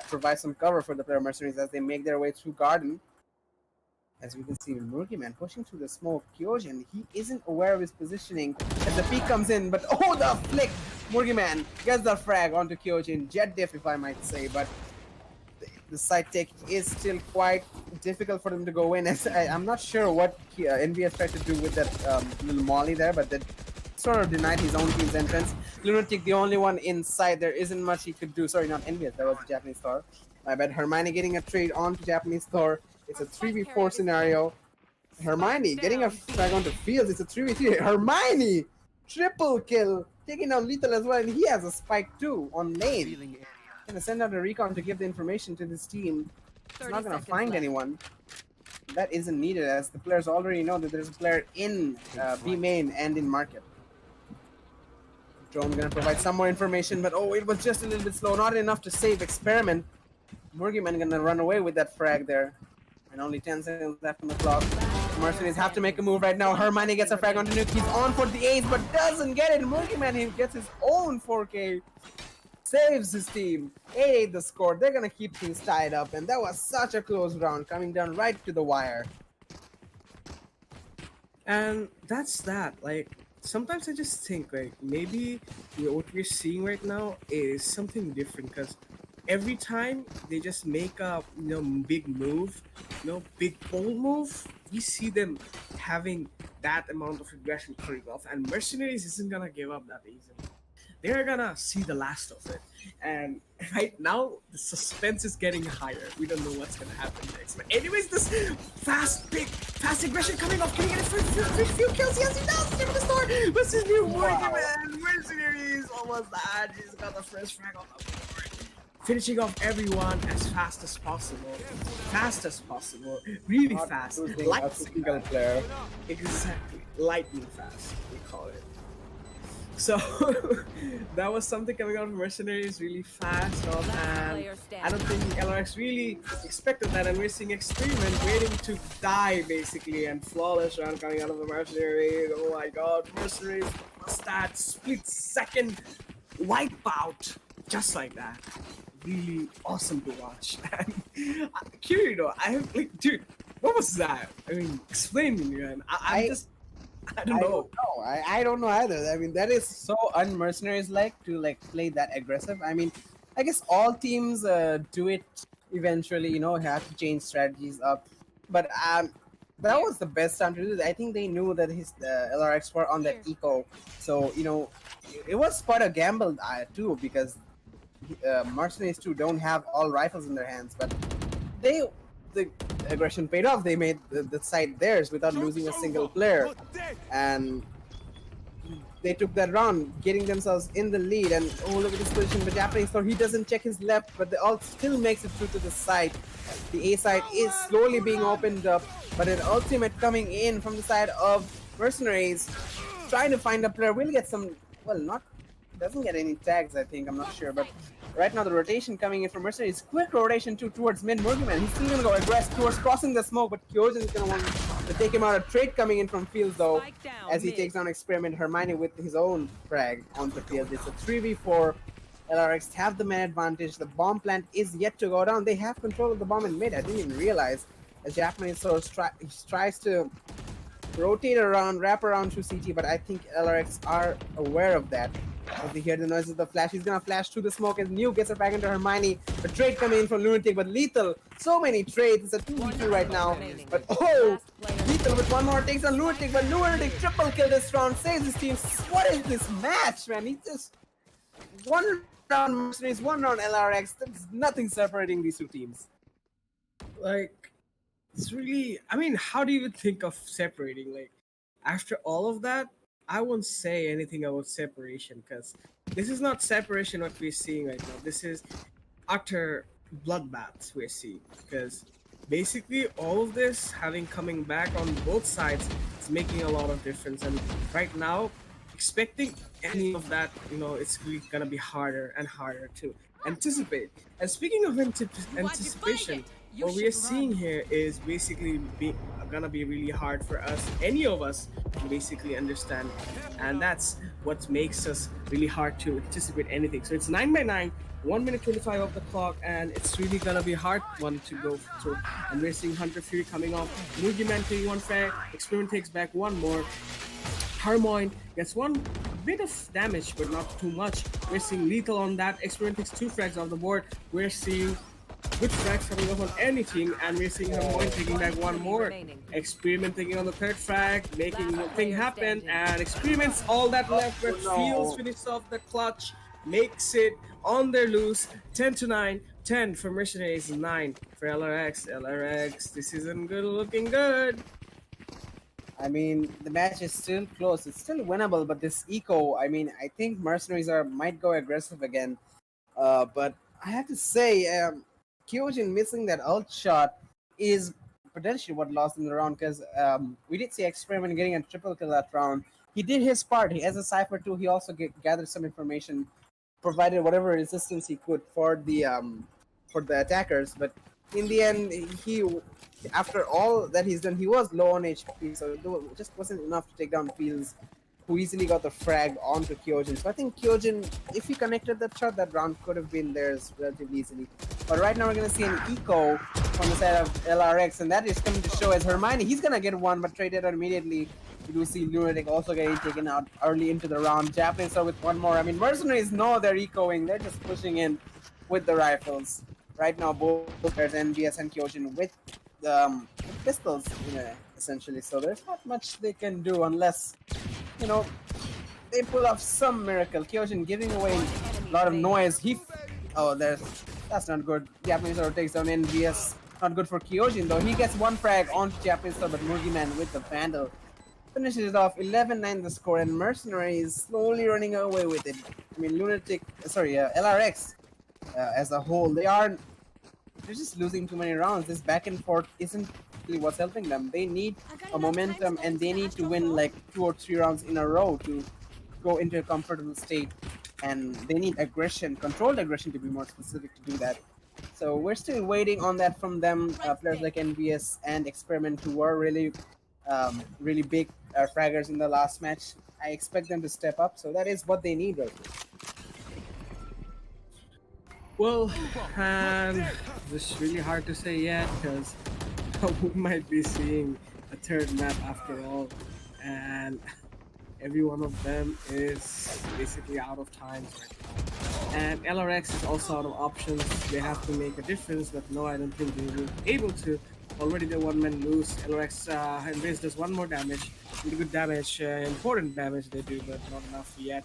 provide some cover for the player Mercenaries as they make their way through Garden. As we can see, Murgiman pushing through the smoke. Kyojin, he isn't aware of his positioning as the peek comes in, but oh, the flick! Murgiman gets the frag onto Kyojin. Jet diff, if I might say, but the side take is still quite difficult for them to go in. As I'm not sure what NVS tried to do with that little molly there, but that sort of denied his own team's entrance. Lunatic, the only one inside. There isn't much he could do. Sorry, not NVS. That was the Japanese Thor. My bad. Hermione getting a trade onto Japanese Thor. It's a 3v4 scenario. Hermione getting a frag onto Fields. It's a 3v3. Hermione! Triple kill. Taking down Lethal as well. And he has a spike too on lane. Gonna send out a recon to give the information to this team. It's not gonna find anyone. That isn't needed as the players already know that there's a player in B main and in market. Drone gonna provide some more information, but oh, it was just a little bit slow. Not enough to save Experiment. Murgiman gonna run away with that frag there. And only 10 seconds left on the clock. Mercenaries have to make a move right now. Hermione gets a frag onto Nuke. He's on for the ace, but doesn't get it. Murgiman, he gets his own 4K. Saves his team. 8 the score. They're gonna keep things tied up, and that was such a close round, coming down right to the wire. And that's that. Like, sometimes I just think, like, maybe what we're seeing right now is something different, because every time they just make a big move, big bold move, we see them having that amount of aggression coming off, and Mercenaries isn't gonna give up that easily. They're gonna see the last of it, and right now the suspense is getting higher. We don't know what's gonna happen next. But anyways, this fast aggression coming off. Can he get it for few kills? Yes, he does. Give it a start. What's his new man? Mercenaries almost that. He's got the first frag on the board. Finishing off everyone as fast as possible. Really fast. Like a single player. Exactly. Lightning fast, we call it. So that was something coming out of Mercenaries really fast, and I don't think LRX really expected that, and we're seeing Experiment waiting to die basically, and flawless round coming out of the Mercenaries. Oh my god, Mercenaries, what's that split second wipeout just like that? Really awesome to watch. And Kirito, I have like, dude, what was that? I mean, explain to me, man. I don't know. I don't know either. I mean, that is so unmercenaries like to like play that aggressive. I mean, I guess all teams do it eventually. You know, have to change strategies up. But that was the best time to do that. I think they knew that his LRX were on that eco, so you know, it was quite a gamble too, because mercenaries too don't have all rifles in their hands, but the aggression paid off. They made the side theirs without losing a single player, and they took that round, getting themselves in the lead. And oh, look at this position. The Japanese thought he doesn't check his left, but the ult still makes it through to the side. The A side is slowly being opened up, but an ultimate coming in from the side of mercenaries, trying to find a player. Will get some, well, not, doesn't get any tags, I think, I'm not sure, but right now the rotation coming in from mercenaries, quick rotation too towards mid. Murgyman, he's still gonna go aggressive towards crossing the smoke, but Kyojin is gonna want to take him out. A trade coming in from Fields though, as he takes on Experiment. Hermione with his own frag on the field. It's a 3v4. LRX have the man advantage. The bomb plant is yet to go down. They have control of the bomb in mid. I didn't even realize. As Japanese source tries to rotate around, wrap around through CT, but I think LRX are aware of that. As they hear the noises of the flash, he's gonna flash through the smoke, and New gets it back into Hermione. A trade coming in from Lunatic, but Lethal, so many trades. It's a 2v2 right now. But oh, Lethal with one more takes on Lunatic, but Lunatic triple kill this round, saves his team. What is this match, man? He's just one round Mercenaries, one round LRX. There's nothing separating these two teams. Like, it's really, I mean, how do you even think of separating? Like, after all of that, I won't say anything about separation, because this is not separation what we're seeing right now. This is utter bloodbaths we're seeing, because basically all of this having coming back on both sides is making a lot of difference. And right now, expecting any of that, you know, it's really gonna be harder and harder to anticipate. And speaking of anticipation, what we are seeing here is basically gonna be really hard for us, any of us, to basically understand, and that's what makes us really hard to anticipate anything. So it's 9-9, 1 minute 25 of the clock, and it's really gonna be a hard one to go through. And we're seeing Hunter Fury coming off, Mugiman taking one frag, Experiment takes back one more, Harmoin gets one bit of damage, but not too much. We're seeing Lethal on that, Experiment takes 2 frags off the board. We're seeing good frags coming up on anything, and we're seeing Harmoin taking back one more. Experiment taking on the 3rd frag, making the thing happen, and Experiment's all that left, but Fields finishes off the clutch, makes it on their loose, 10-9, 10 for Mercenaries, 9 for LRX. LRX, this isn't good looking good. I mean, the match is still close. It's still winnable, but this eco, I mean, I think Mercenaries might go aggressive again. But I have to say, Kyojin missing that ult shot is potentially what lost him the round, because we did see Experiment getting a triple kill that round. He did his part. He, as a Cypher too, he also gathered some information, provided whatever resistance he could for the attackers. But in the end, he, after all that he's done, he was low on HP, so it just wasn't enough to take down Fields, who easily got the frag onto Kyojin. So I think Kyojin, if he connected that shot, that round could have been theirs relatively easily. But right now we're going to see an eco on the side of LRX, and that is coming to show as Hermione. He's going to get one, but traded out immediately. We do see Lunatic also getting taken out early into the round. Japanese are with one more. I mean, Mercenaries know they're ecoing. They're just pushing in with the rifles. Right now, both there's NBS and Kyojin with pistols, essentially. So there's not much they can do unless, you know, they pull off some miracle. Kyojin giving away a lot of noise. That's not good. Japanese Star takes down NBS. Not good for Kyojin though. He gets one frag onto Japanese Star, but Mugiman with the Vandal finishes it off. 11-9 the score, and Mercenary is slowly running away with it. I mean, LRX as a whole, they're just losing too many rounds. This back and forth isn't really what's helping them. They need a momentum, and they need to win like 2 or 3 rounds in a row to go into a comfortable state, and they need aggression, controlled aggression to be more specific to do that. So we're still waiting on that from them. Players like NVS and Experiment, who were really big fraggers in the last match. I expect them to step up. So that is what they need right now. Well, and it's really hard to say yet because we might be seeing a third map after all, and every one of them is basically out of times right now. And LRX is also out of options. They have to make a difference, but no, I don't think they will be able to. Already the one man lose. LRX Invades does one more damage. Really good damage, important damage they do, but not enough yet.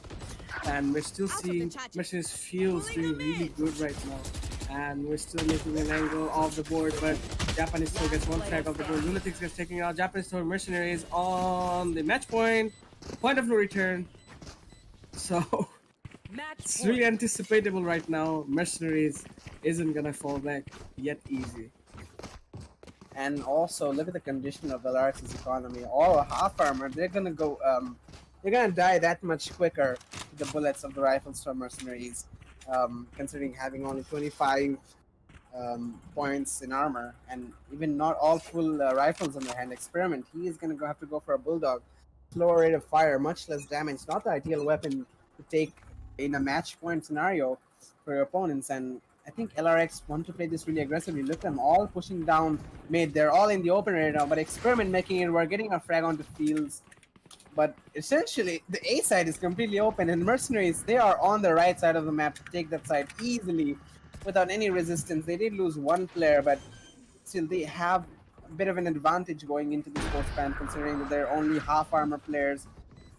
And we're still seeing MercenarieZ feels doing really good right now. And we're still making an angle off the board, but Japanese still gets one frag off the board. Lunatics gets taken out. Japanese still MercenarieZ on the match point. Point of no return. So it's really anticipatable right now. MercenarieZ isn't gonna fall back yet easy. And also look at the condition of LarioX's economy. All half armor, they're gonna go. They're gonna die that much quicker with the bullets of the rifles from MercenarieZ, considering having only 25 points in armor, and even not all full rifles on their hand. Experiment, he is gonna have to go for a bulldog, slower rate of fire, much less damage. Not the ideal weapon to take in a match point scenario for your opponents. And I think LRX want to play this really aggressively. Look at them all pushing down mid. They're all in the open right now, but Experiment making it. We're getting a frag onto fields. But essentially, the A side is completely open, and MercenarieZ, they are on the right side of the map to take that side easily without any resistance. They did lose one player, but still they have a bit of an advantage going into the sports ban, considering that they're only half armor players.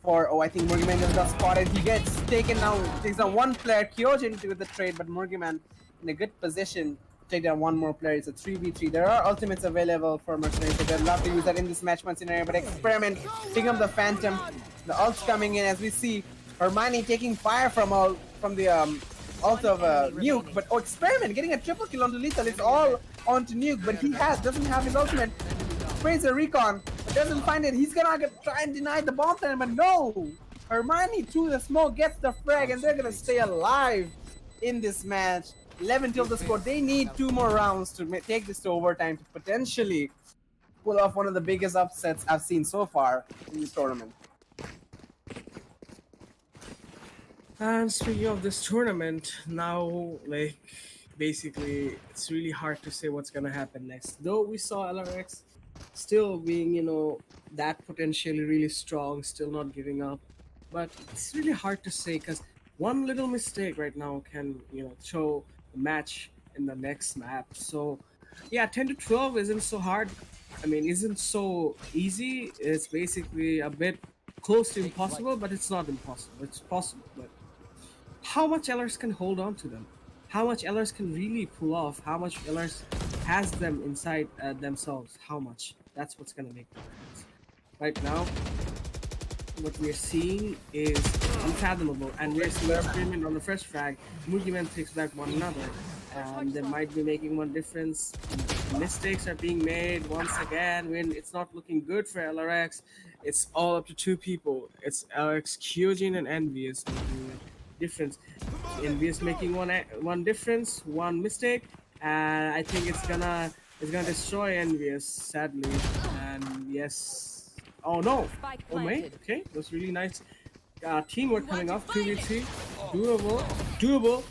I think Morgiman just got spotted. He gets taken down. Takes down one player. Kyojin with the trade, but Morgiman in a good position to take down one more player. It's a 3v3. There are ultimates available for MercenarieZ, so they'd love to use that in this match point scenario. But Experiment picking up the Phantom. The ult's coming in as we see Hermione taking fire from the ult of Nuke. But Experiment getting a triple kill onto Lethal. It's all onto Nuke, but he doesn't have his ultimate. Sprays a recon, but doesn't find it. He's gonna try and deny the bomb plan, but no! Hermione through the smoke gets the frag, and they're gonna stay alive in this match. 11 till the score. They need 2 more rounds to take this to overtime to potentially pull off one of the biggest upsets I've seen so far in this tournament. And speaking of this tournament, now basically it's really hard to say what's gonna happen next. Though we saw LRX still being, that potentially really strong, still not giving up. But it's really hard to say because one little mistake right now can, throw the match in the next map. So yeah, 10 to 12 isn't so hard. Isn't so easy. It's basically a bit close to impossible, but it's not impossible. It's possible. But how much LRS can hold on to them? How much LRS can really pull off? How much LRS has them inside themselves? How much? That's what's gonna make the difference. Right now, what we're seeing is unfathomable, and we're seeing Experiment on the first frag. Mugiman takes back one another, and they might be making one difference. Mistakes are being made once again. When it's not looking good for LRX, it's all up to 2 people. It's LRX, Kyojin, and Envious making a difference. Envious making one difference, one mistake, and I think it's gonna destroy Envious, sadly. And yes, oh no, oh mate, okay, that's really nice. Teamwork coming off, 2v3, doable.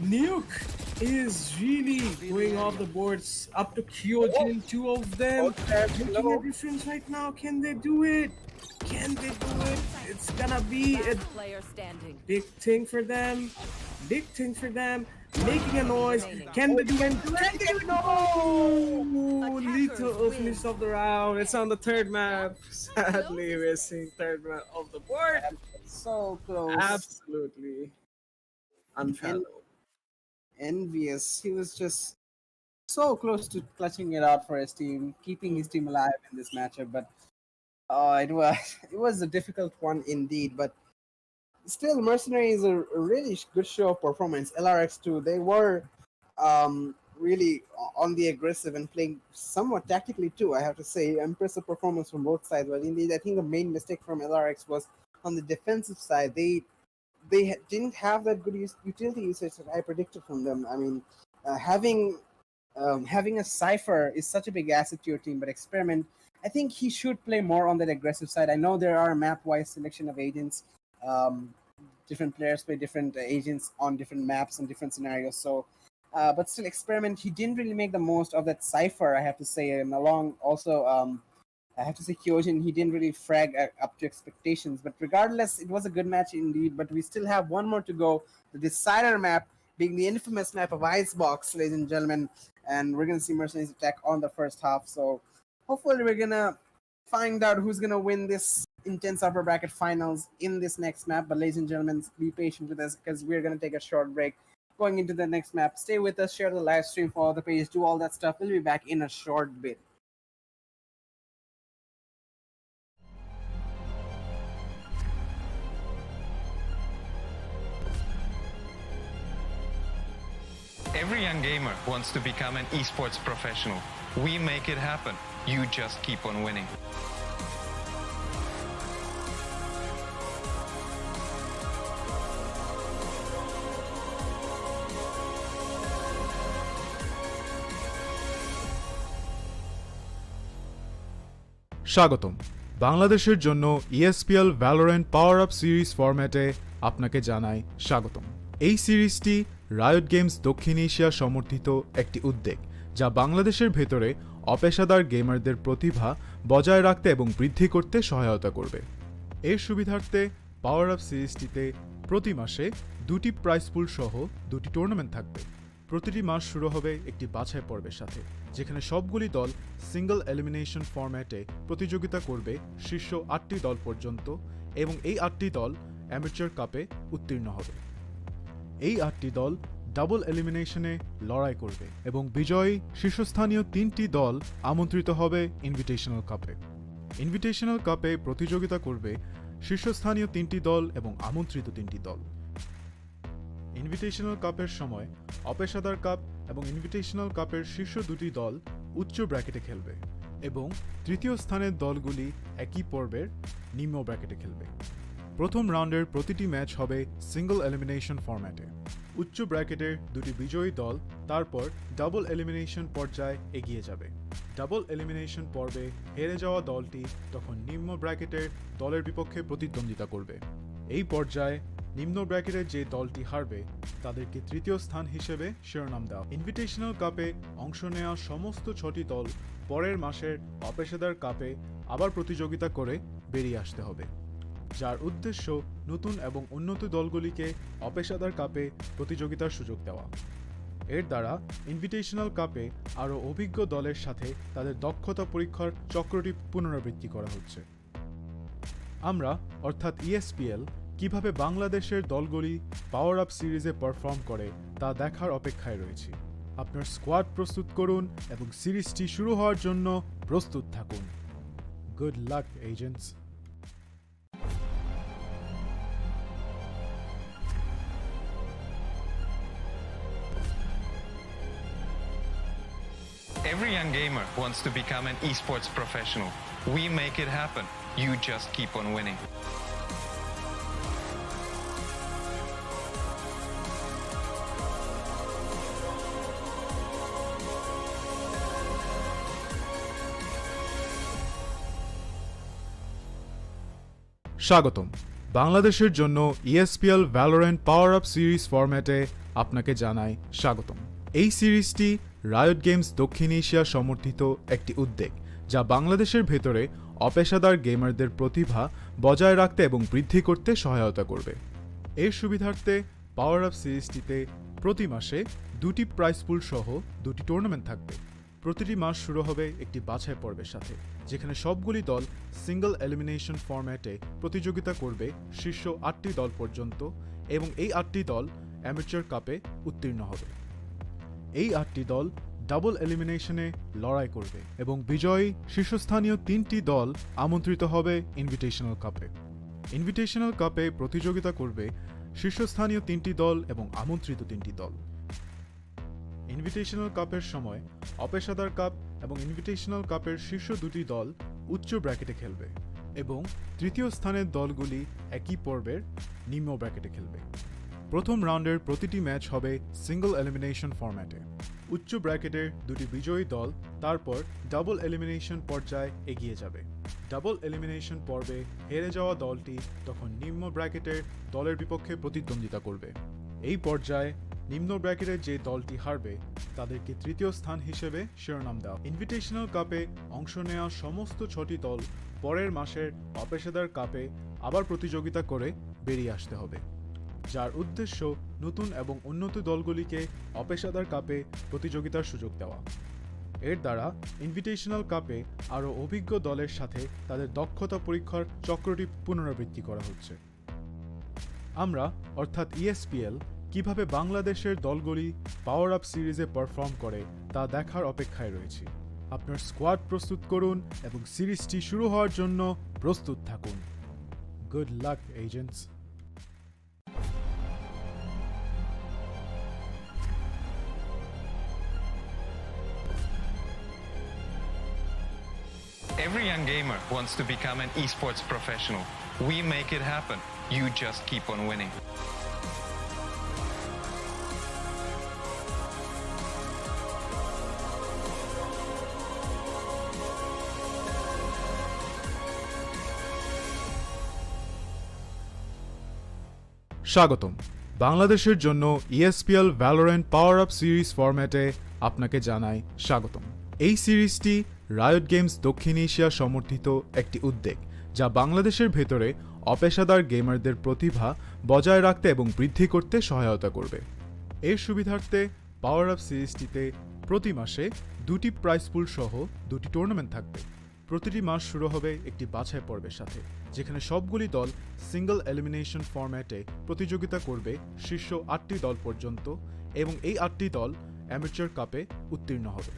Nuke is really going off the boards, up to Kyojin, 2 of them making a difference right now. Can they do it? Can they do it? It's gonna be a big thing for them. Making a noise. Can they do it? No! Lethal finish of the round. It's on the third map. Sadly, we're seeing third map of the board. So close. Absolutely unfathomable. Envious. He was just so close to clutching it out for his team, keeping his team alive in this matchup. But it was a difficult one indeed. But still, MercenarieZ is a really good show of performance. LRX too. They were really on the aggressive and playing somewhat tactically too. I have to say, impressive performance from both sides. But indeed, I think the main mistake from LRX was on the defensive side, didn't have that good utility usage that I predicted from them. I mean, having a Cypher is such a big asset to your team, but Experiment, I think he should play more on that aggressive side. I know there are map-wise selection of agents. Different players play different agents on different maps and different scenarios. So, but still, Experiment, he didn't really make the most of that Cypher, I have to say. And along also, I have to say Kyojin, he didn't really frag up to expectations. But regardless, it was a good match indeed. But we still have one more to go. The decider map being the infamous map of Icebox, ladies and gentlemen. And we're going to see MercenarieZ attack on the first half. So hopefully we're going to find out who's going to win this intense upper bracket finals in this next map. But ladies and gentlemen, be patient with us because we're going to take a short break going into the next map. Stay with us, share the live stream, follow the page, do all that stuff. We'll be back in a short bit. Every young gamer wants to become an esports professional. We make it happen. You just keep on winning. স্বাগতম বাংলাদেশের জন্য ESPL Valorant PowerUp series ফরম্যাটে আপনাকে জানাই স্বাগতম। এই সিরিজটি riot games দক্ষিণ এশিয়া সমর্থিত একটি উদ্যোগ যা বাংলাদেশের ভেতরে অপেশাদার গেমারদের প্রতিভা বজায় রাখতে এবং বৃদ্ধি করতে সহায়তা করবে। এর সুবিধার্থে পাওয়ার আপ সিরিজটিতে প্রতি মাসে 2টি প্রাইজ পুল সহ 2টি টুর্নামেন্ট থাকবে। প্রতিটি মাস শুরু হবে একটি বাছাই পর্বের সাথে, যেখানে সবগুলি দল সিঙ্গল এলিমিনেশন ফরম্যাটে প্রতিযোগিতা করবে শীর্ষ 8টি দল পর্যন্ত এবং এই 8টি দল অ্যামেচার কাপে উত্তীর্ণ হবে। এই 8টি দল ডাবল এলিমিনেশনে লড়াই করবে এবং বিজয়ী শীর্ষস্থানীয় 3টি দল আমন্ত্রিত হবে ইনভিটেশনাল কাপে। ইনভিটেশনাল কাপে প্রতিযোগিতা করবে শীর্ষস্থানীয় 3টি দল এবং আমন্ত্রিত 3টি দল। ইনভিটেশনাল কাপের সময় অপেশাদার কাপ এবং ইনভিটেশনাল কাপের শীর্ষ 2টি দল উচ্চ ব্র্যাকেটে খেলবে এবং তৃতীয় স্থানের দলগুলি একই পর্বের নিম্ন ব্র্যাকেটে খেলবে। প্রথম রাউন্ডের প্রতিটি ম্যাচ হবে সিঙ্গল এলিমিনেশন ফরম্যাটে। উচ্চ ব্র্যাকেটের 2টি বিজয়ী দল তারপর ডাবল এলিমিনেশন পর্যায়ে এগিয়ে যাবে। ডাবল এলিমিনেশন পর্বে হেরে যাওয়া দলটি তখন নিম্ন ব্র্যাকেটের দলের বিপক্ষে প্রতিদ্বন্দ্বিতা করবে। এই পর্যায়ে নিম্ন ব্র্যাকেটের যে দলটি হারবে তাদেরকে তৃতীয় স্থান হিসেবে শিরোনাম দেওয়া। ইনভিটেশনাল কাপে অংশ নেওয়া সমস্ত 6টি দল পরের মাসের অপেশাদার কাপে আবার প্রতিযোগিতা করে বেরিয়ে আসতে হবে, যার উদ্দেশ্য নতুন এবং উন্নত দলগুলিকে অপেশাদার কাপে প্রতিযোগিতার সুযোগ দেওয়া। এর দ্বারা ইনভিটেশনাল কাপে আরও অভিজ্ঞ দলের সাথে তাদের দক্ষতা পরীক্ষার চক্রটি পুনরাবৃত্তি করা হচ্ছে। আমরা অর্থাৎ ESPL কিভাবে বাংলাদেশের দলগুলি পাওয়ার আপ সিরিজে পারফর্ম করে তা দেখার অপেক্ষায় রয়েছি। আপনার স্কোয়াড প্রস্তুত করুন এবং সিরিজটি শুরু হওয়ার জন্য প্রস্তুত থাকুন। Good luck agents. Every young gamer wants to become an esports professional. We make it happen. You just keep on winning. স্বাগতম বাংলাদেশের জন্য ESPL Valorant PowerUp সিরিজ ফরম্যাটে আপনাকে জানাই স্বাগতম। এই সিরিজটি রায়োট গেমস দক্ষিণ এশিয়া সমর্থিত একটি উদ্যোগ যা বাংলাদেশের ভেতরে অপেশাদার গেমারদের প্রতিভা বজায় রাখতে এবং বৃদ্ধি করতে সহায়তা করবে। এর সুবিধার্থে পাওয়ার আপ সিরিজটিতে প্রতি মাসে 2টি প্রাইজ পুল সহ 2টি টুর্নামেন্ট থাকবে। প্রতিটি মাস শুরু হবে একটি বাছাই পর্বের সাথে, যেখানে সবগুলি দল সিঙ্গল এলিমিনেশন ফরম্যাটে প্রতিযোগিতা করবে শীর্ষ 8টি দল পর্যন্ত এবং এই 8টি দল অ্যামেচার কাপে উত্তীর্ণ হবে। এই 8টি দল ডাবল এলিমিনেশনে লড়াই করবে এবং বিজয়ী শীর্ষস্থানীয় 3টি দল আমন্ত্রিত হবে ইনভিটেশনাল কাপে। ইনভিটেশনাল কাপে প্রতিযোগিতা করবে শীর্ষস্থানীয় 3টি দল এবং আমন্ত্রিত 3টি দল। ইনভিটেশনাল কাপের সময় অপেশাদার কাপ এবং ইনভিটেশনাল কাপের শীর্ষ 2টি দল উচ্চ ব্র্যাকেটে খেলবে এবং তৃতীয় স্থানের দলগুলি একই পর্বের নিম্ন ব্র্যাকেটে খেলবে। প্রথম রাউন্ডের প্রতিটি ম্যাচ হবে সিঙ্গল এলিমিনেশন ফরম্যাটে। উচ্চ ব্র্যাকেটের দুটি বিজয়ী দল তারপর ডাবল এলিমিনেশন পর্যায়ে এগিয়ে যাবে। ডাবল এলিমিনেশন পর্বে হেরে যাওয়া দলটি তখন নিম্ন ব্র্যাকেটের দলের বিপক্ষে প্রতিদ্বন্দ্বিতা করবে। এই পর্যায়ে নিম্ন ব্র্যাকেটের যে দলটি হারবে তাদেরকে তৃতীয় স্থান হিসেবে শিরোনাম দেওয়া। ইনভিটেশনাল কাপে অংশ নেওয়া সমস্ত 6টি দল পরের মাসের অপেশাদার কাপে আবার প্রতিযোগিতা করে বেরিয়ে আসতে হবে, যার উদ্দেশ্য নতুন এবং উন্নত দলগুলিকে অপেশাদার কাপে প্রতিযোগিতার সুযোগ দেওয়া। এর দ্বারা ইনভিটেশনাল কাপে আরও অভিজ্ঞ দলের সাথে তাদের দক্ষতা পরীক্ষার চক্রটি পুনরাবৃত্তি করা হচ্ছে। আমরা অর্থাৎ ESPL কিভাবে বাংলাদেশের দলগুলি পাওয়ার আপ সিরিজে পারফর্ম করে তা দেখার অপেক্ষায় রয়েছি। আপনার স্কোয়াড প্রস্তুত করুন এবং সিরিজটি শুরু হওয়ার জন্য প্রস্তুত থাকুন। Good luck agents. Every young gamer wants to become an esports professional. We make it happen. You just keep on winning. স্বাগতম। বাংলাদেশের জন্য ESPL Valorant PowerUp সিরিজ ফরম্যাটে আপনাকে জানাই স্বাগতম। এই সিরিজটি রায়ট গেমস দক্ষিণ এশিয়া সমর্থিত একটি উদ্যোগ, যা বাংলাদেশের ভেতরে অপেশাদার গেমারদের প্রতিভা বজায় রাখতে এবং বৃদ্ধি করতে সহায়তা করবে। এর সুবিধার্থে পাওয়ার আপ সিরিজটিতে প্রতি মাসে 2টি প্রাইজ পুল সহ 2টি টুর্নামেন্ট থাকবে। প্রতিটি মাস শুরু হবে একটি বাছাই পর্বের সাথে, যেখানে সবগুলি দল সিঙ্গল এলিমিনেশন ফরম্যাটে প্রতিযোগিতা করবে শীর্ষ 8টি দল পর্যন্ত, এবং এই 8টি দল অ্যামেচার কাপে উত্তীর্ণ হবে।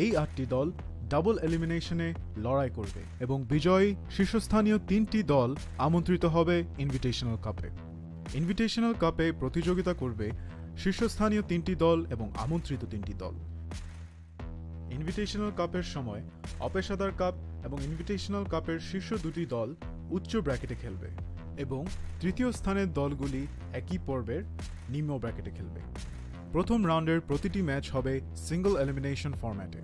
এই 8টি দল ডাবল এলিমিনেশনে লড়াই করবে এবং বিজয়ী শীর্ষস্থানীয় 3টি দল আমন্ত্রিত হবে ইনভিটেশনাল কাপে। ইনভিটেশনাল কাপে প্রতিযোগিতা করবে শীর্ষস্থানীয় 3টি দল এবং আমন্ত্রিত 3টি দল। ইনভিটেশনাল কাপের সময় অপেশাদার কাপ এবং ইনভিটেশনাল কাপের শীর্ষ 2টি দল উচ্চ ব্র্যাকেটে খেলবে এবং তৃতীয় স্থানের দলগুলি একই পর্বের নিম্ন ব্র্যাকেটে খেলবে। প্রথম রাউন্ডের প্রতিটি ম্যাচ হবে সিঙ্গল এলিমিনেশন ফরম্যাটে।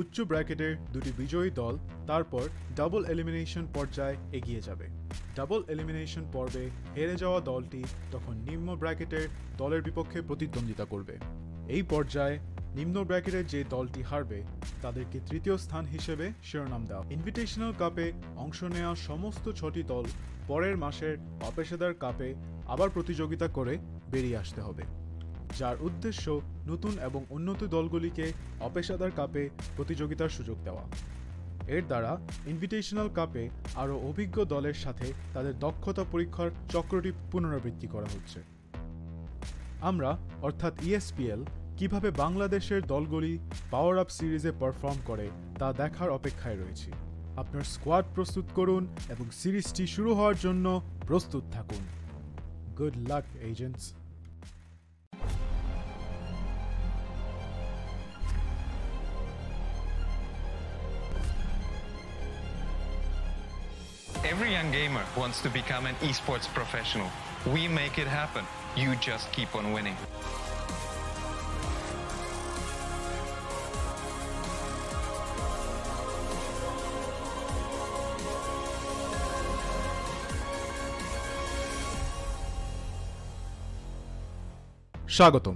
উচ্চ ব্র্যাকেটের দুটি বিজয়ী দল তারপর ডাবল এলিমিনেশন পর্যায়ে এগিয়ে যাবে। ডাবল এলিমিনেশন পর্বে হেরে যাওয়া দলটি তখন নিম্ন ব্র্যাকেটের দলের বিপক্ষে প্রতিদ্বন্দ্বিতা করবে। এই পর্যায়ে নিম্ন ব্র্যাকেটের যে দলটি হারবে তাদেরকে তৃতীয় স্থান হিসেবে শিরোনাম দেওয়া। ইনভিটেশনাল কাপে অংশ নেওয়া সমস্ত 6টি দল পরের মাসের অপেশাদার কাপে আবার প্রতিযোগিতা করে বেরিয়ে আসতে হবে, যার উদ্দেশ্য নতুন এবং উন্নত দলগুলিকে অপেশাদার কাপে প্রতিযোগিতার সুযোগ দেওয়া। এর দ্বারা ইনভিটেশনাল কাপে আরও অভিজ্ঞ দলের সাথে তাদের দক্ষতা পরীক্ষার চক্রটি পুনরাবৃত্তি করা হচ্ছে। আমরা অর্থাৎ ESPL কিভাবে বাংলাদেশের দলগুলি পাওয়ার আপ সিরিজে পারফর্ম করে তা দেখার অপেক্ষায় রয়েছি। আপনার স্কোয়াড প্রস্তুত করুন এবং সিরিজটি শুরু হওয়ার জন্য প্রস্তুত থাকুন। Good luck agents. Every young gamer wants to become an esports professional. We make it happen. You just keep on winning. স্বাগতম।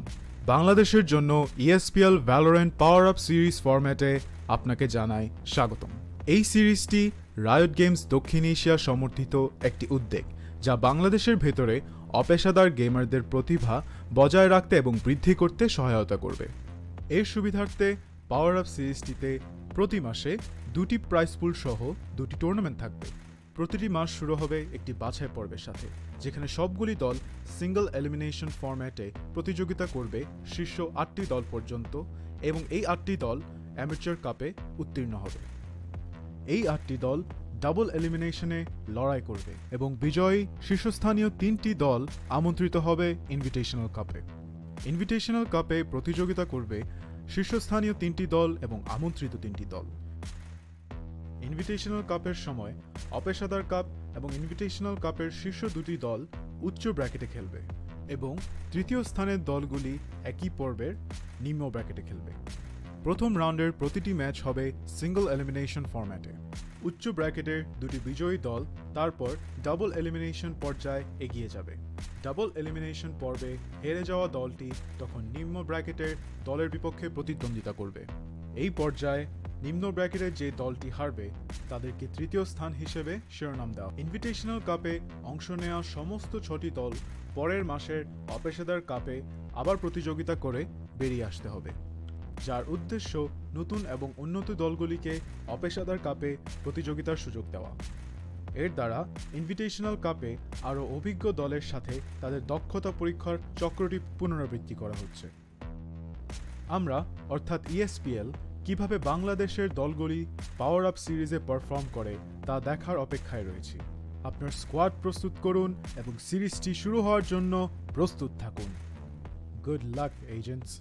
বাংলাদেশের জন্য ESPL Valorant PowerUp সিরিজ ফরম্যাটে আপনাকে জানাই স্বাগতম। এই সিরিজটি রায়ট গেমস দক্ষিণ এশিয়া সমর্থিত একটি উদ্যোগ, যা বাংলাদেশের ভেতরে অপেশাদার গেমারদের প্রতিভা বজায় রাখতে এবং বৃদ্ধি করতে সহায়তা করবে। এর সুবিধার্থে পাওয়ার আপ সিরিজটিতে প্রতি মাসে 2টি প্রাইজ পুল সহ 2টি টুর্নামেন্ট থাকবে। প্রতিটি মাস শুরু হবে একটি বাছাই পর্বের সাথে, যেখানে সবগুলি দল সিঙ্গল এলিমিনেশন ফরম্যাটে প্রতিযোগিতা করবে শীর্ষ 8টি দল পর্যন্ত, এবং এই 8টি দল অ্যামেচার কাপে উত্তীর্ণ হবে। এই 8টি দল ডাবল এলিমিনেশনে লড়াই করবে এবং বিজয়ী শীর্ষস্থানীয় 3টি দল আমন্ত্রিত হবে ইনভিটেশনাল কাপে। ইনভিটেশনাল কাপে প্রতিযোগিতা করবে শীর্ষস্থানীয় 3টি দল এবং আমন্ত্রিত 3টি দল। ইনভিটেশনাল কাপের সময় অপেশাদার কাপ এবং ইনভিটেশনাল কাপের শীর্ষ দুটি দল উচ্চ ব্র্যাকেটে খেলবে এবং তৃতীয় স্থানের দলগুলি একই পর্বের নিম্ন ব্র্যাকেটে খেলবে। প্রথম রাউন্ডের প্রতিটি ম্যাচ হবে সিঙ্গল এলিমিনেশন ফরম্যাটে। উচ্চ ব্র্যাকেটের দুটি বিজয়ী দল তারপর ডাবল এলিমিনেশন পর্যায়ে এগিয়ে যাবে। ডাবল এলিমিনেশন পর্বে হেরে যাওয়া দলটি তখন নিম্ন ব্র্যাকেটের দলের বিপক্ষে প্রতিদ্বন্দ্বিতা করবে। এই পর্যায়ে নিম্ন ব্র্যাকেটের যে দলটি হারবে তাদেরকে তৃতীয় স্থান হিসেবে শিরোনাম দেওয়া। ইনভিটেশনাল কাপে অংশ নেওয়া সমস্ত 6টি দল পরের মাসের অপেশাদার কাপে আবার প্রতিযোগিতা করে বেরিয়ে আসতে হবে, যার উদ্দেশ্য নতুন এবং উন্নত দলগুলিকে অপেশাদার কাপে প্রতিযোগিতার সুযোগ দেওয়া। এর দ্বারা ইনভিটেশনাল কাপে আরও অভিজ্ঞ দলের সাথে তাদের দক্ষতা পরীক্ষার চক্রটি পুনরাবৃত্তি করা হচ্ছে। আমরা অর্থাৎ ESPL কিভাবে বাংলাদেশের দলগুলি পাওয়ার আপ সিরিজে পারফর্ম করে তা দেখার অপেক্ষায় রয়েছি। আপনার স্কোয়াড প্রস্তুত করুন এবং সিরিজটি শুরু হওয়ার জন্য প্রস্তুত থাকুন। Good luck agents.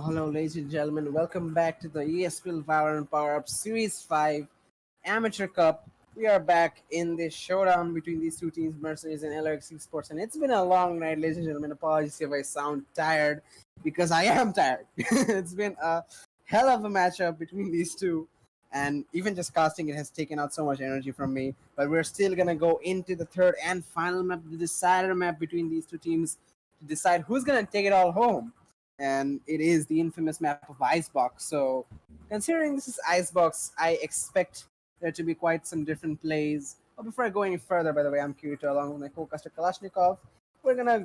Hello, ladies and gentlemen. Welcome back to the ESPL Valorant PowerUp Series 5 Amateur Cup. We are back in this showdown between these two teams, MercenarieZ and LarioX Esports. And it's been a long night, ladies and gentlemen. Apologies if I sound tired, because I am tired. It's been a hell of a matchup between these two. And even just casting it has taken out so much energy from me. But we're still going to go into the third and final map, the decider map between these two teams, to decide who's going to take it all home. And it is the infamous map of Icebox. So, considering this is Icebox, I expect there to be quite some different plays. But before I go any further, by the way, I'm Kirito along with my co-caster Kalashnikov. We're gonna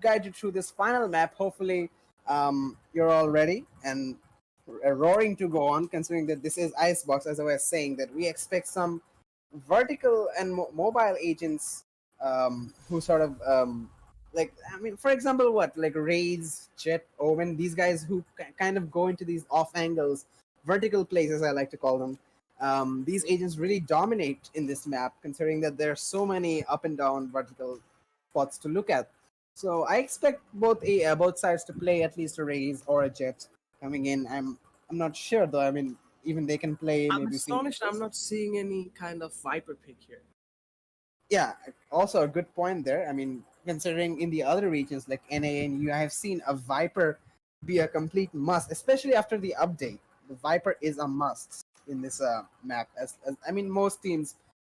guide you through this final map. Hopefully, you're all ready and roaring to go on, considering that this is Icebox, as I was saying, that we expect some vertical and mobile agents who sort of like, I mean, for example, what, like Raze, Jet, Omen, these guys who kind of go into these off angles, vertical plays, as I like to call them. These agents really dominate in this map, considering that there are so many up and down vertical spots to look at. So I expect both sides to play at least a Raze or a Jet coming in. I'm not sure though. I mean, even they can play. I'm maybe astonished I'm not seeing any kind of Viper pick here. Yeah, also a good point there. I mean, considering in the other regions like NA and U, I have seen a Viper be a complete must, especially after the update. The Viper is a must in this map. As I mean, most teams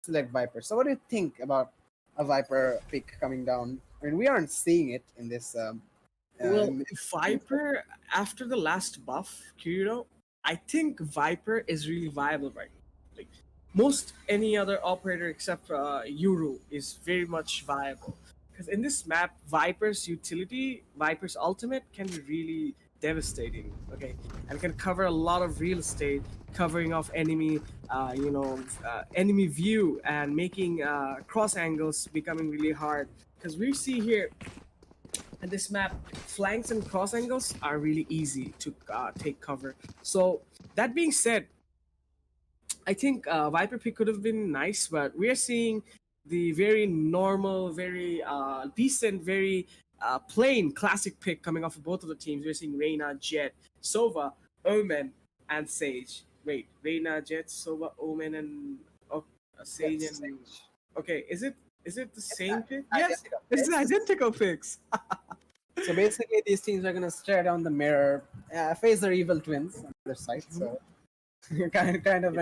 select Viper. So what do you think about a Viper pick coming down? I mean, we aren't seeing it in this. Well, Viper, after the last buff, Kirito, I think Viper is really viable right now. Like, most any other operator except Yuru is very much viable. Because in this map, Viper's utility, Viper's ultimate can be really devastating, okay? And can cover a lot of real estate, covering off enemy, enemy view, and making cross angles becoming really hard. Because we see here, in this map, flanks and cross angles are really easy to take cover. So, that being said, I think Viper pick could have been nice, but we are seeing the very normal, very decent, very plain classic pick coming off of both of the teams. We're seeing Reyna, Jet, Sova, Omen, and Sage. Wait, Reyna, Jet, Sova, Omen, and Sage. Yes, And Sage. okay, is it the same pick? Identical. Yes, it's identical picks. So basically, these teams are gonna stare down the mirror, face their evil twins on their side. So kind of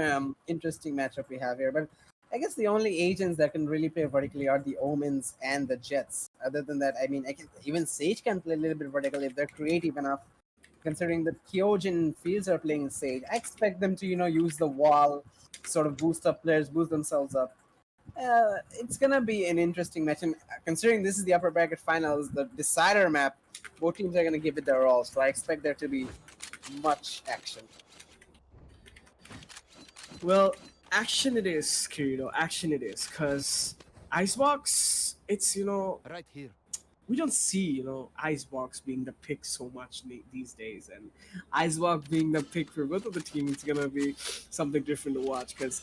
interesting matchup we have here. But I guess the only agents that can really play vertically are the Omens and the Jets. Other than that, I mean, even Sage can play a little bit vertically if they're creative enough. Considering that Kyojin Fields are playing Sage, I expect them to use the wall, sort of boost up players, boost themselves up. It's gonna be an interesting match, and considering this is the upper bracket finals, the decider map, both teams are gonna give it their all. So I expect there to be much action. Well, action it is, Kirito. Action it is, because Icebox, it's Right here. we don't see Icebox being the pick so much these days, and Icebox being the pick for both of the teams, it's gonna be something different to watch. Because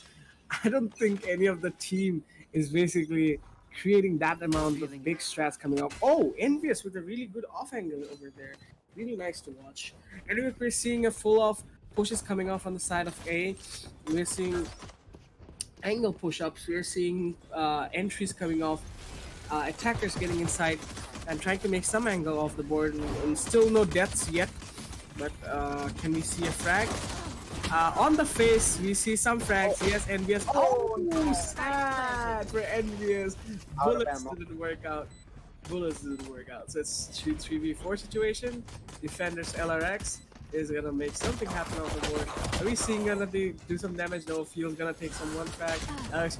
I don't think any of the team is basically creating that amount of big strats coming up. Oh, Envious with a really good off angle over there. Really nice to watch. Anyway, we're seeing a full off pushes coming off on the side of A. We're seeing angle push-ups. We're seeing entries coming off. Attackers getting inside and trying to make some angle off the board. And still no deaths yet. But can we see a frag? On the face, we see some frags. Yes, Envious. Oh, sad for Envious. Bullets didn't work out. Bullets didn't work out. So it's 3v4 situation. Defenders LRX is gonna make something happen on the board. Are we seeing gonna do some damage? No, Field's gonna take some one frag.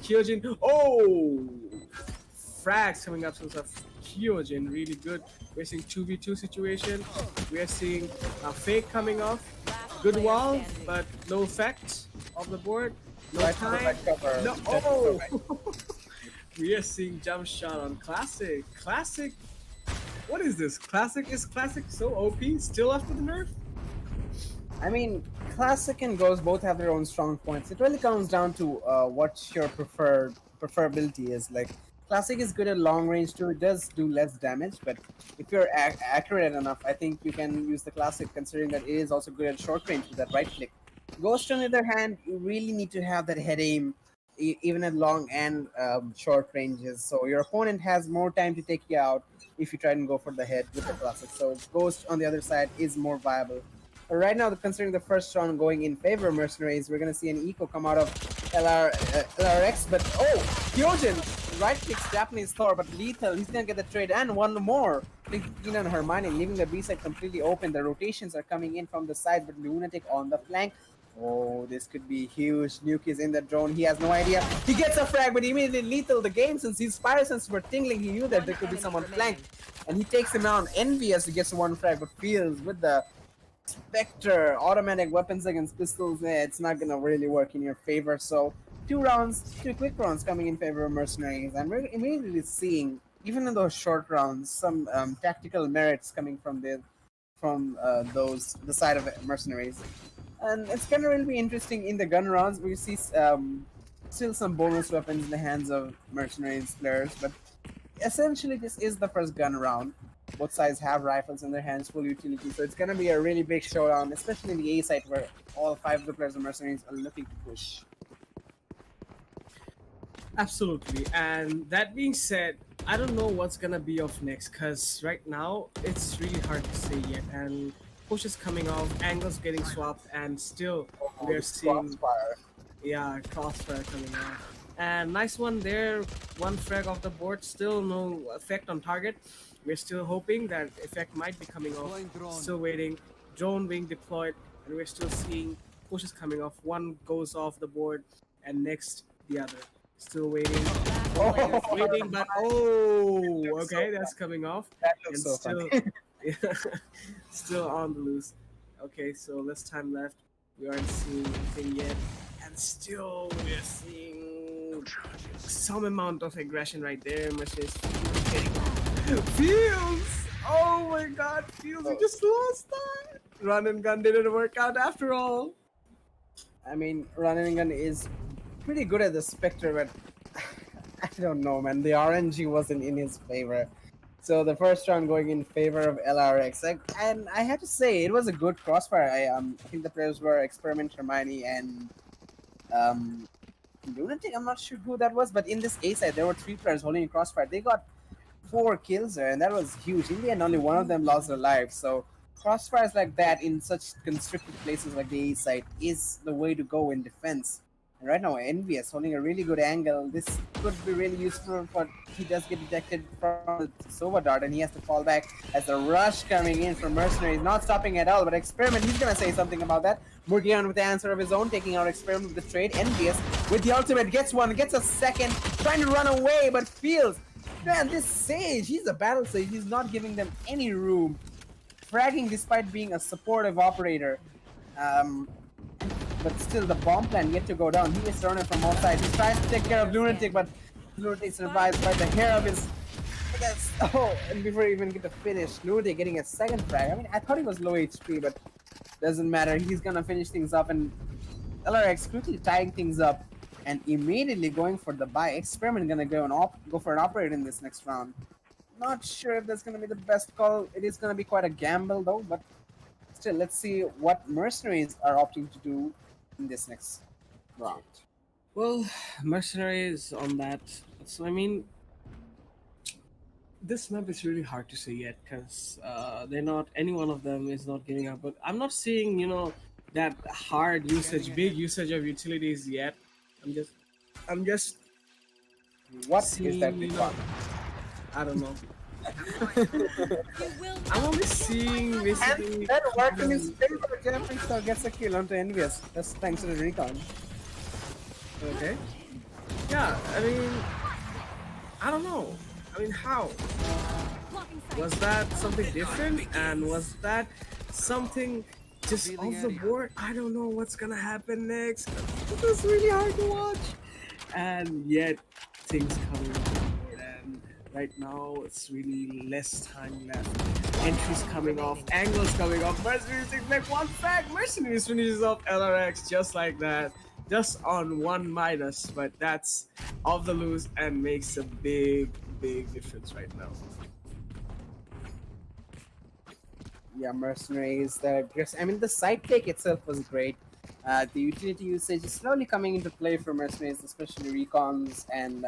Kyojin. Oh! Frags coming up since Kyojin, really good. We're seeing 2v2 situation. We're seeing a fake coming off. Good wall, but no effect of the board. No time. No. Oh! We are seeing jump shot on Classic. Classic. What is this? Classic is Classic so OP still after the nerf? I mean, Classic and Ghost both have their own strong points. It really comes down to what your preferability is. Like, Classic is good at long range too. It does do less damage, but if you're accurate enough, I think you can use the Classic, considering that it is also good at short range with that right click. Ghost, on the other hand, you really need to have that head aim, even at long and short ranges. So your opponent has more time to take you out if you try and go for the head with the Classic. So Ghost on the other side is more viable. But right now, considering the first round going in favor of MercenarieZ, we're going to see an eco come out of LRX. But oh, Kyojin right clicks Japanese Thor, but lethal. He's going to get the trade and one more. Linking on Hermione, leaving the B side completely open. The rotations are coming in from the side, but Lunatic on the flank. Oh, this could be huge. Nuke is in the drone. He has no idea. He gets a frag, but immediately lethal the game. Since his fire senses were tingling, he knew that there could be someone flanked. And he takes him down. Envious gets one frag, but Fields with the Spectre, automatic weapons against pistols, it's not gonna really work in your favor. So two quick rounds coming in favor of MercenarieZ, and we're immediately seeing, even in those short rounds, some tactical merits coming from the side of MercenarieZ. And it's gonna really be interesting in the gun rounds. We see still some bonus weapons in the hands of MercenarieZ players, but essentially this is the first gun round. Both sides have rifles in their hands, full utility, so it's gonna be a really big showdown, especially in the A side where all 5 of the players of MercenarieZ are looking to push. Absolutely. And that being said, I don't know what's gonna be off next, because right now it's really hard to say yet. And push is coming off, angles getting swapped, and still we're seeing crossfire coming out. And nice one there, one frag off the board, still no effect on target. We're still hoping that effect might be coming off. Still waiting. Drone being deployed, and we're still seeing pushes coming off. One goes off the board, and next the other. Still waiting. Waiting, but okay, that's coming off. That looks and so still, funny. still on the loose. Okay, so less time left. We aren't seeing anything yet, and still we're seeing some amount of aggression right there. Fields! Oh my god, Fields, you just lost that! Run and gun didn't work out after all. I mean, Run and Gun is pretty good at the Spectre, but I don't know, man. The RNG wasn't in his favor. So the first round going in favor of LRX. And I have to say, it was a good crossfire. I think the players were Experiment, Hermione, and Lunatic. I'm not sure who that was, but in this A side, there were 3 players holding a crossfire. They got 4 kills there, and that was huge. In the end, only one of them lost their life. So crossfires like that in such constricted places like the A side is the way to go in defense. And right now, Envious holding a really good angle. This could be really useful, but he does get detected from the Sova Dart, and he has to fall back as the rush coming in from MercenarieZ, not stopping at all. But Experiment, he's gonna say something about that. Murgian with the answer of his own, taking out Experiment with the trade. Envious with the ultimate gets one, gets a second, trying to run away, but Fields. Man, this Sage, he's a battle Sage. He's not giving them any room. Fragging despite being a supportive operator. But still, the bomb plan yet to go down. He is surrounded from all sides. He's trying to take care of Lunatic, but Lunatic survives by the hair of his... and before he even get to finish, Lunatic getting a second frag. I mean, I thought he was low HP, but doesn't matter. He's gonna finish things up, and LRX quickly tying things up. and immediately going for the buy. Experiment gonna go for an operator in this next round. Not sure if that's gonna be the best call. It is gonna be quite a gamble though, but still, let's see what mercenaries are opting to do in this next round. Well, mercenaries on that. So I mean, this map is really hard to say yet because they're not. Any one of them is not giving up. But I'm not seeing, that hard usage, big usage of utilities yet. I'm just What is seeing, that requirement? I don't know. You will I'm not only seeing And basically. that worked in his favor. Jeffrey still gets a kill onto Envious. That's thanks to the recon. Okay. Yeah, I mean, I don't know. I mean, how? blocking sight. Was that something different? And was that something just off the board? I don't know what's gonna happen next. It was really hard to watch. And yet, things coming off the board. And right now, it's really less time left. Entries coming off, angles coming off. Mercenaries takes like one frag. Mercenaries finishes off LRX just like that. Just on 1-, but that's off the loose and makes a big difference right now. Yeah, mercenaries. I mean, the side take itself was great. The utility usage is slowly coming into play for mercenaries, especially recons and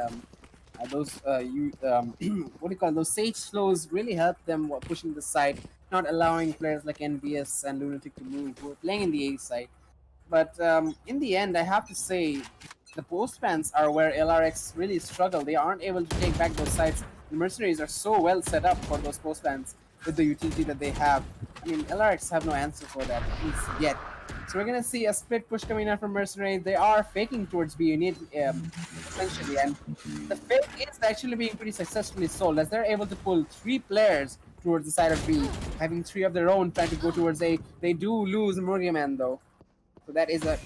those what do you call it? Those sage slows really help them while pushing the side, not allowing players like NBS and Lunatic to move, who are playing in the A side. But in the end, I have to say, the post fans are where LRX really struggle. They aren't able to take back those sides. The mercenaries are so well set up for those post fans with the utility that they have. I mean, LRX have no answer for that, at least yet. So we're gonna see a split push coming out from mercenaries. They are faking towards B unit, essentially, and the fake is actually being pretty successfully sold as they're able to pull 3 players towards the side of B, having 3 of their own trying to go towards A. They do lose Murgaman though. So that is a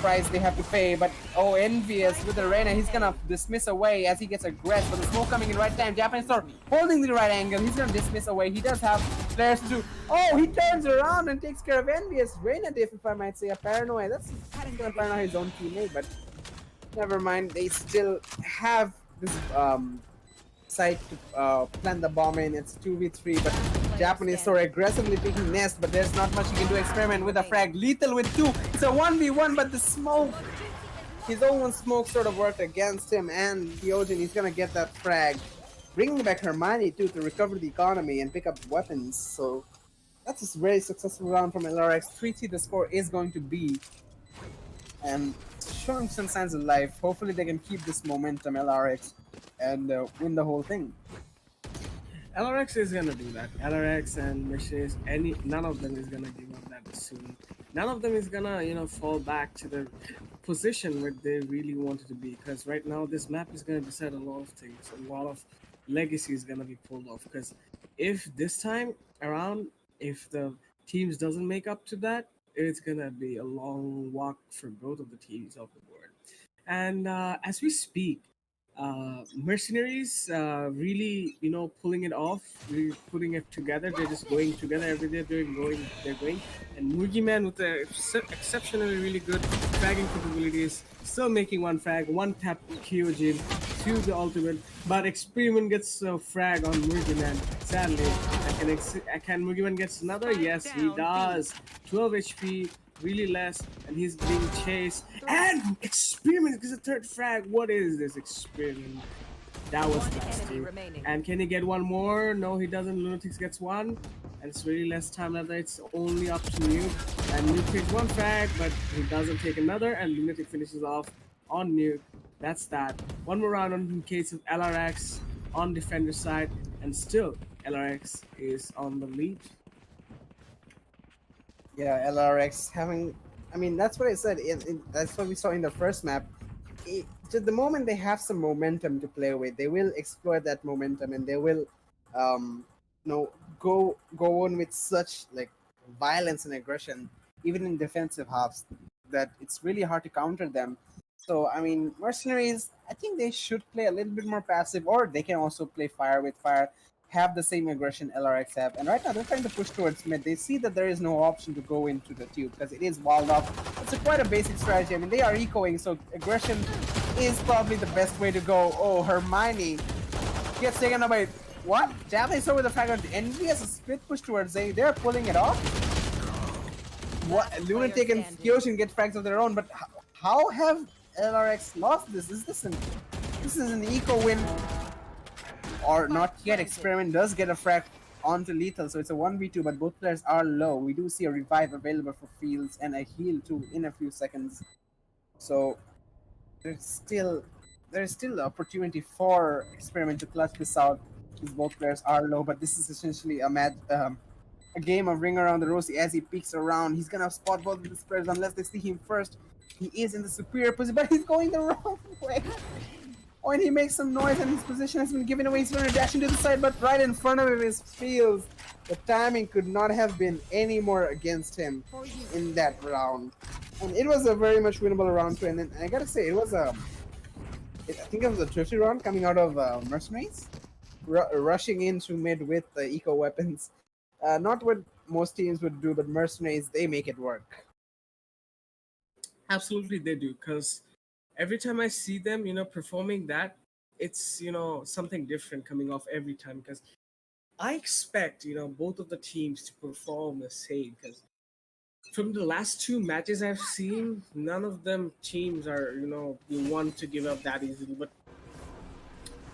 price they have to pay. But oh, Envious with the Reyna, he's gonna dismiss away as he gets aggressed. But the smoke coming in right time. Japanese Star holding the right angle. He's gonna dismiss away. He does have players to do. Oh, he turns around and takes care of Envious. Reyna diff, if I might say, a paranoia. That's he's gonna paranoia his own teammate, but never mind. They still have this site to plant the bomb in. It's 2v3, but Japanese so aggressively picking nest, but there's not much he can do. Experiment with a frag. Lethal with 2. It's a 1v1, but the smoke, his own smoke sort of worked against him, and Hyojin, he's gonna get that frag. Bringing back Hermione too to recover the economy and pick up weapons. So that's a very successful round from LRX. 3-3 the score is going to be. And showing some signs of life. Hopefully they can keep this momentum, LRX, and win the whole thing. LRX is gonna do that. LRX and Mercedes, none of them is gonna give up that soon. None of them is gonna, fall back to the position where they really wanted to be. Because right now, this map is gonna decide a lot of things. A lot of legacy is gonna be pulled off. Because if this time around, if the teams doesn't make up to that, it's gonna be a long walk for both of the teams off the board. And as we speak, mercenaries really pulling it off, really putting it together. They're just going together every day. They're going, and Mugi Man with the exceptionally really good fragging capabilities, still making one frag, one tap Kyojin to the ultimate, but Experiment gets a frag on Mugi Man. Sadly, can Mugi Man gets another? Yes, he does. 12 HP, really less, and he's being chased. And Experiment gets a 3rd frag. What is this Experiment? That was One nasty. enemy remaining. And can he get one more? No, he doesn't. Lunatics gets one, and it's really less time left. It's only up to Nuke, and Nuke takes one frag, but he doesn't take another, and Lunatic finishes off on Nuke. That's that. One more round in case of LRX on defender side, and still LRX is on the lead. Yeah, LRX having, I mean, that's what I said. That's what we saw in the first map. Just the moment they have some momentum to play with, they will exploit that momentum, and they will, go on with such like violence and aggression, even in defensive halves, that it's really hard to counter them. So I mean, mercenaries, I think they should play a little bit more passive, or they can also play fire with fire, have the same aggression LRX have. And right now they're trying to push towards mid. They see that there is no option to go into the tube because it is walled up. It's quite a basic strategy. I mean, they are ecoing, so aggression is probably the best way to go. Oh, Hermione gets taken away. What? Javelin over the fragment. Envy has a split push towards A. They're pulling it off. What? Lunatic and Kyoshin get frags of their own, but how have LRX lost this? This is an eco win, or not yet? Experiment does get a frag onto lethal, so it's a 1v2, but both players are low. We do see a revive available for Fields and a heal too in a few seconds. So there's still the opportunity for Experiment to clutch this out, because both players are low. But this is essentially a game of ring around the rosy. As he peeks around, he's gonna spot both of these players unless they see him first. He is in the superior position, but he's going the wrong way. Oh, and he makes some noise and his position has been given away. He's going to dash into the side, but right in front of him is Fields. The timing could not have been any more against him in that round. And it was a very much winnable round too. And I gotta say, it was I think it was a thrifty round coming out of MercenarieZ. Rushing into mid with the eco weapons. Not what most teams would do, but MercenarieZ, they make it work. Absolutely, they do. Because every time I see them, performing that, it's, something different coming off every time. Because I expect, both of the teams to perform the same. Because from the last two matches I've seen, none of them teams are, you want to give up that easily. But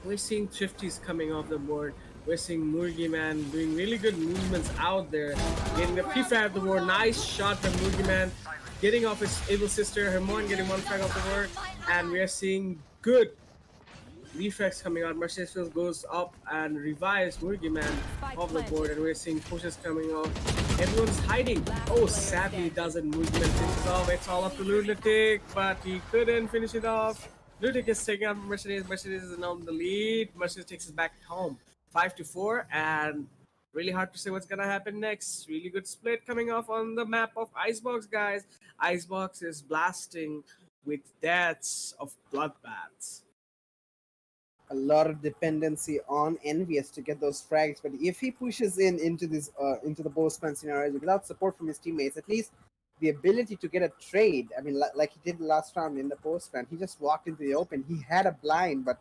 we're seeing Thrifties coming off the board. We're seeing Murgi Man doing really good movements out there, getting the prefab of the board. Nice shot from Murgi Man, getting off his able sister, Hermione getting one frag off the board, and we are seeing good reflex coming out. MercenarieZ goes up and revives Murgi Man off the board, and we're seeing pushes coming off. Everyone's hiding. Oh, sadly doesn't. Murgi Man finishes off. It's all up to Lunatic, but he couldn't finish it off. Lunatic is taking out MercenarieZ. MercenarieZ is now in the lead. MercenarieZ takes it back home, 5-4, and really hard to say what's gonna happen next. Really good split coming off on the map of Icebox, guys. Icebox is blasting with deaths of bloodbaths. A lot of dependency on Envious to get those frags, but if he pushes into this into the post-plan scenario without support from his teammates, at least the ability to get a trade. I mean, like he did last round in the post-plan, he just walked into the open. He had a blind, but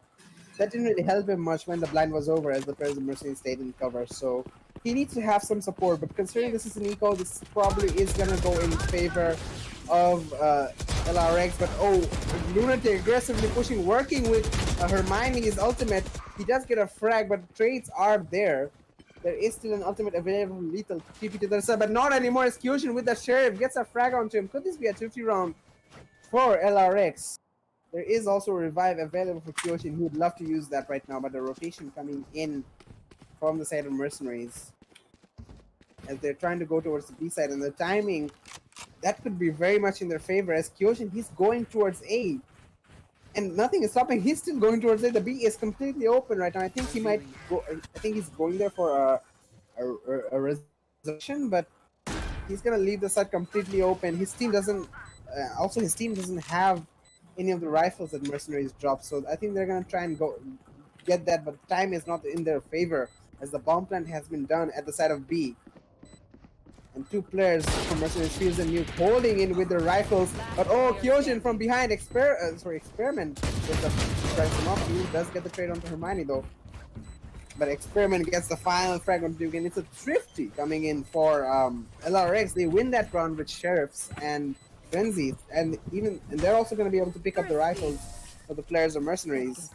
that didn't really help him much when the blind was over, as the players of MercenarieZ stayed in cover. So he needs to have some support, but considering this is an eco, this probably is gonna go in favor of LRX. But oh, Lunatic aggressively pushing, working with Hermione's ultimate. He does get a frag, but trades are there. There is still an ultimate available from Lethal to keep it to the side, but not anymore. Execution with the Sheriff gets a frag onto him. Could this be a 50 round for LRX? There is also a revive available for Kyoshin, who would love to use that right now, but the rotation coming in from the side of MercenarieZ as they're trying to go towards the B side, and the timing, that could be very much in their favor, as Kyoshin, he's going towards A. And nothing is stopping. He's still going towards A. The B is completely open right now. I think he might go. I think he's going there for a resolution, but he's gonna leave the side completely open. His team doesn't. Also, his team doesn't have any of the rifles that MercenarieZ dropped, so I think they're gonna try and go get that. But time is not in their favor, as the bomb plant has been done at the side of B. And two players from MercenarieZ, Fields and Nuke, holding in with their rifles. But oh, Kyoshin from behind, Experiment gets the strikes him off. He does get the trade onto Hermione though. But Experiment gets the final frag on Duke, and it's a thrifty coming in for LRX. They win that round with Sheriffs and Frenzies, and they're also going to be able to pick up the rifles for the players of MercenarieZ.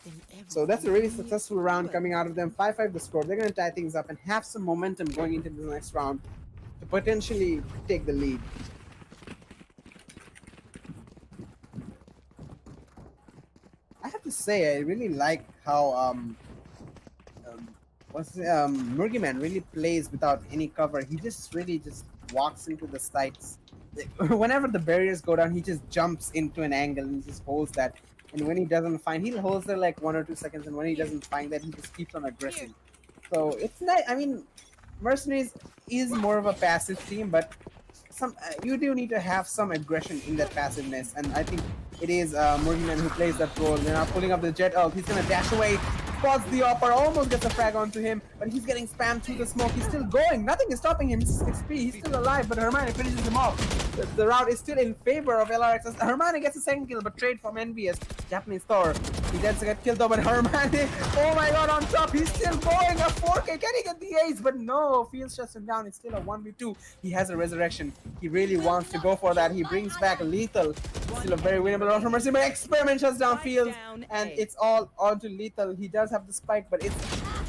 So that's a really successful round coming out of them. 5-5 the score. They're going to tie things up and have some momentum going into the next round to potentially take the lead. I have to say, I really like how Murgi Man really plays without any cover. He just really walks into the sights. Whenever the barriers go down, he just jumps into an angle and just holds that. And when he doesn't find, he holds there like 1 or 2 seconds, and when he doesn't find that, he just keeps on aggressing. So it's nice. I mean, MercenarieZ is more of a passive team, but you do need to have some aggression in that passiveness, and I think it is Murgi Man who plays that role. They're now pulling up the jet ult. He's gonna dash away, spots the upper, almost gets a frag onto him, but he's getting spammed through the smoke. He's still going. Nothing is stopping him. He's 6p. He's still alive, but Hermione finishes him off. The round is still in favor of LRX. Hermione gets a second kill, but trade from Envious. Japanese Thor. He tends to get killed though, but Hermione, oh my god, on top, he's still going, a 4K, can he get the ace? But no, Fields shuts him down, it's still a 1v2. He has a resurrection, he really wants to go for that, he brings back Lethal. Still a very winnable round for Mercy, but Experiment shuts down Fields, and it's all onto Lethal. He does have the spike, but it's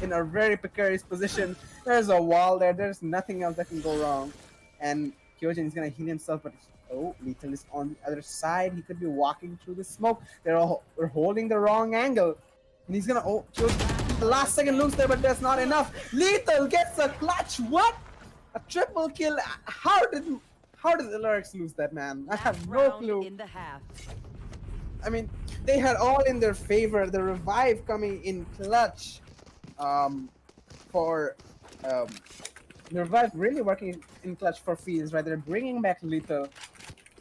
in a very precarious position. There's a wall there, there's nothing else that can go wrong. And Kyojin is gonna heal himself, but oh, Lethal is on the other side. He could be walking through the smoke. They're holding the wrong angle. And he's gonna, oh, Kyojin, the last second loops there, but that's not enough. Lethal gets a clutch, what? A triple kill, how did LarioX lose that, man? I have no clue. In the half. I mean, they had all in their favor. The revive coming in clutch the revive really working in clutch for Fields, right? They're bringing back Lethal,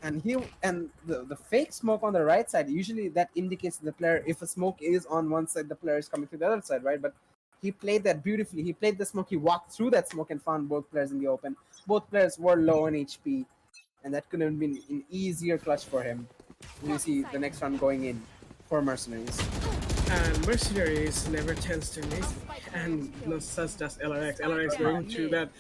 and the fake smoke on the right side. Usually that indicates to the player if a smoke is on one side, the player is coming to the other side, right? But he played that beautifully. He played the smoke. He walked through that smoke and found both players in the open. Both players were low on HP, and that could have been an easier clutch for him. You see the next round going in for Mercenaries. And MercenarieZ never tends to miss, and such does LRX. LRX going through that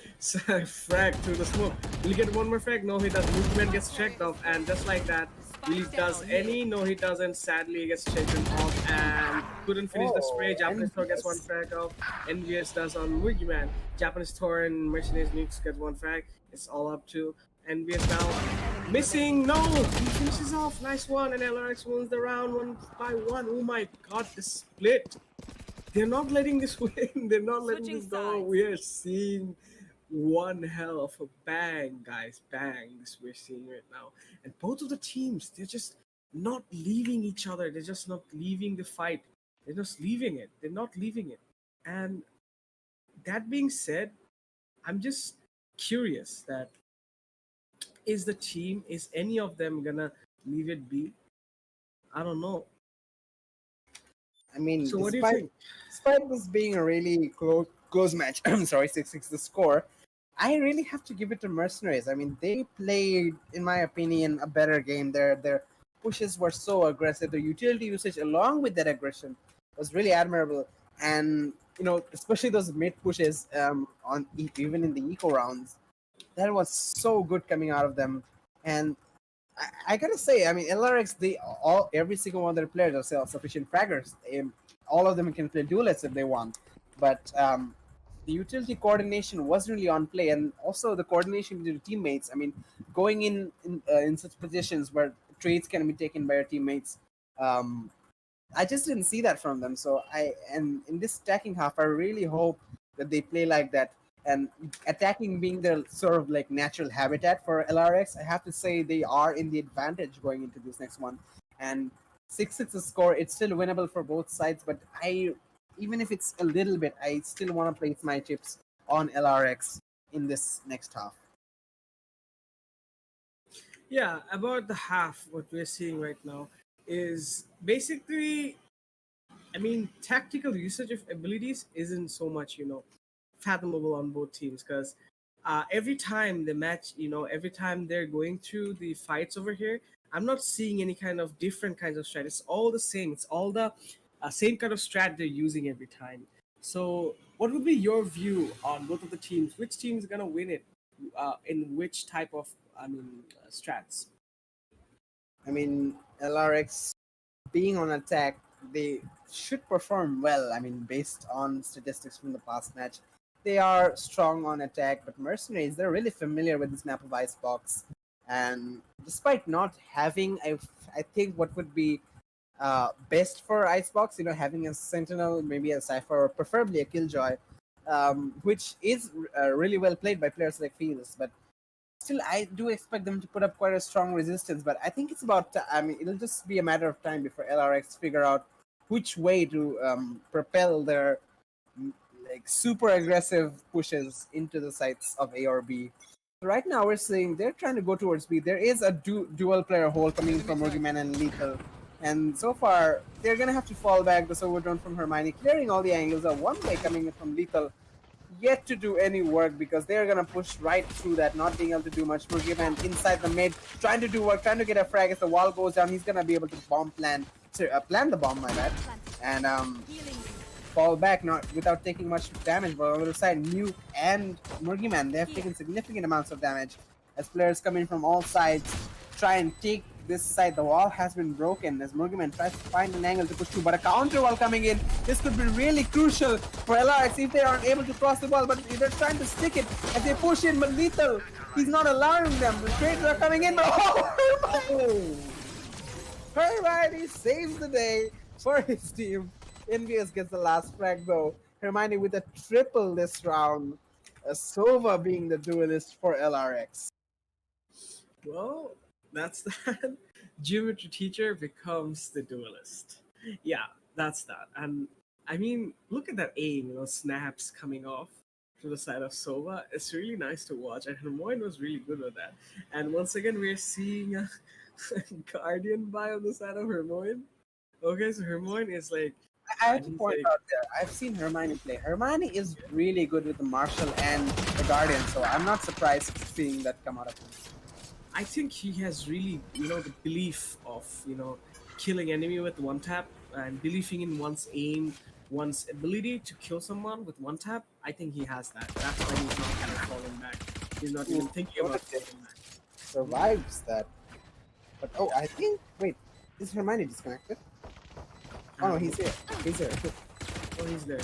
frag through the smoke. Will he get one more frag? No, he doesn't. Movement gets checked off, and just like that, will he does any? No, he doesn't. Sadly, he gets shaken off and couldn't finish the spray. Japanese Thor gets one frag off. NVS does on Wiggman. Japanese Thor and MercenarieZ needs gets one frag. It's all up to NVS now. Missing, no! He finishes off, nice one, and LRX wins the round 1-1. Oh my god, the split! They're not letting this win, they're not letting this go. We are seeing one hell of a bang, guys, bang, this we're seeing right now. And both of the teams, they're just not leaving each other, they're just not leaving the fight. They're just leaving it, they're not leaving it. And that being said, I'm just curious that is any of them gonna leave it be? I don't know. I mean, so what do you think? Despite this being a really close match, I'm sorry, 6-6 the score, I really have to give it to MercenarieZ. I mean, they played, in my opinion, a better game. Their pushes were so aggressive. The utility usage, along with that aggression, was really admirable. And especially those mid pushes even in the eco rounds. That was so good coming out of them, and I gotta say, I mean, LRX, every single one of their players are self-sufficient fraggers. All of them can play duelists if they want, but the utility coordination wasn't really on play, and also the coordination with your teammates. I mean, going in such positions where trades can be taken by your teammates, I just didn't see that from them. So in this attacking half, I really hope that they play like that. And attacking being their sort of like natural habitat for LRX, I have to say they are in the advantage going into this next one. And 6-6 the score, it's still winnable for both sides, but even if it's a little bit, I still want to place my chips on LRX in this next half. Yeah, about the half, what we're seeing right now is basically, I mean, tactical usage of abilities isn't so much, fathomable on both teams, because every time the match, every time they're going through the fights over here, I'm not seeing any kind of different kinds of strat. It's all the same. It's all the same kind of strat they're using every time. So what would be your view on both of the teams? Which team is going to win it in which type of, strats? I mean, LRX being on attack, they should perform well. I mean, based on statistics from the past match, they are strong on attack, but MercenarieZ, they're really familiar with this map of Icebox. And despite not having, I think what would be best for Icebox, having a Sentinel, maybe a Cypher, or preferably a Killjoy, which is really well played by players like Fields. But still, I do expect them to put up quite a strong resistance. But I think it's about, it'll just be a matter of time before LRX figure out which way to propel their super aggressive pushes into the sites of A or B. Right now, we're seeing they're trying to go towards B. There is a dual player hole coming from Morgan and Lethal. And so far, they're going to have to fall back the Silver Drone from Hermione, clearing all the angles. One way coming in from Lethal, yet to do any work because they're going to push right through that, not being able to do much. Morgan inside the mid, trying to do work, trying to get a frag. As the wall goes down, he's going to be able to bomb plant plant the bomb, my bad, and Healing. fall back not without taking much damage. But on the other side, Mew and Murgyman, they have taken significant amounts of damage as players come in from all sides try and take this side. The wall has been broken as Murgyman tries to find an angle to push through, but a counter wall coming in. This could be really crucial for LRX if they aren't able to cross the wall, but they're trying to stick it as they push in, but Lethal, he's not allowing them. The trades are coming in, but oh! Hermione saves the day for his team. Envious gets the last frag though. Hermione with a triple this round. Sova being the duelist for LRX. Well, that's that. Geometry teacher becomes the duelist. Yeah, that's that. And I mean, look at that aim, snaps coming off to the side of Sova. It's really nice to watch, and Hermoine was really good with that. And once again, we're seeing a Guardian buy on the side of Hermoine. Okay, so Hermoine is like, I have to point out there, I've seen Hermione play. Hermione is really good with the Marshall and the Guardian, so I'm not surprised seeing that come out of him. I think he has really, the belief of, killing enemy with one tap and believing in one's aim, one's ability to kill someone with one tap. I think he has that. That's why he's not kind of falling back. He's not even thinking about falling back. Survives that. But oh, I think, wait, is Hermione disconnected? Oh no, he's here. He's here. Oh, he's there.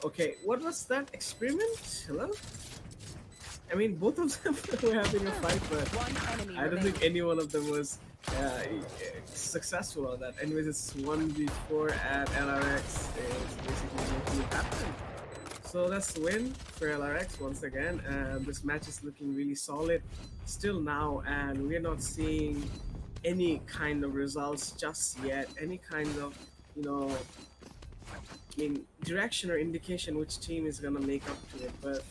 Okay, what was that experiment? Hello? I mean, both of them were having a fight, but I don't think any one of them was successful on that. Anyways, it's 1v4 at LRX is basically making it happen. So that's the win for LRX once again. This match is looking really solid still now, and we're not seeing any kind of results just yet. Any kind of, direction or indication which team is gonna make up to it. But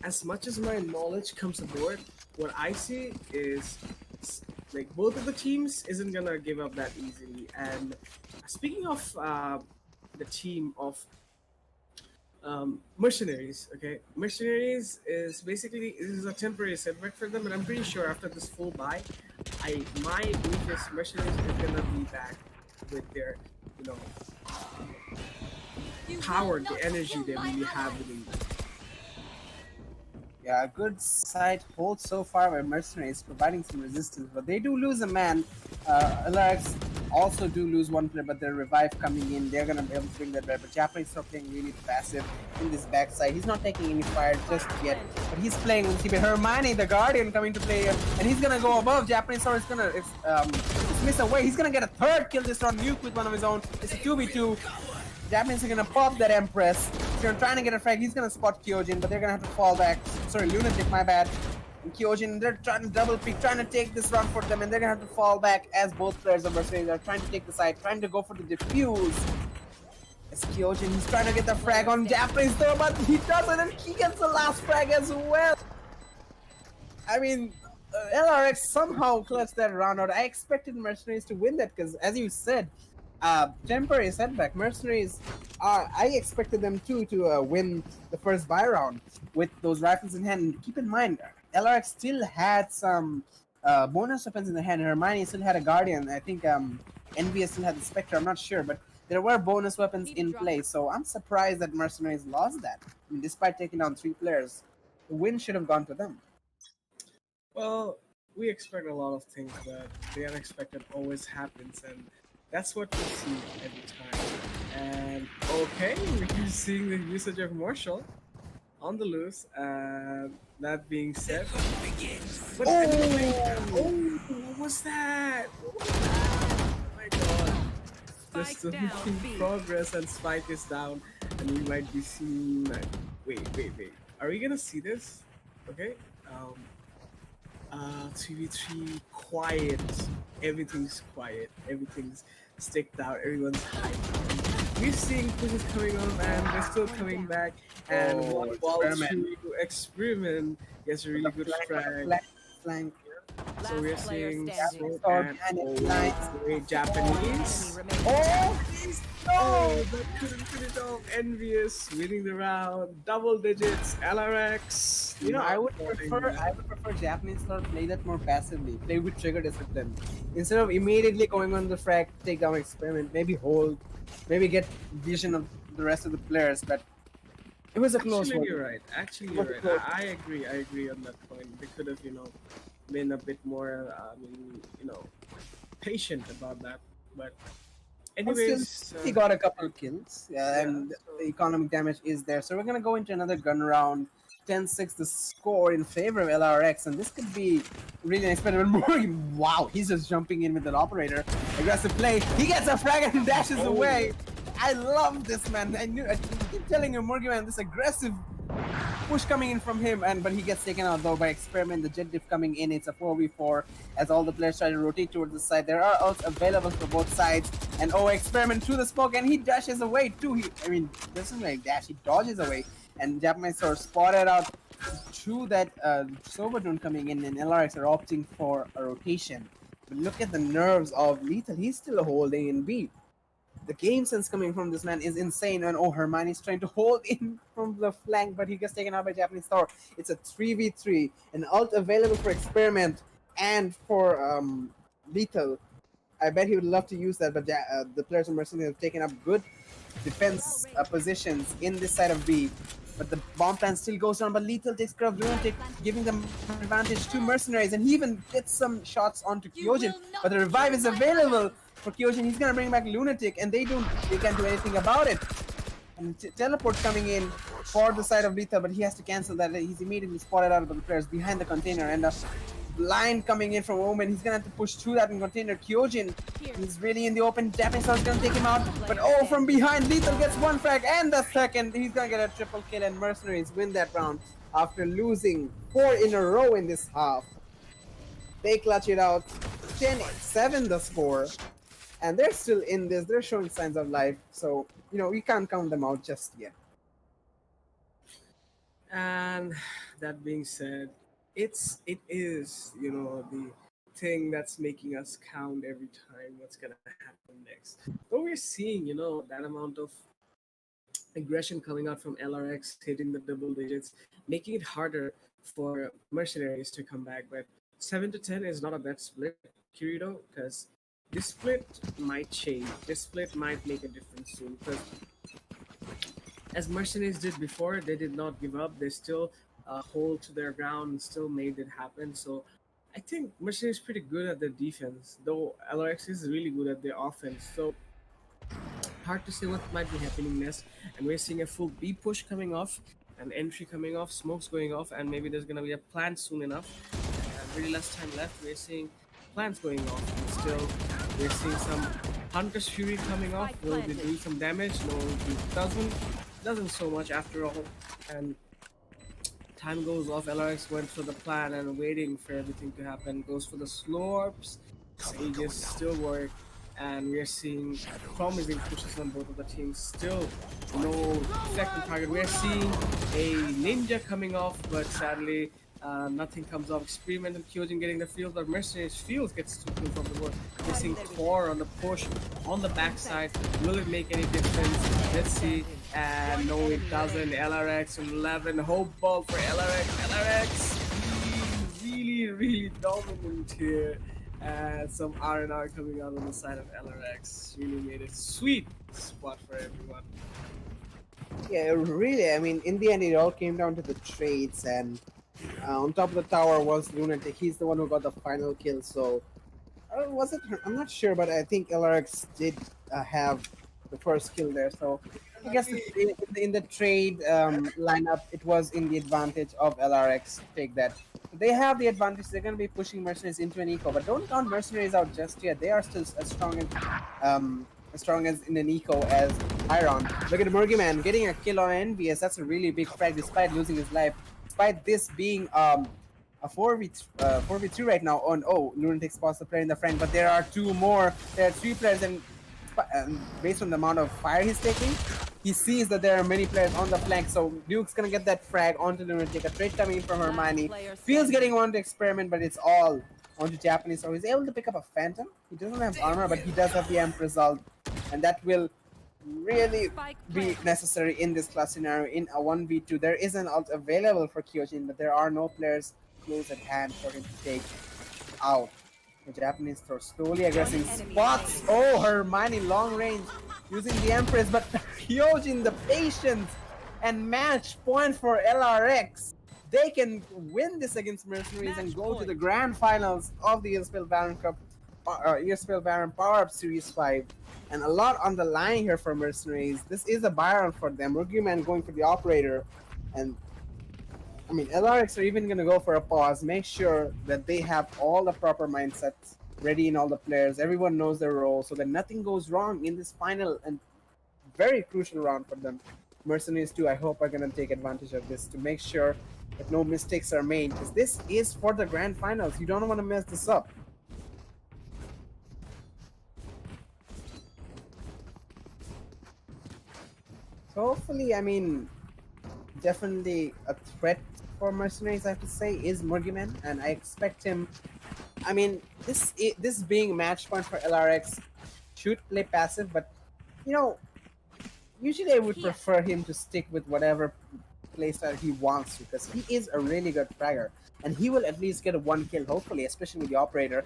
as much as my knowledge comes aboard, what I see is like both of the teams isn't gonna give up that easily. And speaking of the team of MercenarieZ, okay, MercenarieZ is basically, this is a temporary setback for them, but I'm pretty sure after this full buy, my belief is MercenarieZ is gonna be back with their, power, the energy they really have within them. Yeah, a good side hold so far by MercenarieZ, providing some resistance, but they do lose a man. LRX also do lose one player, but their revive coming in, they're gonna be able to bring that back. But Japanese are playing really passive in this backside. He's not taking any fire just yet, but he's playing with CB. Hermione, the Guardian, coming to play, and he's gonna go above. Japanese is gonna miss away. He's gonna get a third kill this round. Nuke with one of his own. It's a 2v2. Japanese are gonna pop that Empress. If you're trying to get a frag, he's gonna spot Kyojin, but they're gonna have to fall back. Sorry, Lunatic, my bad. And Kyojin, they're trying to double pick, trying to take this round for them, and they're gonna have to fall back as both players of MercenarieZ are trying to take the side, trying to go for the defuse. As Kyojin, he's trying to get the frag on Japanese though, but he doesn't, and he gets the last frag as well. I mean, LRX somehow clutched that round out. I expected MercenarieZ to win that because, as you said, temporary setback. MercenarieZ, I expected them to win the first buy round with those rifles in hand. And keep in mind, LRX still had some bonus weapons in the hand. Hermione still had a Guardian. I think Envious still had the Spectre. I'm not sure, but there were bonus weapons in play. So I'm surprised that MercenarieZ lost that. I mean, despite taking down 3 players, the win should have gone to them. Well, we expect a lot of things, but the unexpected always happens, and that's what we see every time. And okay, we're seeing the usage of Marshall on the loose. That being said, but what was that? Oh my god! Just making progress, and Spike is down, and we might be seeing. Wait. Are we gonna see this? Okay. 2v3 quiet. Everything's quiet. Everything's sticked out. Everyone's hyped. We're seeing pushes coming on, and they're still coming back. And one ball to experiment gets a really good Flank. So we're seeing standing. Japanese. Oh, but couldn't finish off. Envious winning the round. Double digits. LRX You know, I not would wanting prefer that. I would prefer Japanese style play that more passively, play with trigger discipline, instead of immediately going on the frag, take down experiment, maybe hold, maybe get vision of the rest of the players. But it was a close Actually, one. you're right. Actually, It was you're a right. close. I agree. I agree on that point. They could have, been a bit more, patient about that. But, But still, anyways, he got a couple of kills, yeah, yeah. and So the economic damage is there. So we're gonna go into another gun round. 10-6 the score in favor of LRX, and this could be really nice. But Morgan, wow, he's just jumping in with an operator. Aggressive play. He gets a frag and dashes away. I love this man. I keep telling you, Morgan, man, this aggressive push coming in from him, but he gets taken out though by experiment. The jet diff coming in. It's a 4v4 as all the players try to rotate towards the side. There are ults available for both sides, and experiment through the smoke, and he dashes away too. Doesn't like dash, he dodges away, and Japanese are spotted out through that Sobadun coming in, and LRX are opting for a rotation. But look at the nerves of Lethal. He's still holding in B. The game sense coming from this man is insane. And Hermione's trying to hold in from the flank, but he gets taken out by Japanese Tower. It's a 3v3, an ult available for experiment and for Lethal. I bet he would love to use that, but the players of Mercenary have taken up good defense positions in this side of B. But the bomb plan still goes on, but Lethal takes care of Lunatic, giving them advantage to Mercenaries, and he even gets some shots onto Kyojin. But the revive is available for Kyojin. He's gonna bring back Lunatic, and they can't do anything about it. And teleport coming in for the side of Lethal, but he has to cancel that. He's immediately spotted out by the players behind the container, and line coming in from Omen. He's gonna have to push through that in container. Kyojin, he's really in the open. Japanese is gonna take him out, but from behind, Lethal gets one frag and the second. He's gonna get a triple kill, and Mercenaries win that round after losing 4 in a row in this half. They clutch it out, 10-7 the score, and they're still in this. They're showing signs of life, so we can't count them out just yet. And that being said, it is the thing that's making us count every time what's gonna happen next. But we're seeing that amount of aggression coming out from LRX hitting the double digits, making it harder for Mercenaries to come back. But 7-10 is not a bad split, Kirito, because this split might change. This split might make a difference soon. Because as Mercenaries did before, they did not give up. They still hold to their ground and still made it happen. So I think Mercenaries is pretty good at their defense, though LRX is really good at their offense. So hard to say what might be happening next. And we're seeing a full B push coming off, an entry coming off, smokes going off, and maybe there's gonna be a plant soon enough. And really less time left. We're seeing plants going off, and still we're seeing some Hunter's Fury coming off. Will it do some damage? No, it doesn't so much after all. And time goes off. LRX went for the plan and waiting for everything to happen. Goes for the slorps. Sages still work, and we are seeing promising pushes on both of the teams. Still no effect on target. We are seeing a ninja coming off, but sadly nothing comes off. Experiment and Kyojin getting the field, but Mercenaries Fields gets 2 kills off the board. Missing Core on the push on the backside. Will it make any difference? Let's see. And no, it doesn't. LRX 11. Hope ball for LRX. LRX really dominant here. And some R&R coming out on the side of LRX really made it sweet spot for everyone. Yeah, really. I mean, in the end, it all came down to the trades, and on top of the tower was Lunatic. He's the one who got the final kill. So, was it her? I'm not sure, but I think LRX did have the first kill there. So, I guess in the trade lineup, it was in the advantage of LRX to take that. They have the advantage. They're going to be pushing Mercenaries into an eco, but don't count Mercenaries out just yet. They are still as strong as in an eco as Iron. Look at Murgyman getting a kill on NVS. That's a really big frag despite losing his life. Despite this being a 4v3 right now on Lunatic spots the player in the flank, but there are 2 more. There are 3 players, and based on the amount of fire he's taking, he sees that there are many players on the flank. So Duke's gonna get that frag onto Lunatic. A trade coming in from Hermione. Fields getting on to experiment, but it's all onto Japanese. So he's able to pick up a Phantom. He doesn't have armor, but he does have the Empress ult, and that will really Spike be planted. necessary in this class scenario. In a 1v2, there is an ult available for Kyojin, but there are no players close at hand for him to take out. The Japanese throw slowly aggressing enemy spots. Oh, Hermione long range using the Empress, but Hyojin, the patience and match point for LRX. They can win this against Mercenaries and Match go to the point. grand finals of the ESPL Valorant Cup, ESPL Valorant PowerUp Series 5. And a lot on the line here for Mercenaries. This is a buyout for them. Rugyman going for the operator, and I mean, LRX are even going to go for a pause, make sure that they have all the proper mindsets ready in all the players. Everyone knows their role so that nothing goes wrong in this final and very crucial round for them. Mercenaries too, I hope, are going to take advantage of this to make sure that no mistakes are made, because this is for the grand finals. You don't want to mess this up. So hopefully, I mean, definitely a threat for Mercenaries, I have to say, is Murgiman, and I expect him. I mean, this being match point for LRX should play passive, but you know, usually I would Here. prefer him to stick with whatever playstyle he wants to, because he is a really good fragger, and he will at least get a 1 kill, hopefully, especially with the operator.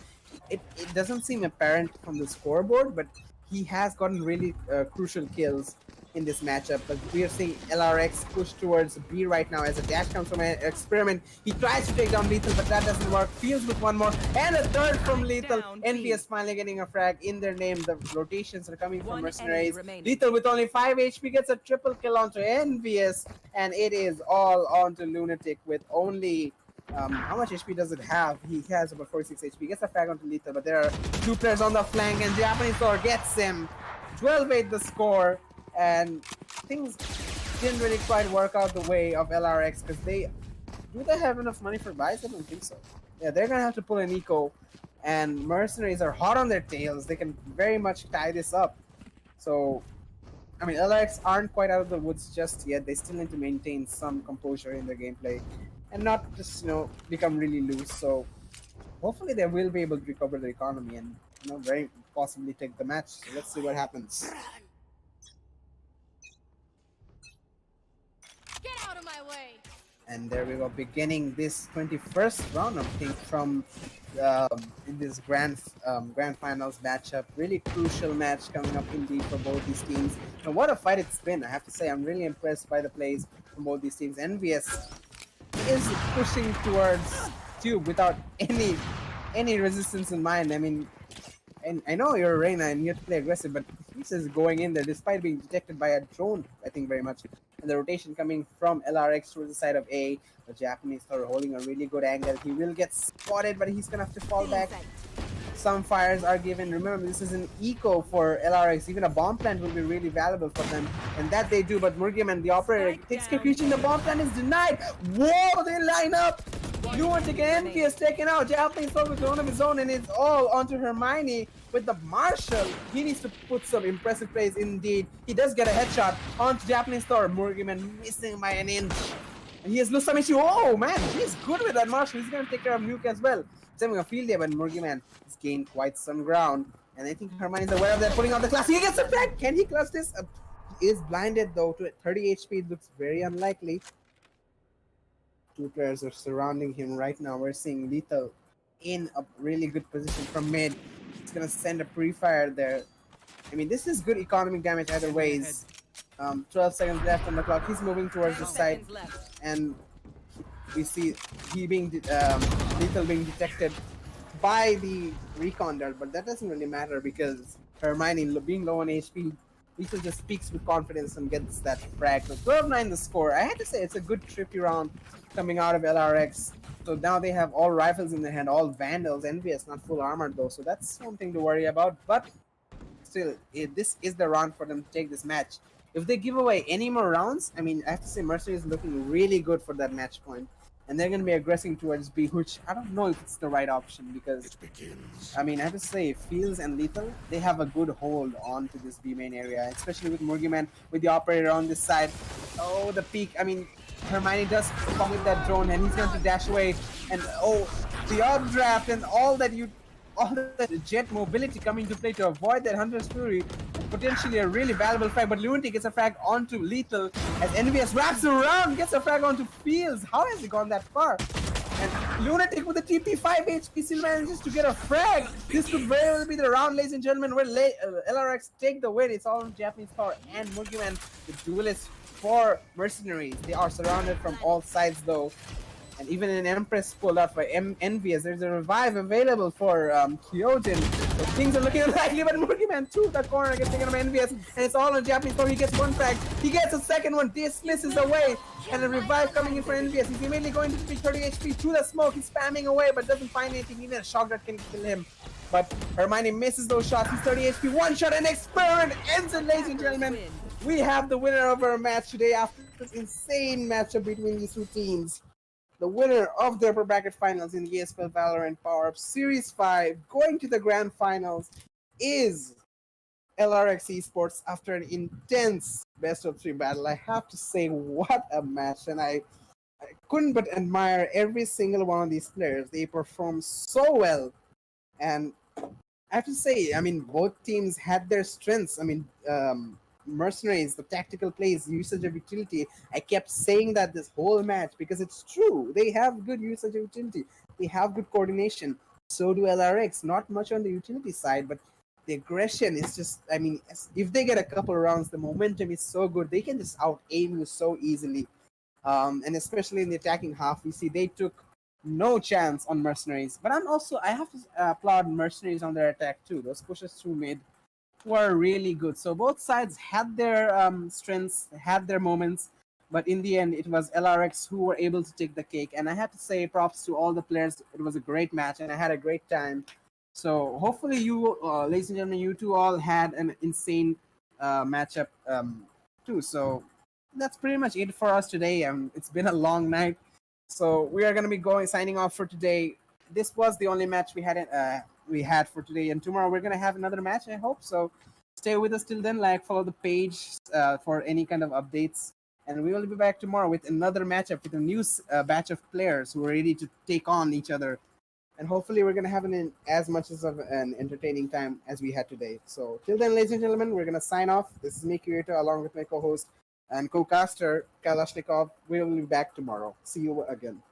It doesn't seem apparent from the scoreboard, but he has gotten really crucial kills in this matchup. But we are seeing LRX push towards B right now as a dash comes from an experiment. He tries to take down Lethal, but that doesn't work. Fields with one more, and a third from Lethal. Down B. NVS finally getting a frag in their name. The rotations are coming from One Mercenaries. enemy remaining. Lethal with only 5 HP gets a triple kill onto NVS, and it is all onto Lunatic with only how much HP does it have? He has about 46 HP. Gets a frag onto Lethal, but there are 2 players on the flank, and Japanese Thor gets him. 12-8 the score, and things didn't really quite work out the way of LRX, because they have enough money for buys? I don't think so. Yeah, they're gonna have to pull an eco, and Mercenaries are hot on their tails. They can very much tie this up. So, I mean, LRX aren't quite out of the woods just yet. They still need to maintain some composure in their gameplay and not just, you know, become really loose. So, hopefully they will be able to recover the economy and, you know, very possibly take the match. So let's see what happens. Get out of my way. And there we go, beginning this 21st round, I think, from in this grand finals matchup. Really crucial match coming up indeed for both these teams. And what a fight it's been! I have to say, I'm really impressed by the plays from both these teams. NVS is pushing towards Tube without any resistance in mind. I mean, and I know you're Reina and you have to play aggressive, but he's just going in there despite being detected by a drone, I think, very much. And the rotation coming from LRX towards the side of A. The Japanese are holding a really good angle. He will get spotted, but he's gonna have to fall back. Some fires are given. Remember, this is an eco for LRX. Even a bomb plant will be really valuable for them, and that they do. But Murgiam and the operator takes care of reaching the bomb plant is denied. Whoa, they line up. Lunatic and NP is taken out. Japanese throw with one of his own, and it's all onto Hermione with the Marshall. He needs to put some impressive plays indeed. He does get a headshot onto Japanese Thor. Murgiman missing by an inch. And he has lost some issue. Oh man, he's good with that Marshall. He's going to take care of Nuke as well. He's having a field there, but Murgiman has gained quite some ground. And I think Hermione is aware of that, putting out the class. He gets a frag. Can he clutch this? He is blinded though to 30 HP. It looks very unlikely. 2 players are surrounding him right now. We're seeing Lethal in a really good position from mid. He's gonna send a pre-fire there. I mean, this is good economic damage either ways. 12 seconds left on the clock. He's moving towards the side, and we see he being Lethal being detected by the recon there, but that doesn't really matter because Hermione being low on HP, Lethal just speaks with confidence and gets that frag. So 12-9 the score. I had to say it's a good trippy round coming out of LRX. So now they have all rifles in their hand, all Vandals. NVS not full armored though, so that's something to worry about. But still, this is the round for them to take this match. If they give away any more rounds, I mean, I have to say Mercenaries is looking really good for that match point. And they're going to be aggressing towards B, which I don't know if it's the right option because, I mean, I have to say, Fields and Lethal, they have a good hold on to this B main area, especially with Murgiman, with the operator on this side. Oh, the peak. I mean, Hermione does come with that drone and he's going to dash away. And oh, the updraft and all that you all the jet mobility coming to play to avoid that Hunter's Fury, potentially a really valuable frag. But Lunatic gets a frag onto Lethal as NVS wraps around, gets a frag onto Fields. How has he gone that far? And Lunatic with a TP 5 HP still manages to get a frag. This could very well be the round, ladies and gentlemen, where LRX take the win. It's all on Japanese power and Mugiman, the duelist for Mercenaries. They are surrounded from all sides though. And even an Empress pulled out by Envious. There's a revive available for Kyojin. So things are looking unlikely, but Mugiman to the corner gets taken by Envious. And it's all on Japanese power. He gets one frag. He gets a second one. Dismisses away. And a revive coming in for Envious. He's immediately going to speak 30 HP to the smoke. He's spamming away, but doesn't find anything. Even a shock that can kill him. But Hermione misses those shots. He's 30 HP. One shot and Experiment ends it, ladies and gentlemen. We have the winner of our match today after this insane matchup between these two teams. The winner of the upper bracket finals in the ESPL Valorant PowerUp Series 5 going to the grand finals is LRX Esports after an intense best of 3 battle. I have to say, what a match, and I couldn't but admire every single one of these players. They performed so well, and I have to say, I mean, both teams had their strengths. I mean, Mercenaries, the tactical plays, usage of utility. I kept saying that this whole match because it's true. They have good usage of utility. They have good coordination. So do LRX. Not much on the utility side, but the aggression is just, I mean, if they get a couple rounds, the momentum is so good. They can just out-aim you so easily. And especially in the attacking half, we see they took no chance on Mercenaries. But I have to applaud Mercenaries on their attack too. Those pushes through mid were really good. So both sides had their strengths, had their moments, but in the end, it was LRX who were able to take the cake. And I have to say props to all the players. It was a great match, and I had a great time. So hopefully you, ladies and gentlemen, you two all had an insane matchup too. So that's pretty much it for us today. It's been a long night. So we are going to be signing off for today. This was the only match we had for today, and tomorrow we're gonna have another match, I hope. So stay with us till then, follow the page for any kind of updates, and we will be back tomorrow with another matchup with a new batch of players who are ready to take on each other, and hopefully we're gonna have as much of an entertaining time as we had today. So till then, ladies and gentlemen, we're gonna sign off. This is me, Curator, along with my co-host and co-caster Kalashnikov. We will be back tomorrow. See you again.